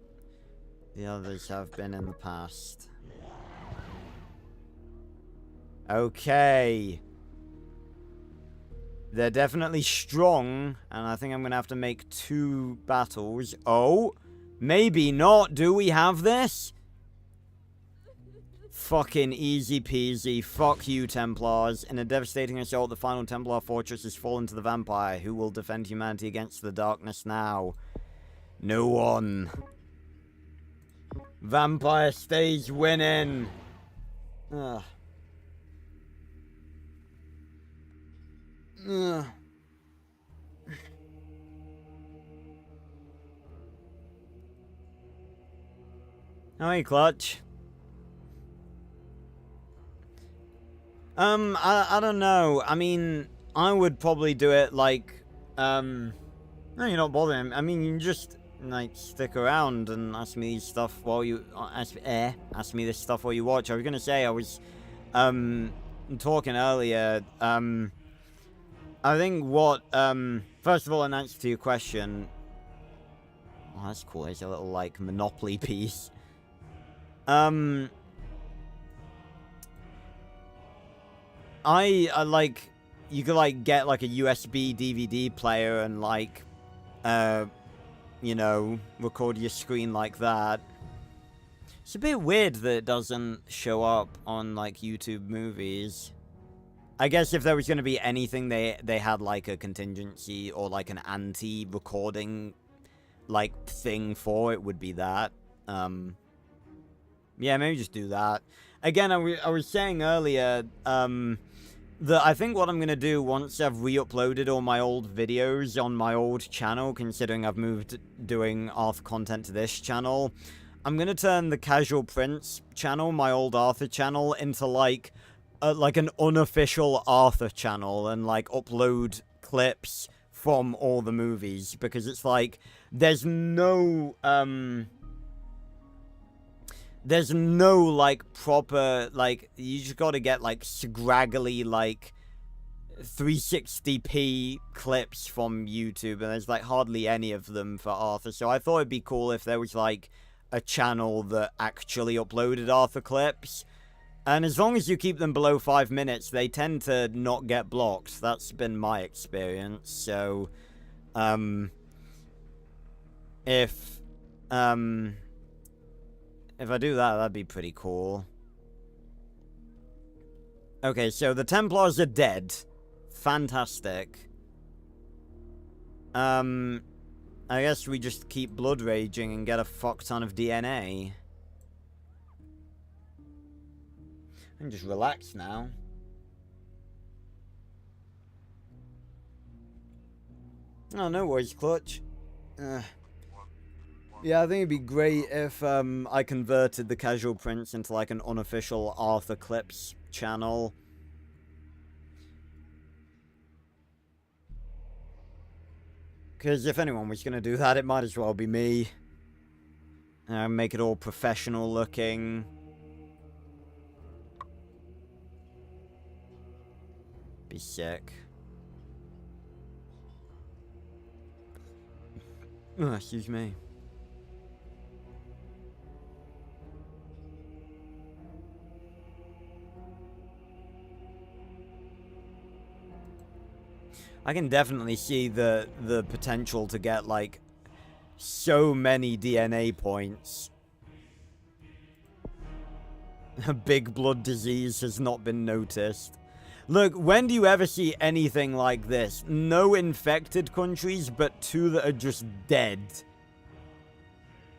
the others have been in the past. Okay. They're definitely strong, and I think I'm going to have to make 2 battles. Oh, maybe not. Do we have this? Fucking easy peasy. Fuck you, Templars. In a devastating assault, the final Templar fortress has fallen to the vampire. Who will defend humanity against the darkness now? No one. Vampire stays winning. Ugh. Ugh. Hi, Clutch. I don't know. I mean, I would probably do it like, no, you're not bothering. I mean, you can just, like, stick around and ask me this stuff while you, ask me this stuff while you watch. I was gonna say, I was, talking earlier, I think what, first of all, in answer to your question, oh, that's cool. It's a little, like, Monopoly piece. I like, you could, like, get, like, a USB DVD player and, like, you know, record your screen like that. It's a bit weird that it doesn't show up on, like, YouTube movies. I guess if there was going to be anything they had, like, a contingency or, like, an anti-recording, like, thing for, it would be that. Yeah, maybe just do that. Again, I was saying earlier, I think what I'm gonna do once I've re-uploaded all my old videos on my old channel, considering I've moved doing Arthur content to this channel, I'm gonna turn the Casual Prince channel, my old Arthur channel, into like an unofficial Arthur channel, and like upload clips from all the movies, because it's like there's no like proper, like, you just gotta get like scraggly like 360p clips from YouTube, and there's like hardly any of them for Arthur. So I thought it'd be cool if there was like a channel that actually uploaded Arthur clips. And as long as you keep them below 5 minutes, they tend to not get blocked. That's been my experience. So, if I do that, that'd be pretty cool. Okay, so the Templars are dead. Fantastic. I guess we just keep blood raging and get a fuck ton of DNA. And just relax now. Oh, no worries, Clutch. Yeah, I think it'd be great if I converted the Casual Prince into like an unofficial Arthur Clips channel. Because if anyone was going to do that, it might as well be me. Make it all professional looking. Be sick. Oh, excuse me. I can definitely see the potential to get like so many DNA points. A big blood disease has not been noticed. Look, when do you ever see anything like this? No infected countries, but 2 that are just dead.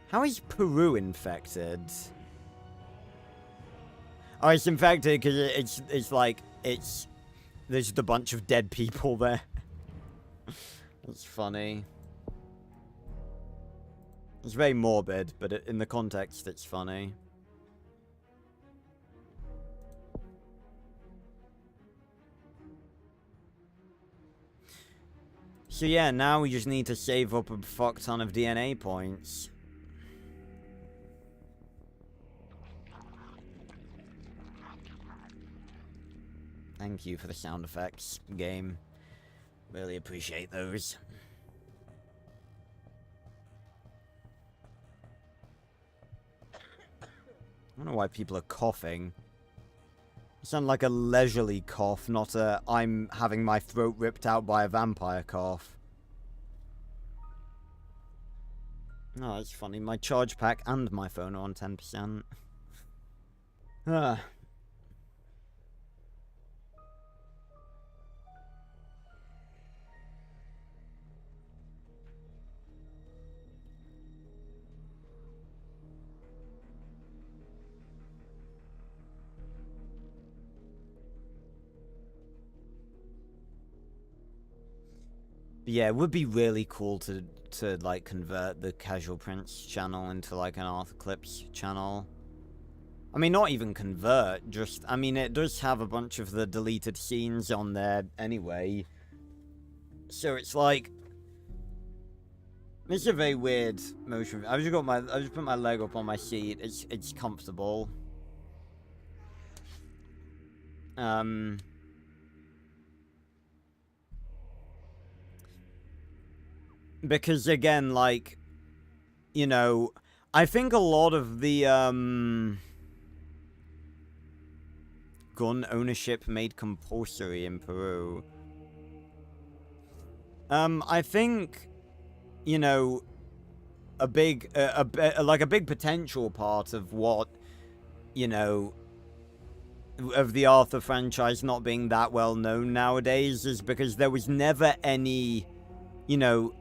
How is Peru infected? Oh, it's infected because it's like, there's just a bunch of dead people there. That's funny. It's very morbid, but in the context, it's funny. So yeah, now we just need to save up a fuck ton of DNA points. Thank you for the sound effects, game. Really appreciate those. I don't know why people are coughing. You sound like a leisurely cough, not a I'm having my throat ripped out by a vampire cough. Oh, that's funny. My charge pack and my phone are on 10%. Ah. Yeah, it would be really cool to like convert the Casual Prince channel into like an Arthur Clips channel. I mean, not even convert, just, I mean, it does have a bunch of the deleted scenes on there anyway. So it's like, it's a very weird motion. I just put my leg up on my seat. It's comfortable. Because again, like, you know, I think a lot of the gun ownership made compulsory in Peru. I think, you know, a big potential part of what, you know, of the Arthur franchise not being that well known nowadays is because there was never any, you know,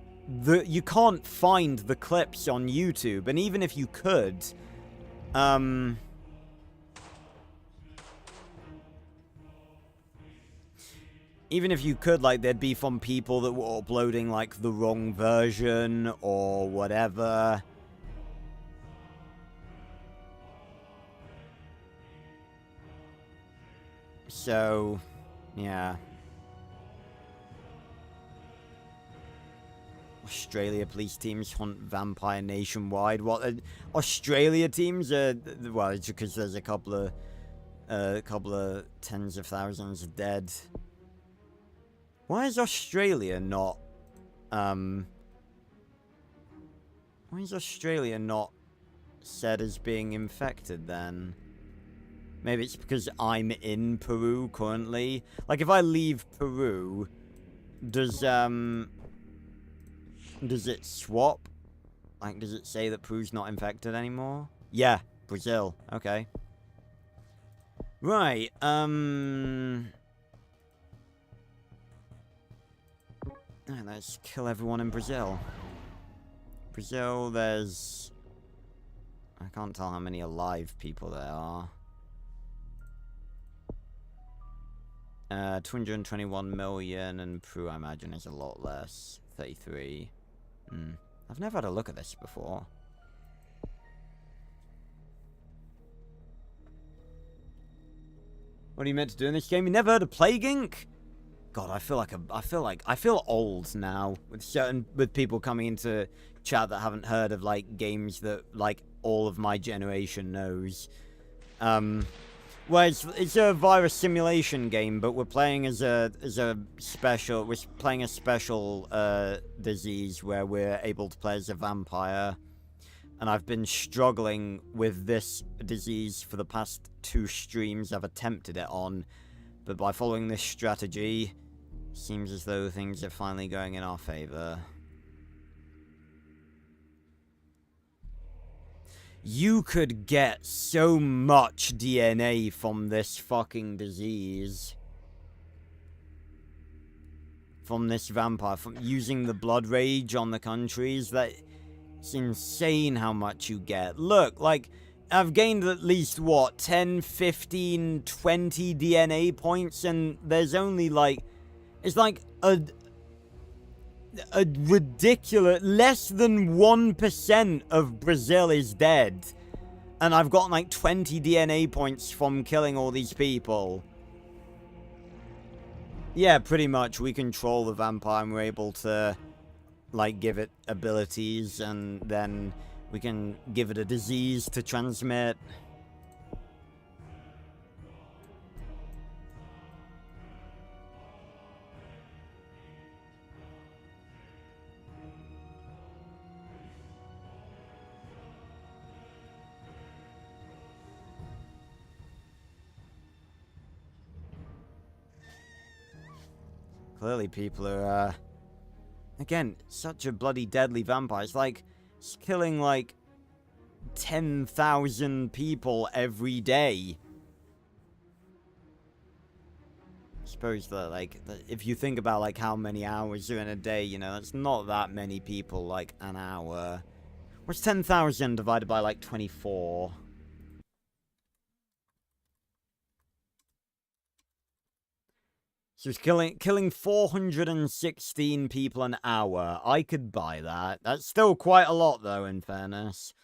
you can't find the clips on YouTube, and even if you could, even if you could, like, there'd be from people that were uploading, like, the wrong version or whatever. So, yeah. Australia police teams hunt vampire nationwide. What? Australia teams? Well, it's because there's a couple of tens of thousands dead. Why is Australia not, why is Australia not said as being infected then? Maybe it's because I'm in Peru currently. Like, if I leave Peru, does it swap? Like, does it say that Peru's not infected anymore? Yeah, Brazil. Okay. Right, let's kill everyone in Brazil. Brazil, there's... I can't tell how many alive people there are. 221 million, and Peru, I imagine, is a lot less. 33. I've never had a look at this before. What are you meant to do in this game? You never heard of Plague Inc? God, I feel old now with people coming into chat that haven't heard of like games that like all of my generation knows. Well, it's a virus simulation game, but we're playing as a special disease where we're able to play as a vampire. And I've been struggling with this disease for the past 2 streams I've attempted it on. But by following this strategy, seems as though things are finally going in our favor. You could get so much DNA from this fucking disease. From this vampire, from using the blood rage on the countries. It's insane how much you get. Look, like, I've gained at least, what, 10, 15, 20 DNA points, and there's only, like, it's like a ridiculous, less than 1% of Brazil is dead. And I've gotten, like, 20 DNA points from killing all these people. Yeah, pretty much. We control the vampire and we're able to... like, give it abilities, and then we can give it a disease to transmit. Clearly people are, again, such a bloody deadly vampire. It's like, it's killing, like, 10,000 people every day. I suppose that, like, if you think about, like, how many hours are in a day, you know, that's not that many people, like, an hour. What's 10,000 divided by, like, 24? So it's killing 416 people an hour. I could buy that. That's still quite a lot, though, in fairness.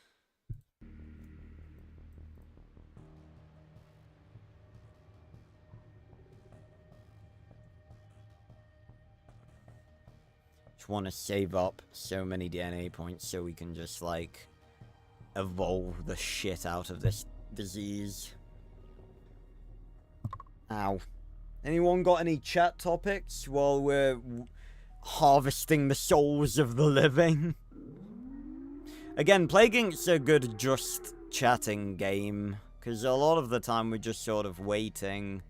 Just want to save up so many DNA points so we can just, like, evolve the shit out of this disease. Ow. Anyone got any chat topics while we're harvesting the souls of the living? Again, Plague Inc.'s a good just chatting game, because a lot of the time we're just sort of waiting.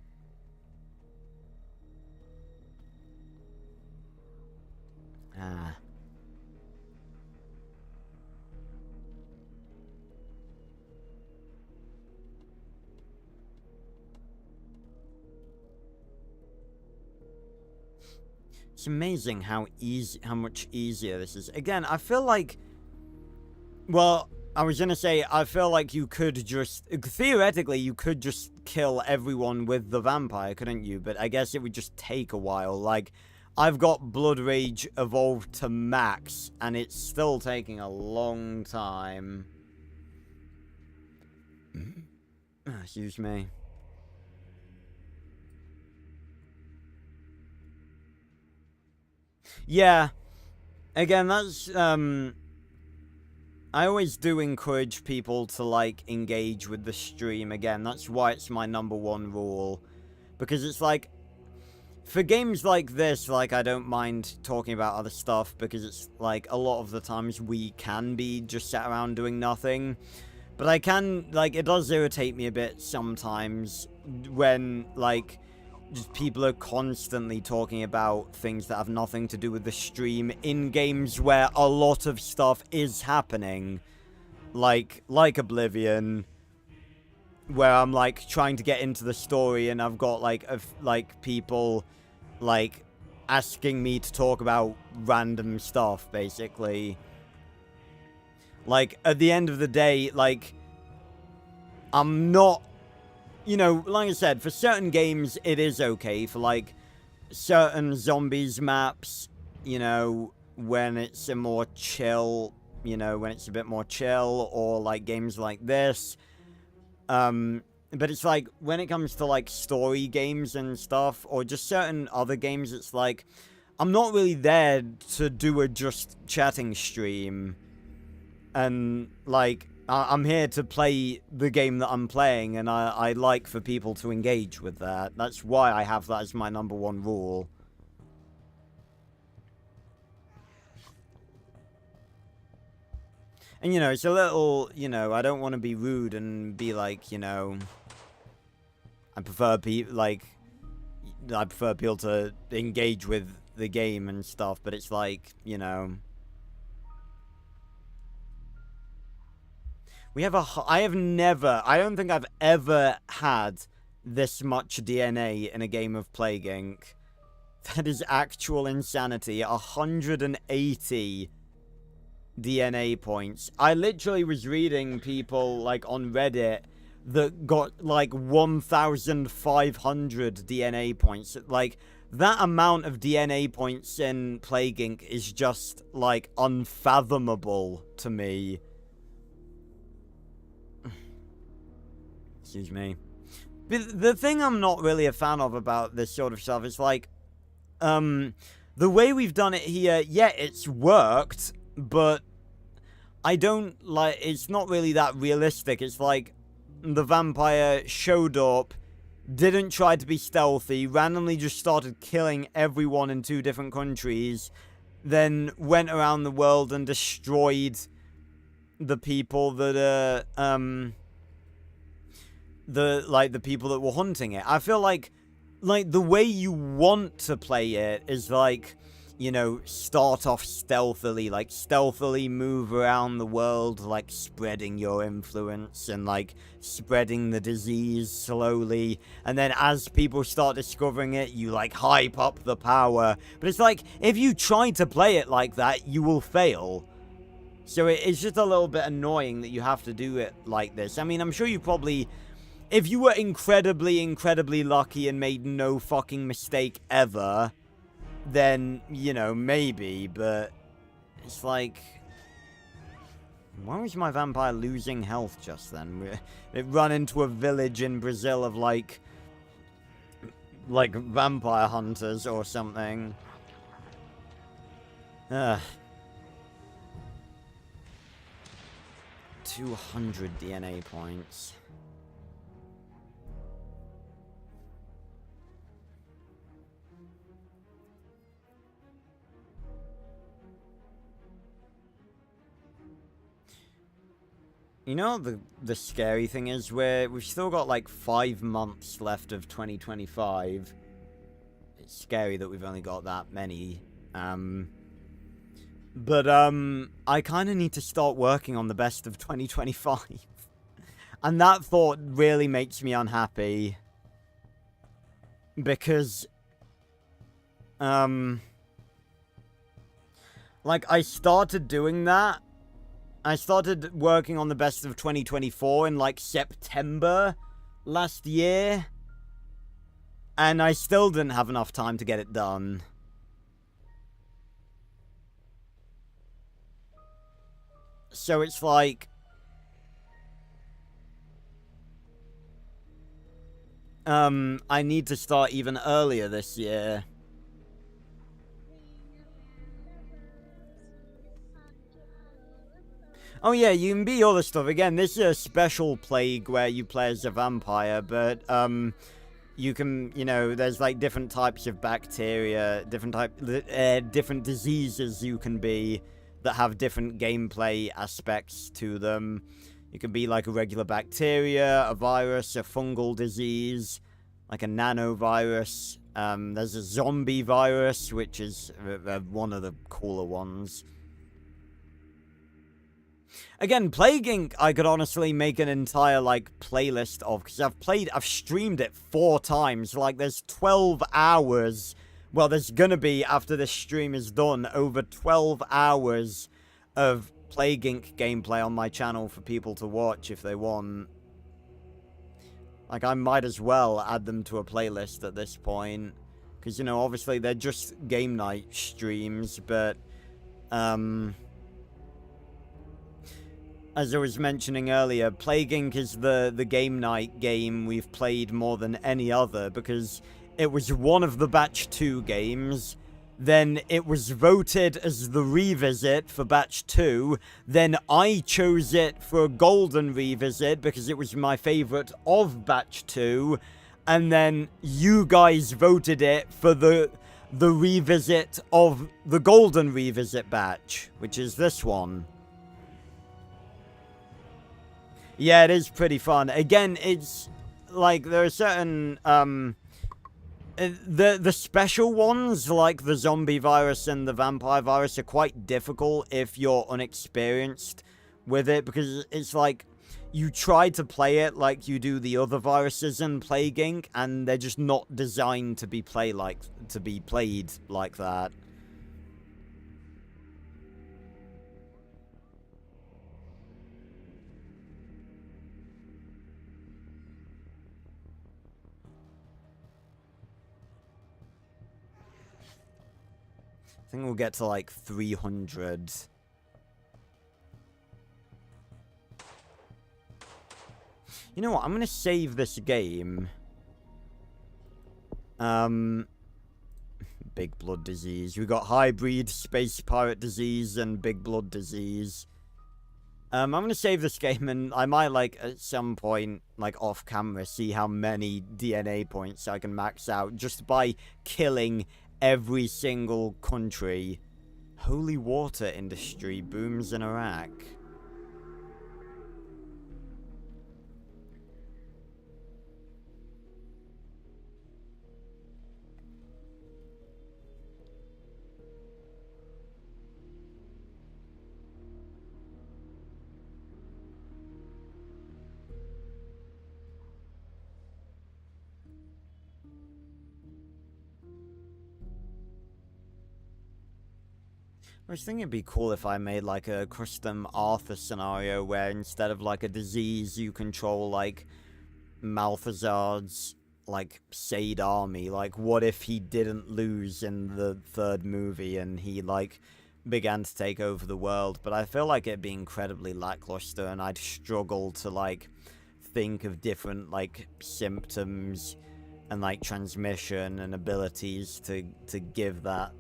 Ah. It's amazing how much easier this is. Again, I feel like, well, I was gonna say, I feel like you could just... Theoretically, you could just kill everyone with the vampire, couldn't you? But I guess it would just take a while. Like, I've got Blood Rage evolved to max, and it's still taking a long time. Excuse me. Yeah. Again, that's, I always do encourage people to, like, engage with the stream. Again, that's why it's my #1 rule. Because it's like, for games like this, like, I don't mind talking about other stuff, because it's, like, a lot of the times we can be just sat around doing nothing. But I can, like, it does irritate me a bit sometimes when, like, just people are constantly talking about things that have nothing to do with the stream in games where a lot of stuff is happening. Like Oblivion, where I'm, like, trying to get into the story and I've got, like, people, like, asking me to talk about random stuff, basically. Like, at the end of the day, like, I'm not... You know, like I said, for certain games, it is okay. For, like, certain zombies maps, you know, when it's a more chill, you know, when it's a bit more chill, or, like, games like this. But it's, like, when it comes to, like, story games and stuff, or just certain other games, it's, like, I'm not really there to do a just chatting stream. And, like... I'm here to play the game that I'm playing, and I like for people to engage with that. That's why I have that as my #1 rule. And, you know, it's a little, you know, I don't want to be rude and be like, you know, I prefer people to engage with the game and stuff, but it's like, you know... I don't think I've ever had this much DNA in a game of Plague Inc. That is actual insanity. 180 DNA points. I literally was reading people, like, on Reddit that got, like, 1,500 DNA points. Like, that amount of DNA points in Plague Inc. is just, like, unfathomable to me. Excuse me. But the thing I'm not really a fan of about this sort of stuff is, like, the way we've done it here, yeah, it's worked, but I don't, like, it's not really that realistic. It's like, the vampire showed up, didn't try to be stealthy, randomly just started killing everyone in 2 different countries, then went around the world and destroyed the people that the people that were hunting it. I feel like the way you want to play it is, like, you know, start off stealthily, like, stealthily move around the world, like, spreading your influence and, like, spreading the disease slowly, and then as people start discovering it, you, like, hype up the power. But it's like, if you try to play it like that, you will fail. So it's just a little bit annoying that you have to do it like this. I mean, I'm sure you probably... If you were incredibly, incredibly lucky and made no fucking mistake ever, then, you know, maybe, but it's like... Why was my vampire losing health just then? It ran into a village in Brazil of, like, vampire hunters or something. 200 DNA points. You know, the scary thing is we've still got, like, 5 months left of 2025. It's scary that we've only got that many. But I kind of need to start working on the best of 2025. And that thought really makes me unhappy. Because, like, I started doing that, I started working on the best of 2024 in like September last year. And I still didn't have enough time to get it done. So it's like... I need to start even earlier this year. Oh yeah, you can be other stuff. Again, this is a special plague where you play as a vampire, but, you can, you know, there's like different types of bacteria, different diseases you can be that have different gameplay aspects to them. You can be like a regular bacteria, a virus, a fungal disease, like a nanovirus. There's a zombie virus, which is one of the cooler ones. Again, Plague Inc. I could honestly make an entire, like, playlist of, because I've streamed it 4 times. Like, there's 12 hours. Well, there's gonna be, after this stream is done, over 12 hours of Plague Inc. gameplay on my channel for people to watch if they want. Like, I might as well add them to a playlist at this point. Because, you know, obviously they're just game night streams, but, as I was mentioning earlier, Plague Inc. is the game night game we've played more than any other, because it was one of the Batch 2 games, then it was voted as the Revisit for Batch 2, then I chose it for a Golden Revisit because it was my favourite of Batch 2, and then you guys voted it for the Revisit of the Golden Revisit batch, which is this one. Yeah, it is pretty fun. Again, it's like there are certain the special ones like the zombie virus and the vampire virus are quite difficult if you're unexperienced with it, because it's like you try to play it like you do the other viruses in Plague Inc., and they're just not designed to be played like that. I think we'll get to like 300. You know what? I'm gonna save this game. Big blood disease. We got hybrid, space pirate disease, and big blood disease. I'm gonna save this game, and I might, like, at some point, like, off camera, see how many DNA points I can max out just by killing every single country. Holy water industry booms in Iraq. I was thinking it'd be cool if I made, like, a custom Arthur scenario where instead of, like, a disease, you control, like, Malthazar's, like, Said army. Like, what if he didn't lose in the 3rd movie and he, like, began to take over the world? But I feel like it'd be incredibly lackluster, and I'd struggle to, like, think of different, like, symptoms and, like, transmission and abilities to give that.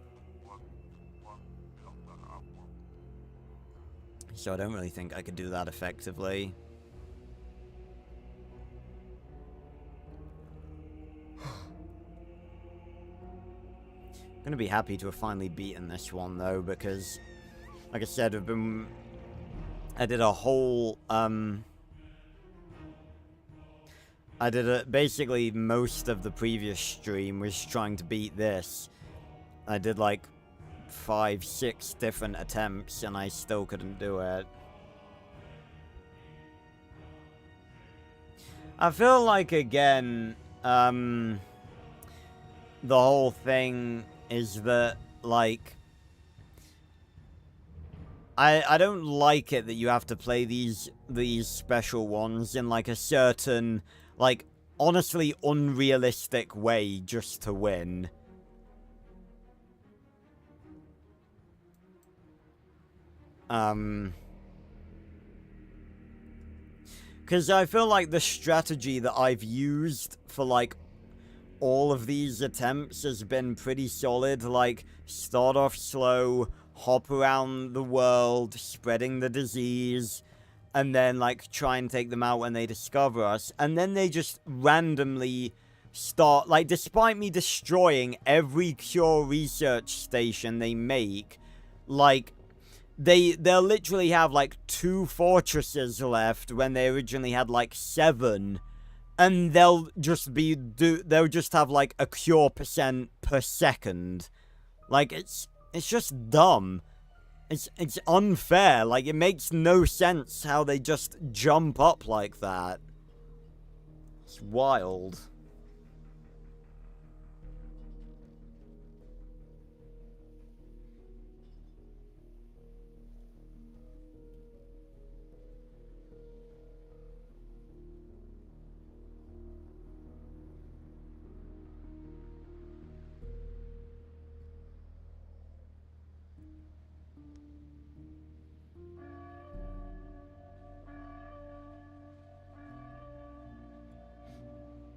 So I don't really think I could do that effectively. I'm gonna be happy to have finally beaten this one, though, because, like I said, I did a whole, basically most of the previous stream was trying to beat this. I did, like, 5-6 different attempts, and I still couldn't do it. I feel like, again, the whole thing is that, like, I don't like it that you have to play these special ones in like a certain, like, honestly unrealistic way just to win. Because I feel like the strategy that I've used for like all of these attempts has been pretty solid. Like, start off slow, hop around the world, spreading the disease, and then, like, try and take them out when they discover us. And then they just randomly start, like, despite me destroying every cure research station they make, like, they'll literally have, like, 2 fortresses left when they originally had, like, 7. And they'll just have like a cure percent per second. Like, it's just dumb. It's unfair. Like, it makes no sense how they just jump up like that. It's wild.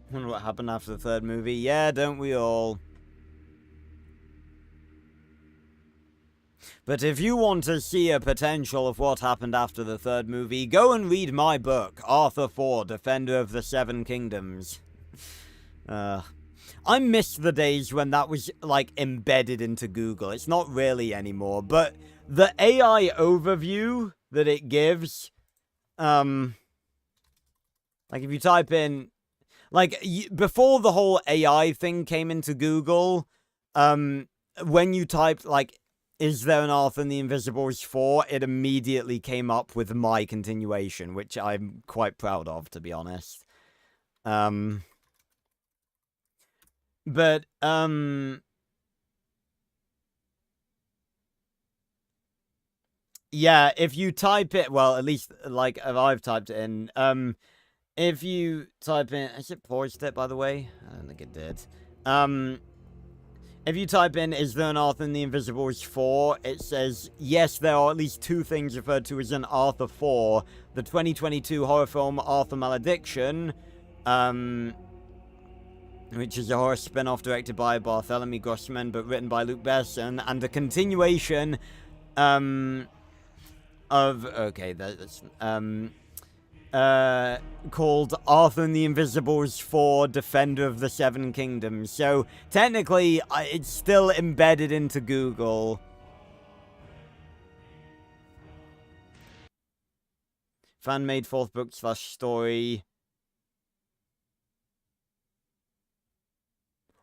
Wonder what happened after the 3rd movie. Yeah, don't we all? But if you want to see a potential of what happened after the 3rd movie, go and read my book, Arthur IV, Defender of the Seven Kingdoms. I miss the days when that was, like, embedded into Google. It's not really anymore, but the AI overview that it gives, like, if you type in, like, before the whole AI thing came into Google, when you typed, like, is there an Arthur and the Invisibles 4, it immediately came up with my continuation, which I'm quite proud of, to be honest. But, yeah, if you type it, well, at least, like, if I've typed it in, if you type in, is it paused it, by the way? I don't think it did. If you type in, is there an Arthur and the Invisibles 4, it says, yes, there are at least 2 things referred to as an Arthur 4. The 2022 horror film Arthur Malediction, which is a horror spin-off directed by Bartholomew Grossman, but written by Luke Besson, and a continuation, okay, that's, called Arthur and the Invisibles 4 Defender of the Seven Kingdoms. So, technically, it's still embedded into Google. Fan-made 4th book / story.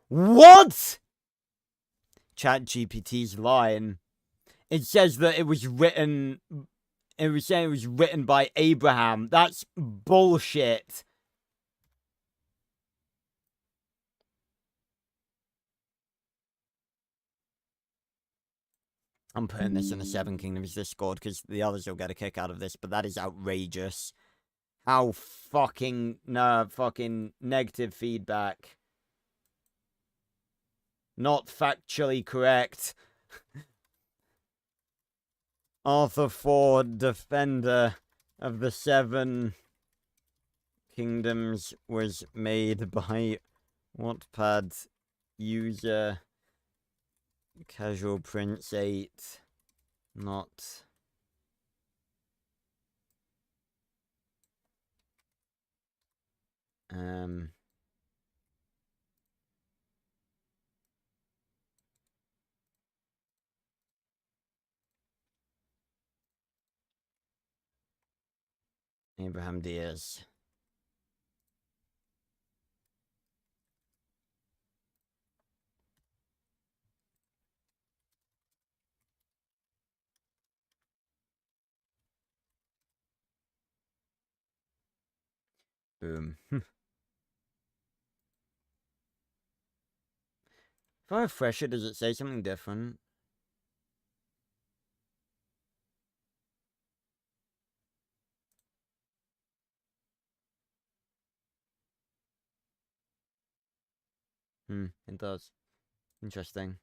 What?! ChatGPT's lying. It says that it was written... It was saying it was written by Abraham. That's bullshit. I'm putting this in the Seven Kingdoms Discord because the others will get a kick out of this, but that is outrageous. How fucking negative feedback. Not factually correct. Arthur Ford, Defender of the Seven Kingdoms, was made by Wattpad user Casual Prince 8. Not... Abraham Diaz. Boom. If I refresh it, does it say something different? It does. Interesting.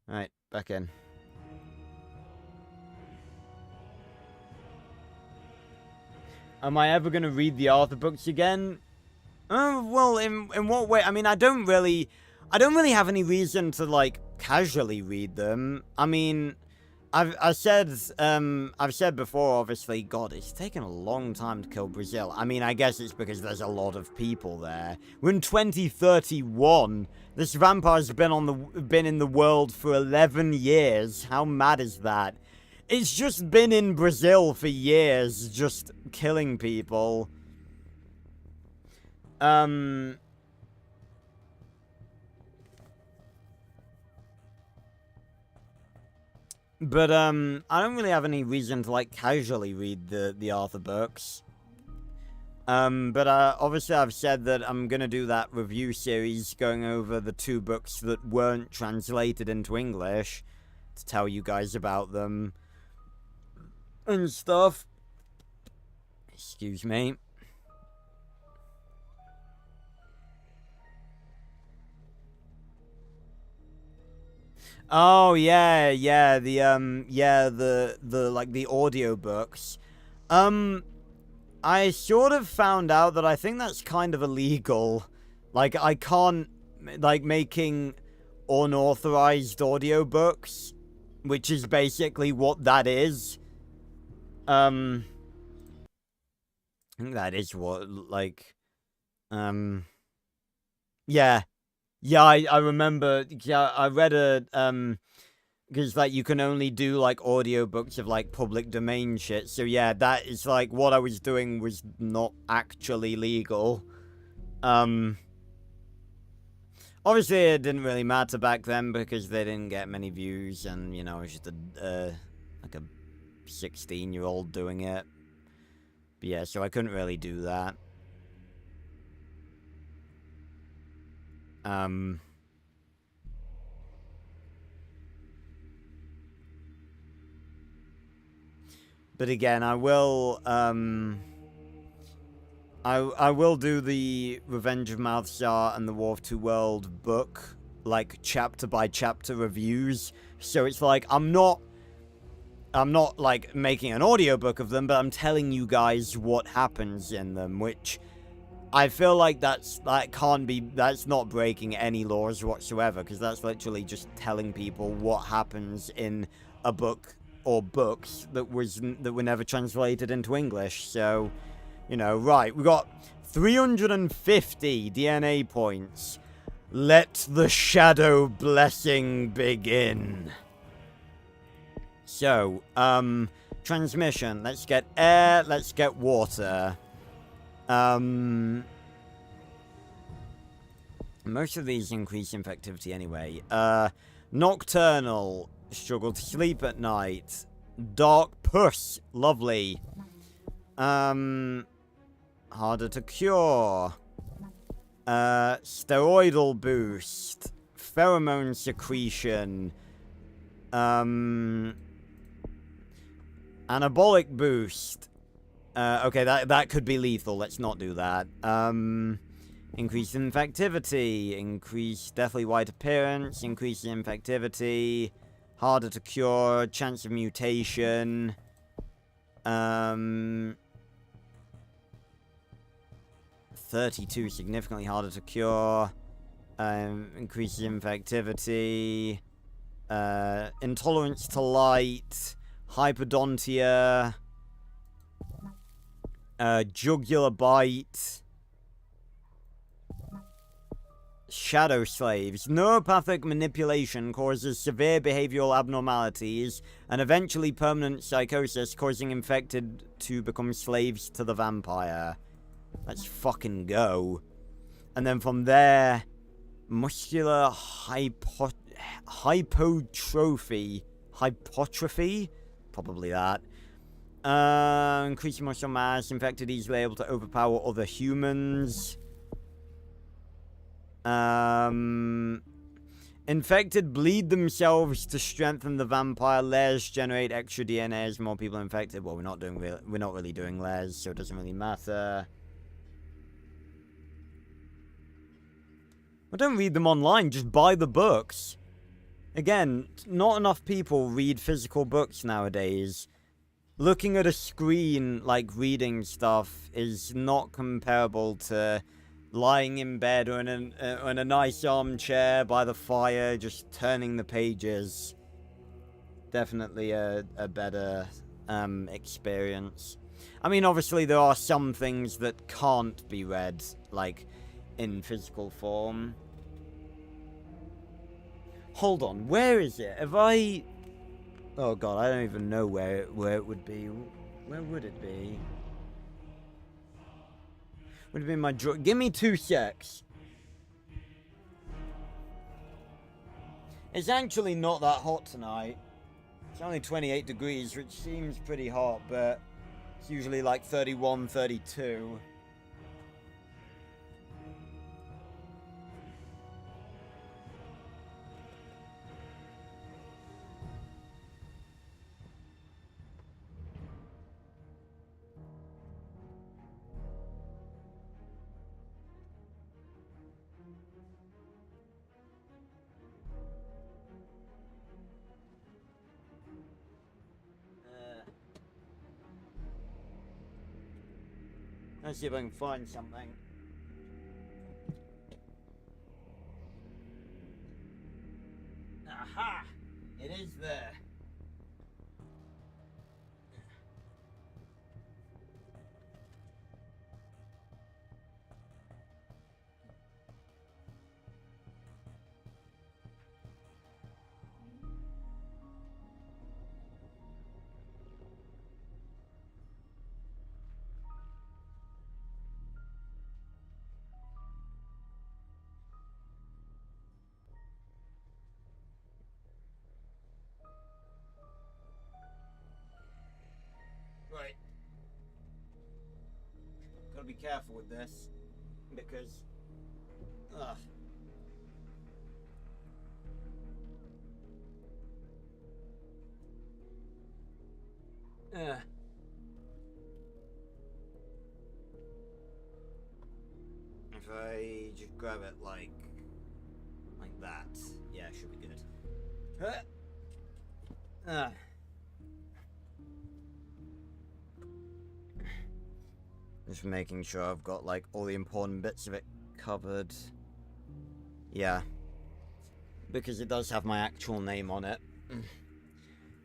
Alright, back in. Am I ever gonna read the Arthur books again? Well, in what way? I mean, I don't really have any reason to, like, casually read them. I mean, I've said before, obviously, God, it's taken a long time to kill Brazil. I mean, I guess it's because there's a lot of people there. We're in 2031. This vampire's been in the world for 11 years. How mad is that? It's just been in Brazil for years, just killing people. But, I don't really have any reason to, like, casually read the Arthur books. But, obviously I've said that I'm gonna do that review series going over the 2 books that weren't translated into English to tell you guys about them and stuff. Excuse me. Oh yeah, the like the audiobooks. I sort of found out that I think that's kind of illegal. Like, I can't, like, making unauthorized audiobooks, which is basically what that is. I think that is what, like, yeah. Yeah, I remember, yeah, I read because, like, you can only do, like, audiobooks of, like, public domain shit, so yeah, that is, like, what I was doing was not actually legal. Obviously, it didn't really matter back then, because they didn't get many views, and, you know, it was just like a 16-year-old doing it. But yeah, so I couldn't really do that. But again, I will, I will do the Revenge of Mouthsar and the War of Two Worlds book, like, chapter-by-chapter reviews. So it's like, I'm not, like, making an audiobook of them, but I'm telling you guys what happens in them, which I feel like that's not breaking any laws whatsoever, because that's literally just telling people what happens in a book or books that were never translated into English. So, you know, right, we got 350 DNA points. Let the shadow blessing begin. So, transmission. Let's get air, let's get water. Most of these increase infectivity anyway. Nocturnal. Struggle to sleep at night. Dark puss. Lovely. Harder to cure. Steroidal boost. Pheromone secretion. Anabolic boost. Okay, that could be lethal. Let's not do that. Increase infectivity. Increase deathly white appearance. Increase infectivity. Harder to cure. Chance of mutation. 32. Significantly harder to cure. Increases infectivity. Intolerance to light. Hypodontia. Jugular bite. Shadow slaves. Neuropathic manipulation causes severe behavioral abnormalities and eventually permanent psychosis, causing infected to become slaves to the vampire. Let's fucking go. And then from there, muscular hypotrophy. Hypotrophy? Probably that. Increasing muscle mass, infected easily able to overpower other humans. Infected bleed themselves to strengthen the vampire. Layers generate extra DNA as more people are infected. Well, we're not really doing layers, so it doesn't really matter. Well, don't read them online, just buy the books. Again, not enough people read physical books nowadays. Looking at a screen, like reading stuff, is not comparable to lying in bed or in a nice armchair by the fire, just turning the pages. Definitely a better experience. I mean, obviously there are some things that can't be read, like, in physical form. Hold on, where is it? Have I... Oh god, I don't even know where it would be. Where would it be? Would it be in my drawer? Give me 2 secs. It's actually not that hot tonight. It's only 28 degrees, which seems pretty hot, but it's usually like 31, 32. Let's see if I can find something. Aha! It is there. Right. Gotta be careful with this, because... Ugh. If I just grab it like that, yeah, should be good. Just making sure I've got like all the important bits of it covered. Yeah, because it does have my actual name on it.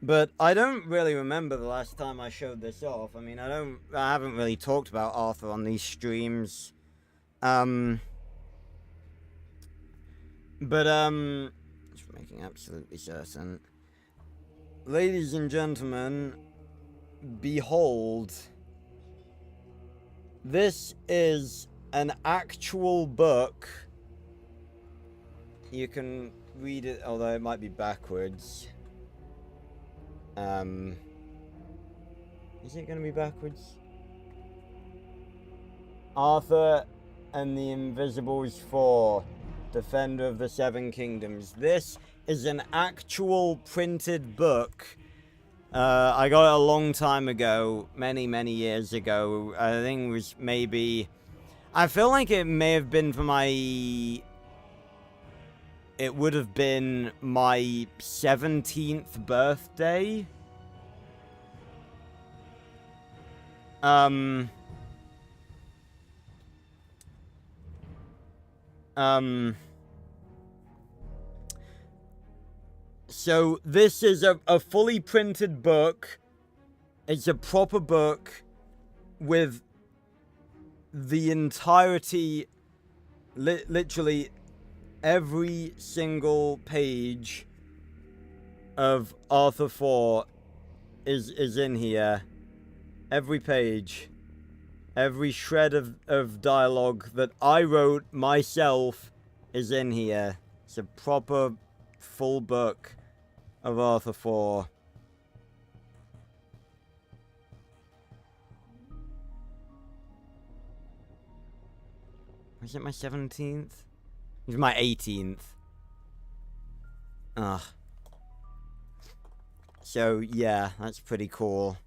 But I don't really remember the last time I showed this off. I mean, I haven't really talked about Arthur on these streams. Just making absolutely certain. Ladies and gentlemen, behold. This is an actual book. You can read it, although it might be backwards. Is it going to be backwards? Arthur and the Invisibles 4, Defender of the Seven Kingdoms. This is an actual printed book. I got it a long time ago, many, many years ago. I think it was maybe... I feel like it may have been for my... It would have been my 17th birthday. So this is a fully printed book. It's a proper book with the entirety, literally every single page of Arthur 4 is in here. Every page. Every shred of dialogue that I wrote myself is in here. It's a proper full book of Arthur 4. Was it my 17th? It was my 18th. Ugh. So, yeah, that's pretty cool.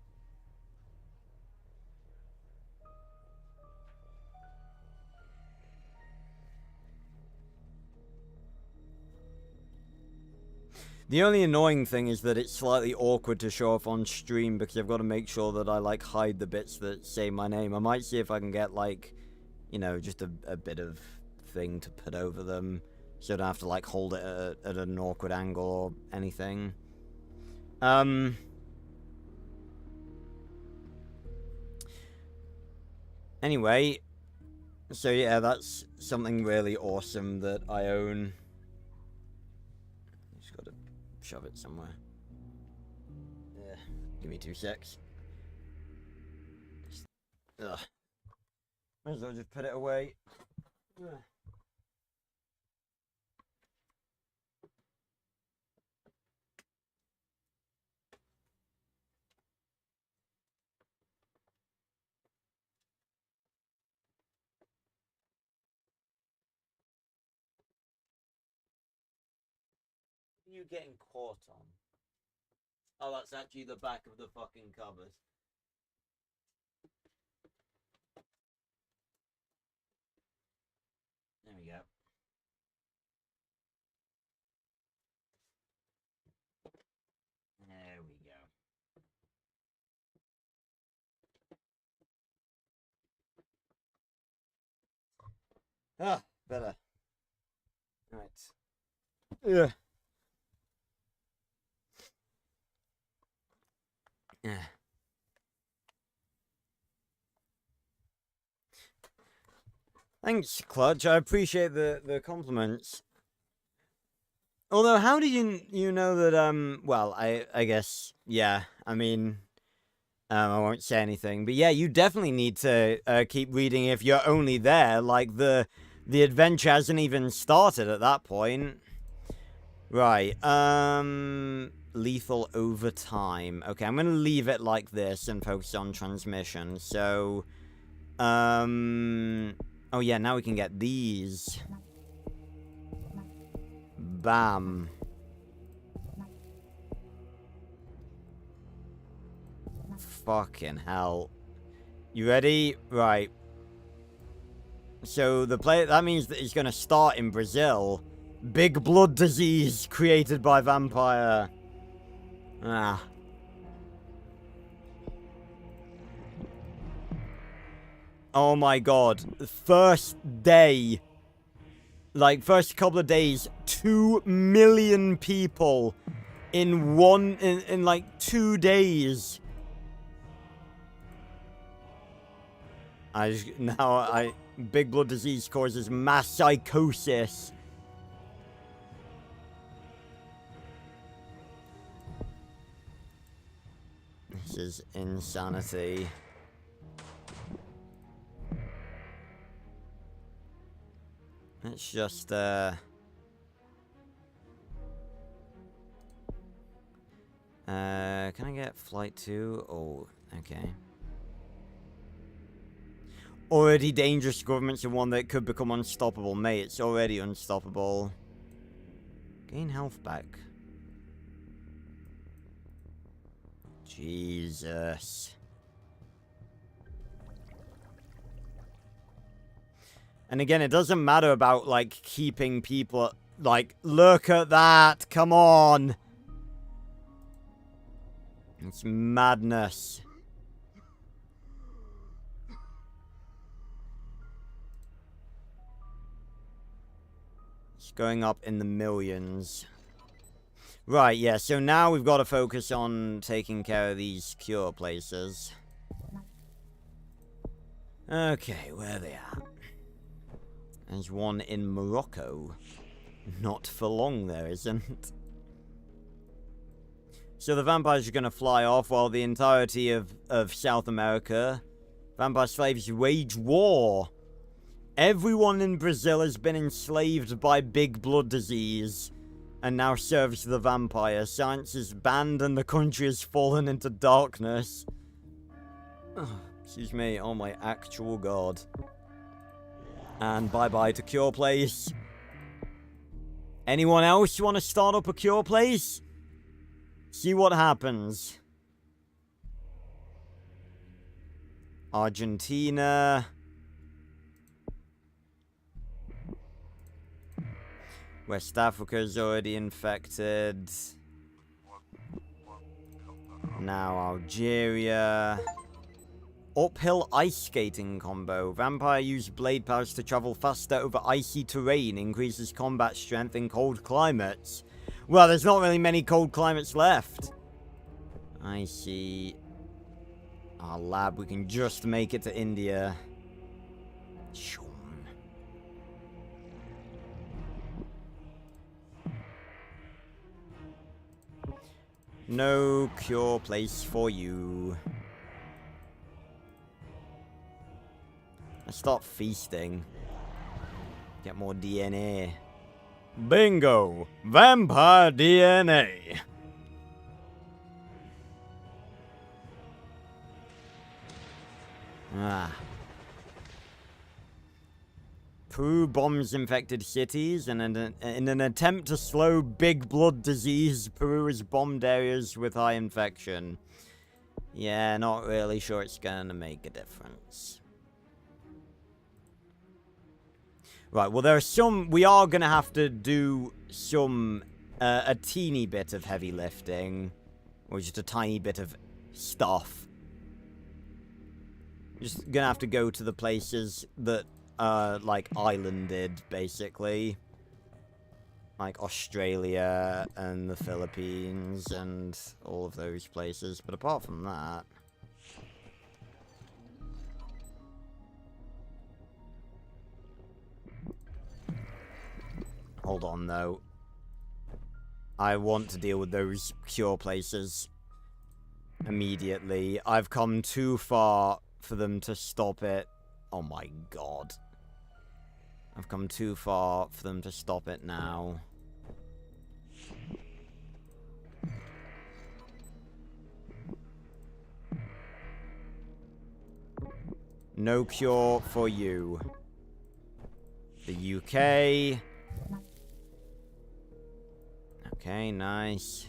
The only annoying thing is that it's slightly awkward to show off on stream because I've got to make sure that I, like, hide the bits that say my name. I might see if I can get, like, you know, just a bit of thing to put over them so I don't have to, like, hold it at an awkward angle or anything. Anyway, so yeah, that's something really awesome that I own. Just gotta shove it somewhere. Yeah, give me 2 secs. Ugh. Might as well just put it away. Ugh. You getting caught on? Oh, that's actually the back of the fucking cupboard. There we go. There we go. Ah, better. Right. Yeah. Yeah. Thanks, Clutch. I appreciate the compliments. Although, how do you know that, well, I guess, yeah, I mean, I won't say anything, but yeah, you definitely need to, keep reading if you're only there, like, the adventure hasn't even started at that point. Right, lethal over time. Okay, I'm gonna leave it like this and focus on transmission, so, oh yeah, now we can get these. Bam. Fucking hell. You ready? Right. So the play that means that he's gonna start in Brazil. Big blood disease created by vampire. Ah. Oh my god. First day. Like, first couple of days, 2 million people in like 2 days. Big blood disease causes mass psychosis. This is insanity. Let's just, can I get flight 2? Oh, okay. Already dangerous governments are one that could become unstoppable. Mate, it's already unstoppable. Gain health back. Jesus. And again, it doesn't matter about, like, keeping people... Like, look at that! Come on! It's madness. It's going up in the millions. Right, yeah, so now we've got to focus on taking care of these cure places. Okay, where are they at? There's one in Morocco. Not for long, there isn't. So the vampires are going to fly off while the entirety of South America, vampire slaves wage war. Everyone in Brazil has been enslaved by big blood disease and now serves the vampire. Science is banned and the country has fallen into darkness. Excuse me, oh my actual god. And bye-bye to Cure Place. Anyone else want to start up a Cure Place? See what happens. Argentina. West Africa's already infected. Now Algeria. Uphill ice skating combo. Vampire use blade powers to travel faster over icy terrain. Increases combat strength in cold climates. Well, there's not really many cold climates left. I see. Our lab, we can just make it to India. Sure. No cure place for you. Let's start feasting. Get more DNA. Bingo! Vampire DNA! Peru bombs infected cities, and in an attempt to slow big blood disease, Peru has bombed areas with high infection. Yeah, not really sure it's gonna make a difference. Right, well there are some, we are gonna have to do some, a teeny bit of heavy lifting, or just a tiny bit of stuff. Just gonna have to go to the places that like islanded, basically. Like Australia and the Philippines and all of those places. But apart from that... Hold on, though. I want to deal with those cure places immediately. I've come too far for them to stop it. Oh my god. I've come too far for them to stop it now. No cure for you. The UK. Okay, nice.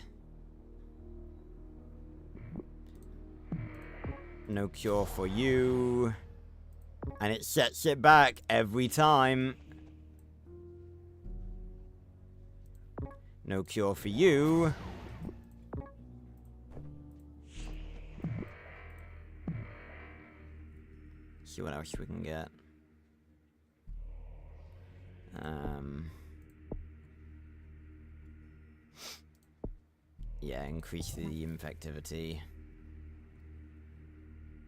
No cure for you. And it sets it back every time. No cure for you. See what else we can get. Yeah, increase the infectivity.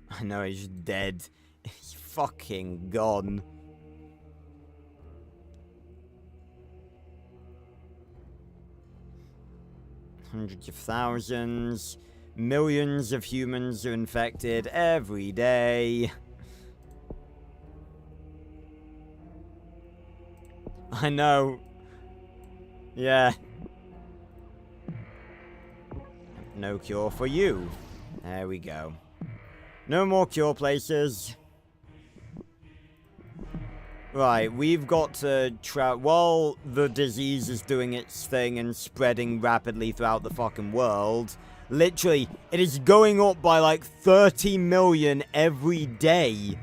I know he's dead. He's fucking gone. Hundreds of thousands. Millions of humans are infected every day. I know. Yeah. No cure for you. There we go. No more cure places. Right, we've got to while the disease is doing its thing and spreading rapidly throughout the fucking world, literally, it is going up by like 30 million every day.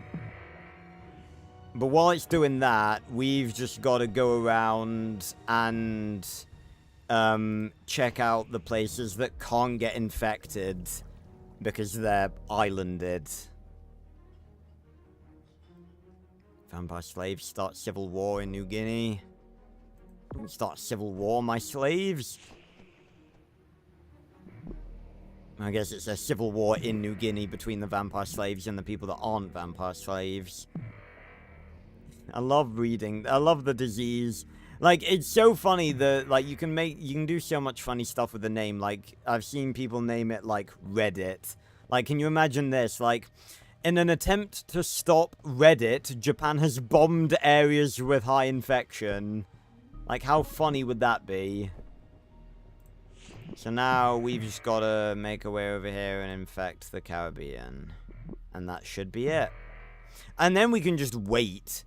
But while it's doing that, we've just got to go around and check out the places that can't get infected because they're islanded. Vampire slaves start civil war in New Guinea. Start civil war, my slaves? I guess it's a civil war in New Guinea between the vampire slaves and the people that aren't vampire slaves. I love reading. I love the disease. Like, it's so funny that, like, you can do so much funny stuff with the name. Like, I've seen people name it, like, Reddit. Like, can you imagine this? Like, in an attempt to stop Reddit, Japan has bombed areas with high infection. Like, how funny would that be? So now we've just got to make our way over here and infect the Caribbean. And that should be it. And then we can just wait.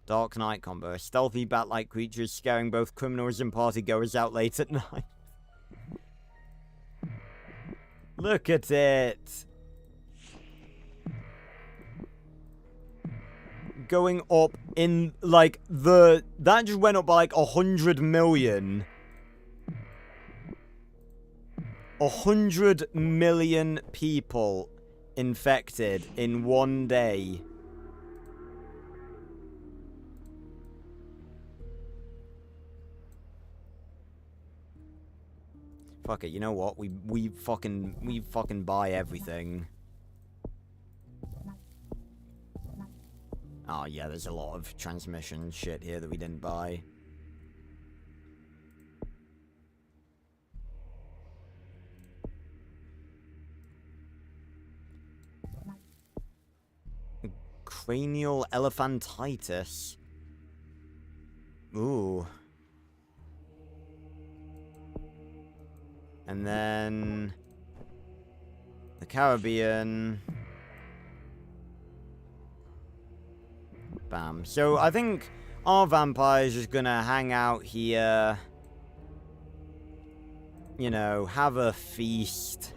Dark Knight combo. A stealthy bat-like creature scaring both criminals and partygoers out late at night. Look at it. going up in, like, that just went up by, like, 100 million. 100 million people infected in one day. Fuck it, you know what? We fucking buy everything. Oh yeah, there's a lot of transmission shit here that we didn't buy. Cranial elephantitis. Ooh. And then the Caribbean. Bam. So I think our vampire's just gonna hang out here. You know, have a feast.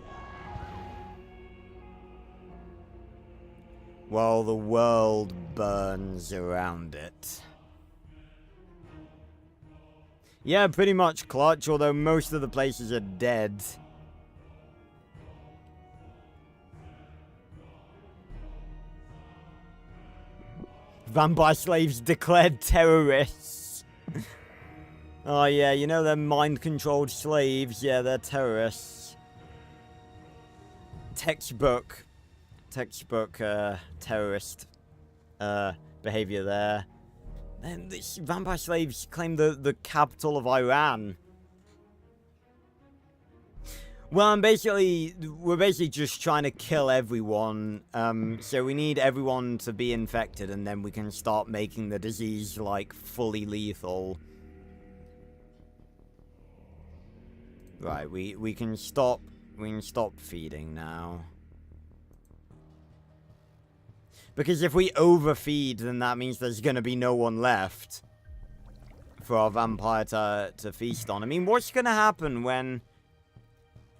While the world burns around it. Yeah, pretty much clutch, although most of the places are dead. Vampire slaves declared terrorists. Oh yeah, you know they're mind-controlled slaves. Yeah, they're terrorists. Textbook terrorist behavior there. And these vampire slaves claim the capital of Iran. Well, we're basically just trying to kill everyone. So we need everyone to be infected, and then we can start making the disease, like, fully lethal. Right, we can stop feeding now. Because if we overfeed, then that means there's gonna be no one left for our vampire to feast on. I mean, what's gonna happen when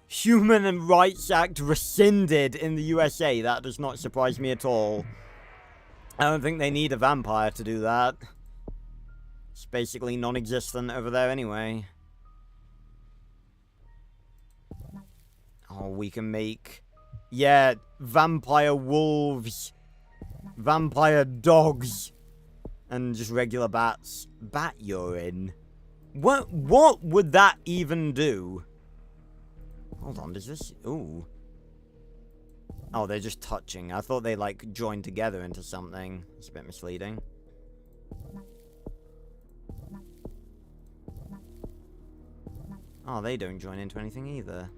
Human Rights Act rescinded in the USA? That does not surprise me at all. I don't think they need a vampire to do that. It's basically non-existent over there anyway. Oh, we can make... Yeah, vampire wolves. Vampire dogs. And just regular bats. Bat urine? What would that even do? Hold on, does this... Ooh. Oh, they're just touching. I thought they, like, joined together into something. It's a bit misleading. Oh, they don't join into anything either.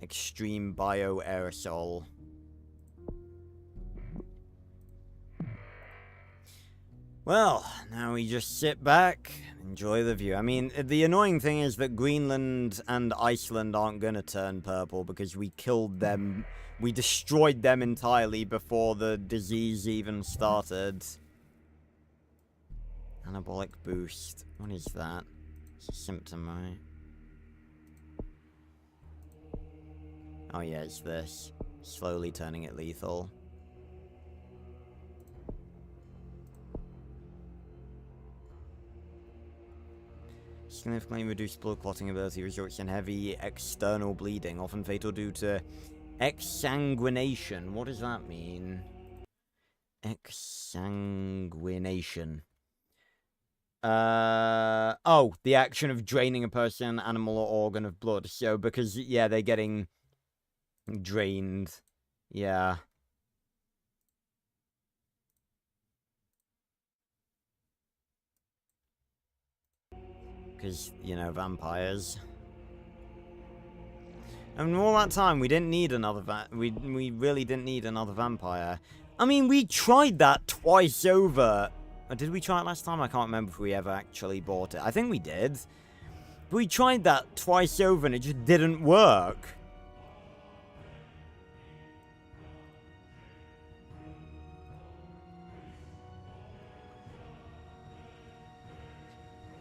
Extreme bioaerosol. Well, now we just sit back, enjoy the view. I mean, the annoying thing is that Greenland and Iceland aren't gonna turn purple because we killed them. We destroyed them entirely before the disease even started. Anabolic boost. What is that? It's a symptom, right? Oh yeah, it's this. Slowly turning it lethal. Significantly reduced blood clotting ability results in heavy external bleeding, often fatal due to exsanguination. What does that mean? Exsanguination. Oh, the action of draining a person, animal, or organ of blood. So, because, yeah, they're getting drained. Yeah. Because, you know, vampires. And all that time, we didn't need another we really didn't need another vampire. I mean, we tried that twice over. Or did we try it last time? I can't remember if we ever actually bought it. I think we did. But we tried that twice over and it just didn't work.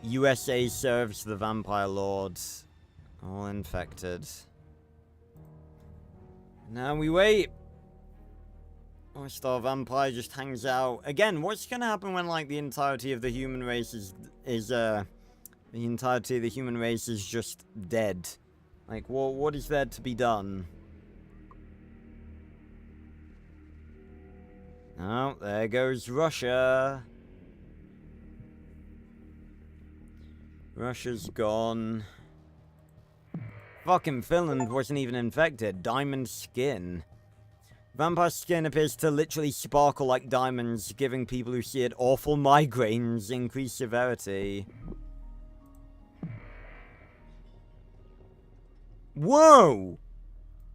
USA serves the vampire lords. All infected. Now we wait. Or Star Vampire just hangs out. Again, what's gonna happen when, like, the entirety of the human race the entirety of the human race is just dead? Like, what is there to be done? Oh, there goes Russia. Russia's gone. Fucking Finland wasn't even infected. Diamond skin. Vampire skin appears to literally sparkle like diamonds, giving people who see it awful migraines, increased severity. Whoa!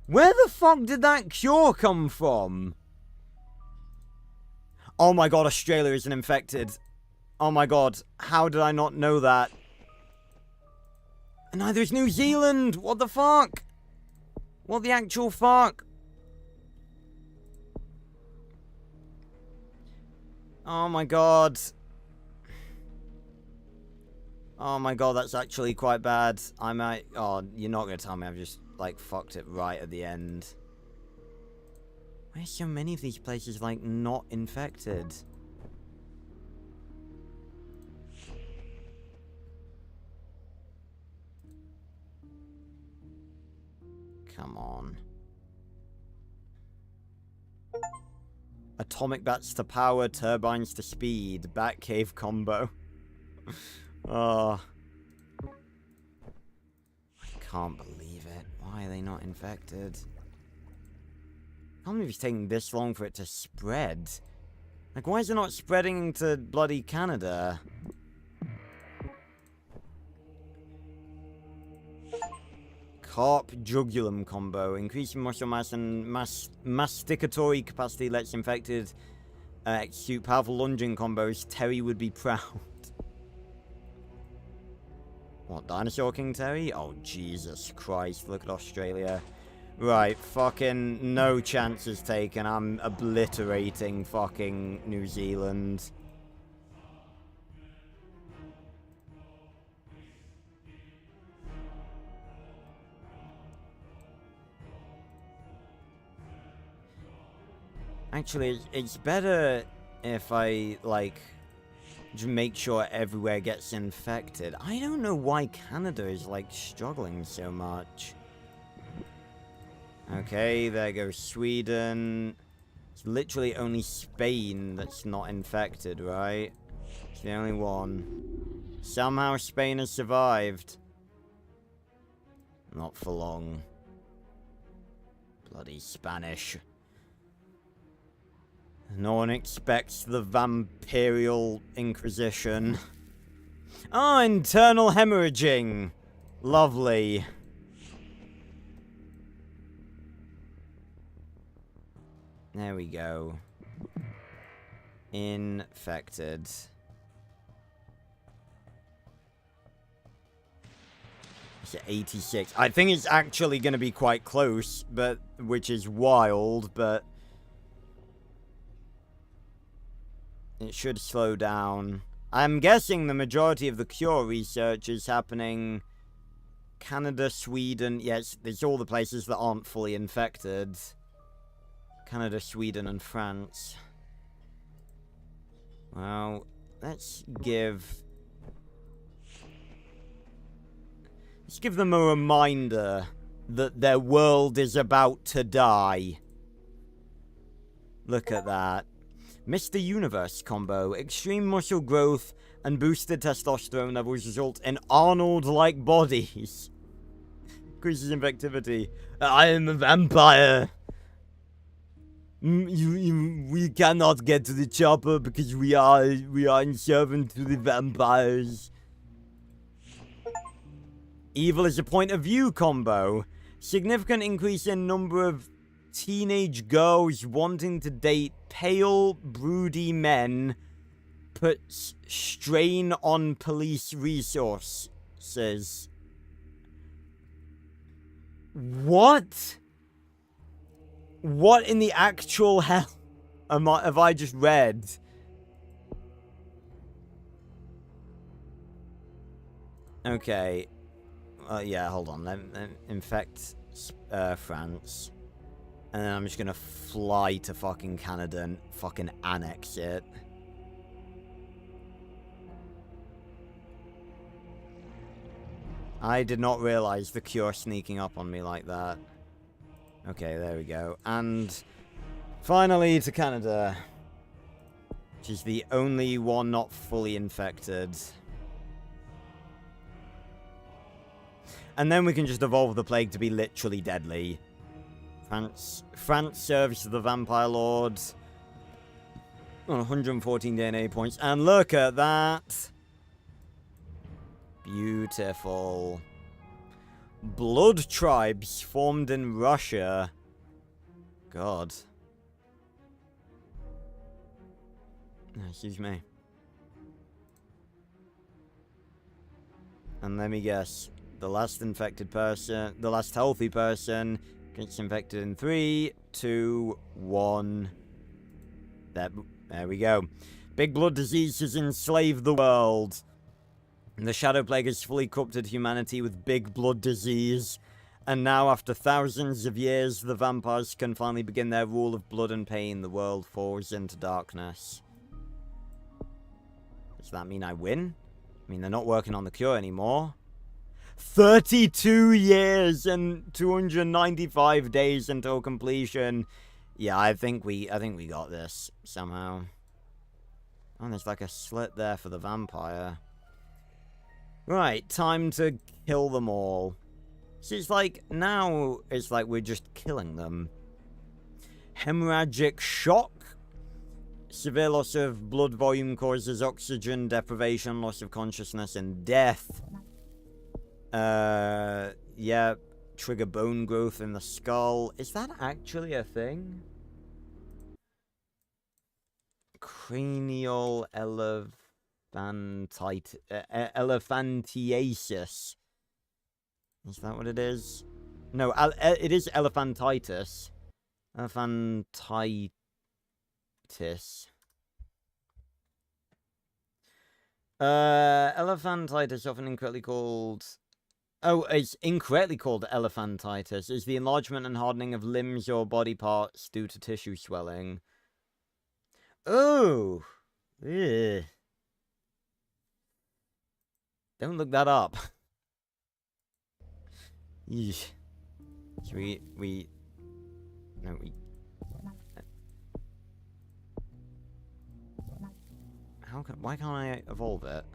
Where the fuck did that cure come from? Oh my god, Australia isn't infected. Oh my god, how did I not know that? And neither is New Zealand! What the fuck? What the actual fuck? Oh my god. Oh my god, that's actually quite bad. I might... Oh, you're not gonna tell me I've just, like, fucked it right at the end. Why are so many of these places, like, not infected? Come on. Atomic bats to power, turbines to speed. Batcave combo. Oh. I can't believe it. Why are they not infected? I can't believe it's taking this long for it to spread. Like, why is it not spreading to bloody Canada? Carp Jugulum combo. Increasing muscle mass and masticatory capacity lets infected execute powerful lunging combos. Terry would be proud. What, Dinosaur King Terry? Oh, Jesus Christ. Look at Australia. Right, fucking no chances taken. I'm obliterating fucking New Zealand. Actually, it's better if I, like, just make sure everywhere gets infected. I don't know why Canada is, like, struggling so much. Okay, there goes Sweden. It's literally only Spain that's not infected, right? It's the only one. Somehow Spain has survived. Not for long. Bloody Spanish. No one expects the Vampirial Inquisition. Oh, internal hemorrhaging. Lovely. There we go. Infected. It's at 86. I think it's actually going to be quite close, but which is wild, but it should slow down. I'm guessing the majority of the cure research is happening Canada, Sweden. Yes, there's all the places that aren't fully infected. Canada, Sweden, and France. Well, let's give them a reminder that their world is about to die. Look at that. Mr. Universe combo. Extreme muscle growth and boosted testosterone levels result in Arnold-like bodies. Increases infectivity. I am a vampire. We cannot get to the chopper because we are inservant to the vampires. Evil is a point of view combo. Significant increase in number of teenage girls wanting to date pale, broody men puts strain on police resources. What? What in the actual hell have I just read? Okay. Yeah, hold on. Let infect France. And then I'm just gonna fly to fucking Canada and fucking annex it. I did not realize the cure sneaking up on me like that. Okay, there we go. And finally to Canada, which is the only one not fully infected. And then we can just evolve the plague to be literally deadly. France serves the Vampire Lord on 114 DNA points. And look at that. Beautiful. Blood tribes formed in Russia. God. Excuse me. And let me guess. The last infected person, the last healthy person gets infected in 3, 2, 1. There we go. Big blood disease has enslaved the world. The Shadow Plague has fully corrupted humanity with big blood disease. And now, after thousands of years, the vampires can finally begin their rule of blood and pain. The world falls into darkness. Does that mean I win? I mean, they're not working on the cure anymore. 32 years and 295 days until completion. Yeah, I think we got this somehow. Oh, there's like a slit there for the vampire. Right, time to kill them all. So it's like, now it's like we're just killing them. Hemorrhagic shock. Severe loss of blood volume causes oxygen deprivation, loss of consciousness, and death. Yeah, trigger bone growth in the skull. Is that actually a thing? Cranial elephantiasis. Is that what it is? No, it is elephantitis. Elephantitis. Elephantitis, often incorrectly called... Oh, it's incorrectly called elephantitis. Is the enlargement and hardening of limbs or body parts due to tissue swelling. Oh! Ugh. Don't look that up. Yeesh. So why can't I evolve it?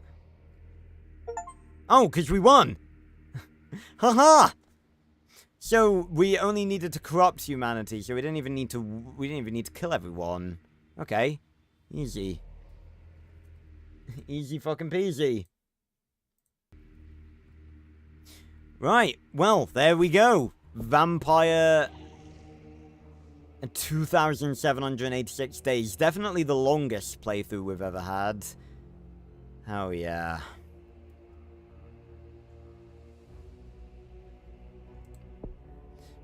Oh, because we won! Haha! So we only needed to corrupt humanity, so we didn't even need to kill everyone. Okay. Easy. Easy fucking peasy. Right, well, there we go. Vampire 2,786 days. Definitely the longest playthrough we've ever had. Oh yeah.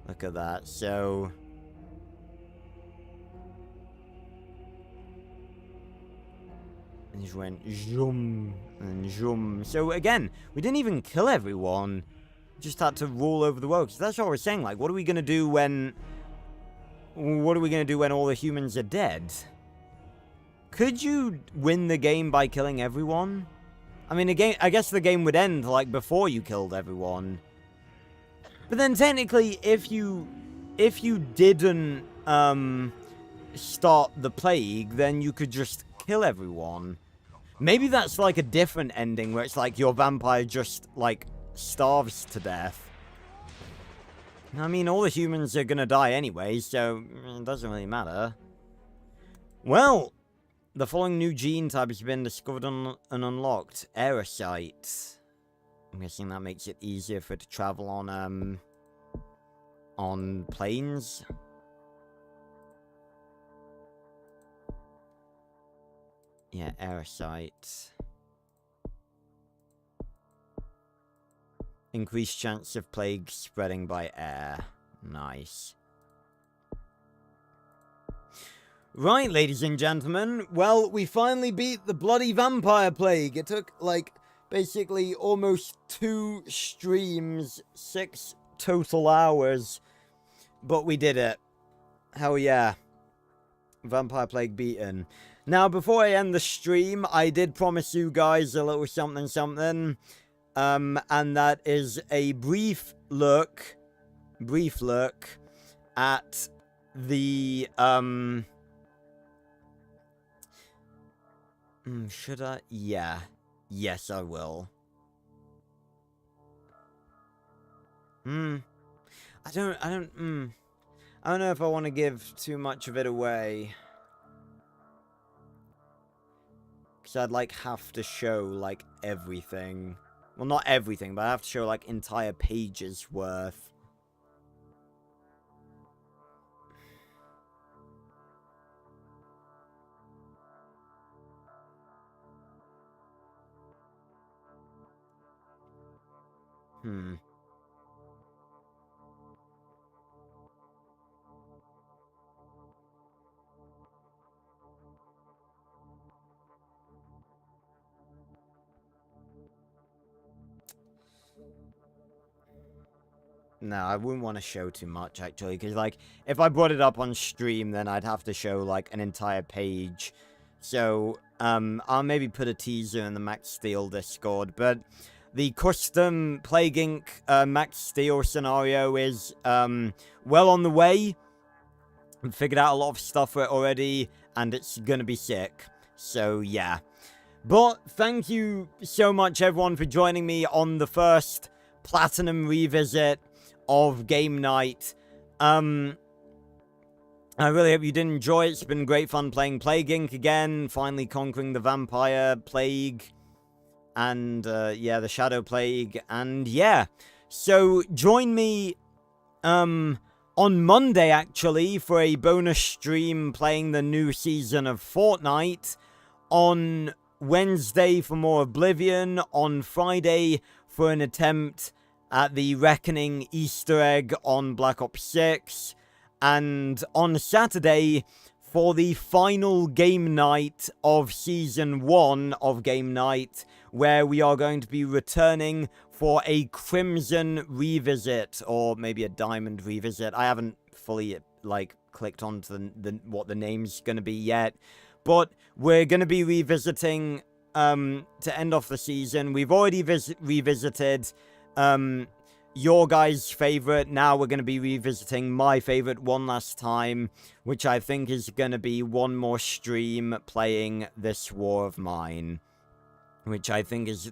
Look at that. So it just went zoom and zoom. So again, we didn't even kill everyone. Just had to rule over the world. Because that's what we're saying. Like, what are we gonna do when? What are we gonna do when all the humans are dead? Could you win the game by killing everyone? I mean, I guess the game would end like before you killed everyone. But then technically, if you didn't start the plague, then you could just kill everyone. Maybe that's like a different ending where it's like your vampire just like starves to death. I mean, all the humans are gonna die anyway, so it doesn't really matter. Well, the following new gene type has been discovered and unlocked. Aerocyte. I'm guessing that makes it easier for it to travel on planes. Yeah, Aerocyte. Increased chance of plague spreading by air. Nice. Right, ladies and gentlemen. Well, we finally beat the bloody vampire plague. It took, like, basically almost 2 streams, 6 total hours. But we did it. Hell yeah. Vampire Plague beaten. Now, before I end the stream, I did promise you guys a little something. And that is a brief look at the, should I? Yeah. Yes, I will. I don't know if I want to give too much of it away. Because I'd, like, have to show, like, everything. Well, not everything, but I have to show, like, entire pages worth. No, I wouldn't want to show too much, actually, because, like, if I brought it up on stream, then I'd have to show, like, an entire page. So, I'll maybe put a teaser in the Max Steel Discord, but the custom Plague Inc. Max Steel scenario is, well on the way. I've figured out a lot of stuff for it already, and it's gonna be sick. So, yeah. But, thank you so much, everyone, for joining me on the first Platinum Revisit of Game Night. I really hope you did enjoy it. It's been great fun playing Plague Inc. again, finally conquering the Vampire Plague, and, yeah, the Shadow Plague, and, yeah. So, join me, on Monday, actually, for a bonus stream playing the new season of Fortnite, on Wednesday for more Oblivion, on Friday for an attempt at the Reckoning Easter egg on Black Ops 6, and on Saturday for the final game night of Season 1 of Game Night, where we are going to be returning for a Crimson Revisit, or maybe a Diamond Revisit. I haven't fully, like, clicked onto what the name's going to be yet, but we're going to be revisiting, to end off the season. We've already revisited your guys' favorite. Now we're going to be revisiting my favorite one last time, which I think is going to be one more stream playing This War of Mine, which I think is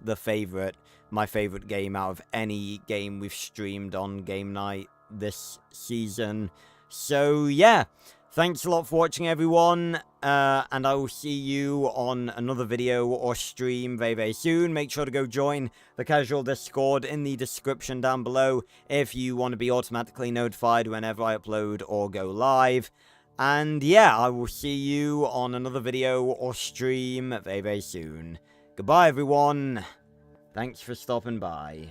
my favorite game out of any game we've streamed on Game Night this season. So yeah, thanks a lot for watching, everyone, and I will see you on another video or stream very, very soon. Make sure to go join the Casual Discord in the description down below if you want to be automatically notified whenever I upload or go live. And yeah, I will see you on another video or stream very, very soon. Goodbye, everyone. Thanks for stopping by.